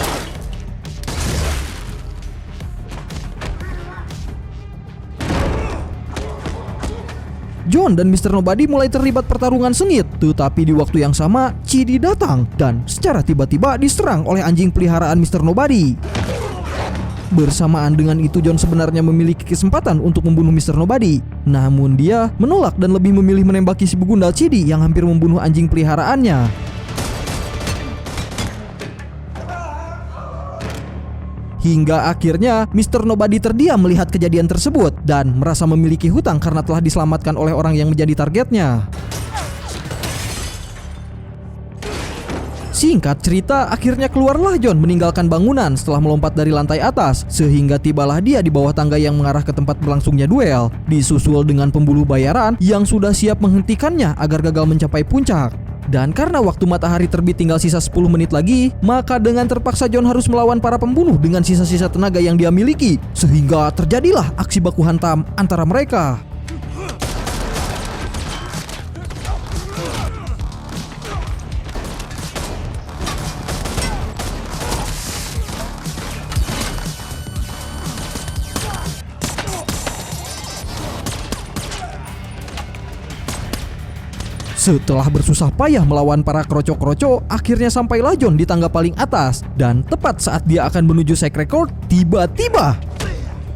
John dan Mr. Nobody mulai terlibat pertarungan sengit. Tetapi di waktu yang sama, Chidi datang dan secara tiba-tiba diserang oleh anjing peliharaan Mr. Nobody. Bersamaan dengan itu, John sebenarnya memiliki kesempatan untuk membunuh Mr. Nobody. Namun dia menolak dan lebih memilih menembaki si begundal Chidi yang hampir membunuh anjing peliharaannya. Hingga akhirnya Mr. Nobody terdiam melihat kejadian tersebut dan merasa memiliki hutang karena telah diselamatkan oleh orang yang menjadi targetnya. Singkat cerita, akhirnya keluarlah John meninggalkan bangunan setelah melompat dari lantai atas, sehingga tibalah dia di bawah tangga yang mengarah ke tempat berlangsungnya duel, disusul dengan pembuluh bayaran yang sudah siap menghentikannya agar gagal mencapai puncak. Dan karena waktu matahari terbit tinggal sisa 10 menit lagi, maka dengan terpaksa John harus melawan para pembunuh dengan sisa-sisa tenaga yang dia miliki, sehingga terjadilah aksi baku hantam antara mereka. Setelah bersusah payah melawan para kroco-kroco, akhirnya sampailah John di tangga paling atas. Dan tepat saat dia akan menuju Sacred Court, tiba-tiba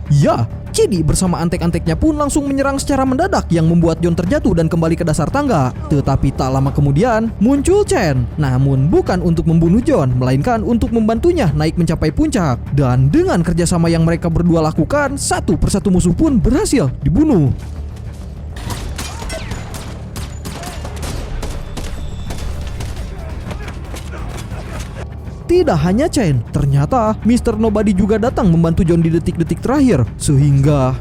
ya, Chidi bersama antek-anteknya pun langsung menyerang secara mendadak yang membuat John terjatuh dan kembali ke dasar tangga. Tetapi tak lama kemudian muncul Chen, namun bukan untuk membunuh John, melainkan untuk membantunya naik mencapai puncak. Dan dengan kerjasama yang mereka berdua lakukan, satu persatu musuh pun berhasil dibunuh. Tidak hanya Chen, ternyata Mr. Nobody juga datang membantu John di detik-detik terakhir, sehingga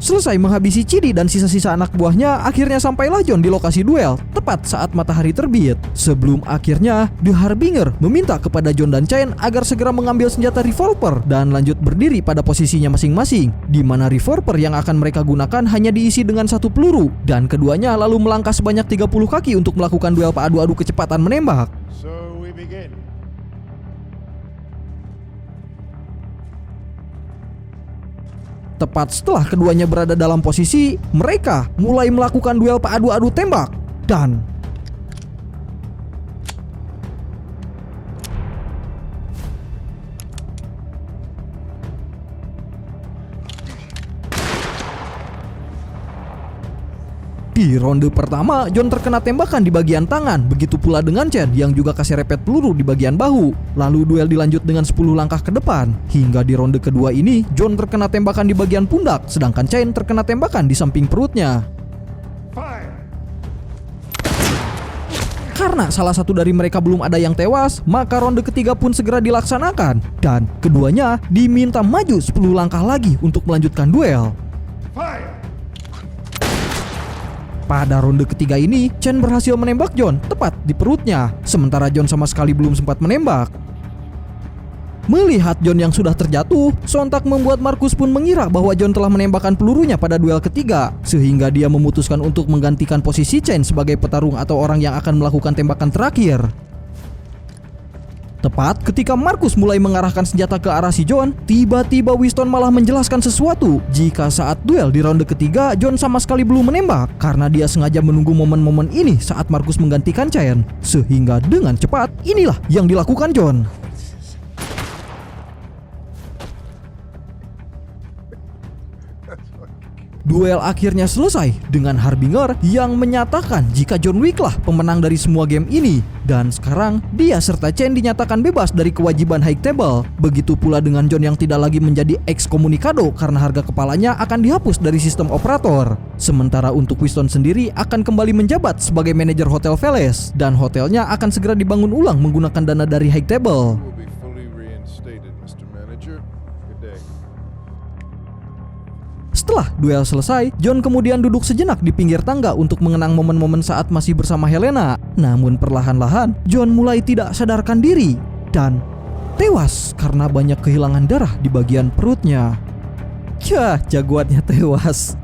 selesai menghabisi Chidi dan sisa-sisa anak buahnya, akhirnya sampailah John di lokasi duel tepat saat matahari terbit. Sebelum akhirnya The Harbinger meminta kepada John dan Chen agar segera mengambil senjata revolver dan lanjut berdiri pada posisinya masing-masing, di mana revolver yang akan mereka gunakan hanya diisi dengan satu peluru, dan keduanya lalu melangkah sebanyak 30 kaki untuk melakukan duel adu-adu kecepatan menembak. So we begin. Tepat setelah keduanya berada dalam posisi, mereka mulai melakukan duel adu-adu tembak. Dan di ronde pertama, John terkena tembakan di bagian tangan, begitu pula dengan Chen yang juga kasih repet peluru di bagian bahu. Lalu duel dilanjut dengan 10 langkah ke depan, hingga di ronde kedua ini John terkena tembakan di bagian pundak, sedangkan Chen terkena tembakan di samping perutnya. Karena salah satu dari mereka belum ada yang tewas, maka ronde ketiga pun segera dilaksanakan, dan keduanya diminta maju 10 langkah lagi untuk melanjutkan duel. Pada ronde ketiga ini, Chen berhasil menembak John tepat di perutnya, sementara John sama sekali belum sempat menembak. Melihat John yang sudah terjatuh, sontak membuat Marcus pun mengira bahwa John telah menembakkan pelurunya pada duel ketiga, sehingga dia memutuskan untuk menggantikan posisi Chen sebagai petarung atau orang yang akan melakukan tembakan terakhir. Tepat ketika Marcus mulai mengarahkan senjata ke arah si John, tiba-tiba Winston malah menjelaskan sesuatu. Jika saat duel di ronde ketiga, John sama sekali belum menembak karena dia sengaja menunggu momen-momen ini saat Marcus menggantikan Chen. Sehingga dengan cepat, inilah yang dilakukan John. Duel akhirnya selesai dengan Harbinger yang menyatakan jika John Wick lah pemenang dari semua game ini. Dan sekarang dia serta Chen dinyatakan bebas dari kewajiban High Table. Begitu pula dengan John yang tidak lagi menjadi excommunicado karena harga kepalanya akan dihapus dari sistem operator. Sementara untuk Winston sendiri akan kembali menjabat sebagai manajer Hotel Veles. Dan hotelnya akan segera dibangun ulang menggunakan dana dari High Table. Setelah duel selesai, John kemudian duduk sejenak di pinggir tangga untuk mengenang momen-momen saat masih bersama Helena. Namun perlahan-lahan, John mulai tidak sadarkan diri dan tewas karena banyak kehilangan darah di bagian perutnya. Yah, jagoannya tewas.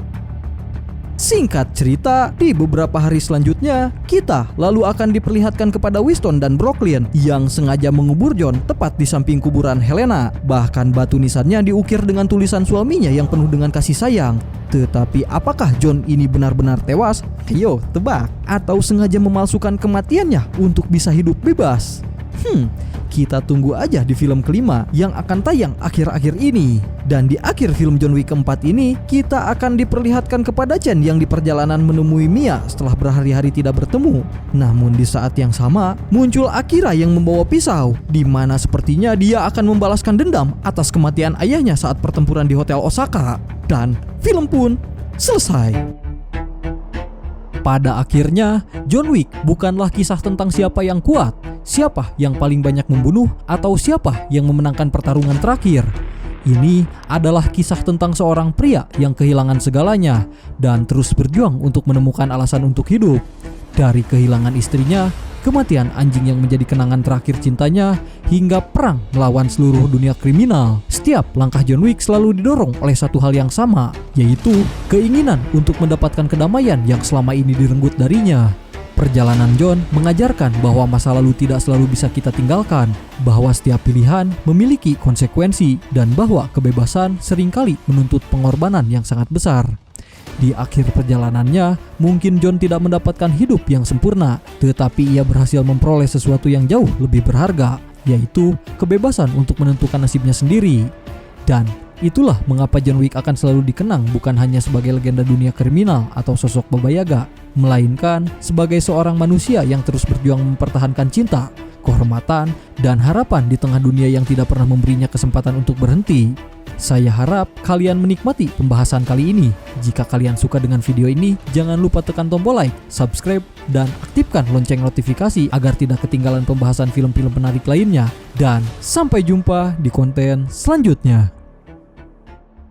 Singkat cerita, di beberapa hari selanjutnya, kita lalu akan diperlihatkan kepada Winston dan Brooklyn yang sengaja mengubur John tepat di samping kuburan Helena. Bahkan batu nisannya diukir dengan tulisan suaminya yang penuh dengan kasih sayang. Tetapi apakah John ini benar-benar tewas? Ayo, tebak. Atau sengaja memalsukan kematiannya untuk bisa hidup bebas? Kita tunggu aja di film kelima yang akan tayang akhir-akhir ini. Dan di akhir film John Wick keempat ini, kita akan diperlihatkan kepada Chen yang di perjalanan menemui Mia setelah berhari-hari tidak bertemu. Namun di saat yang sama, muncul Akira yang membawa pisau, di mana sepertinya dia akan membalaskan dendam atas kematian ayahnya saat pertempuran di Hotel Osaka. Dan film pun selesai. Pada akhirnya, John Wick bukanlah kisah tentang siapa yang kuat, siapa yang paling banyak membunuh, atau siapa yang memenangkan pertarungan terakhir. Ini adalah kisah tentang seorang pria yang kehilangan segalanya dan terus berjuang untuk menemukan alasan untuk hidup. Dari kehilangan istrinya, kematian anjing yang menjadi kenangan terakhir cintanya, hingga perang melawan seluruh dunia kriminal. Setiap langkah John Wick selalu didorong oleh satu hal yang sama, yaitu keinginan untuk mendapatkan kedamaian yang selama ini direnggut darinya. Perjalanan John mengajarkan bahwa masa lalu tidak selalu bisa kita tinggalkan, bahwa setiap pilihan memiliki konsekuensi, dan bahwa kebebasan seringkali menuntut pengorbanan yang sangat besar. Di akhir perjalanannya, mungkin John tidak mendapatkan hidup yang sempurna, tetapi ia berhasil memperoleh sesuatu yang jauh lebih berharga, yaitu kebebasan untuk menentukan nasibnya sendiri. Dan itulah mengapa John Wick akan selalu dikenang bukan hanya sebagai legenda dunia kriminal atau sosok Baba Yaga, melainkan sebagai seorang manusia yang terus berjuang mempertahankan cinta, kehormatan, dan harapan di tengah dunia yang tidak pernah memberinya kesempatan untuk berhenti. Saya harap kalian menikmati pembahasan kali ini. Jika kalian suka dengan video ini, jangan lupa tekan tombol like, subscribe, dan aktifkan lonceng notifikasi agar tidak ketinggalan pembahasan film-film menarik lainnya. Dan sampai jumpa di konten selanjutnya.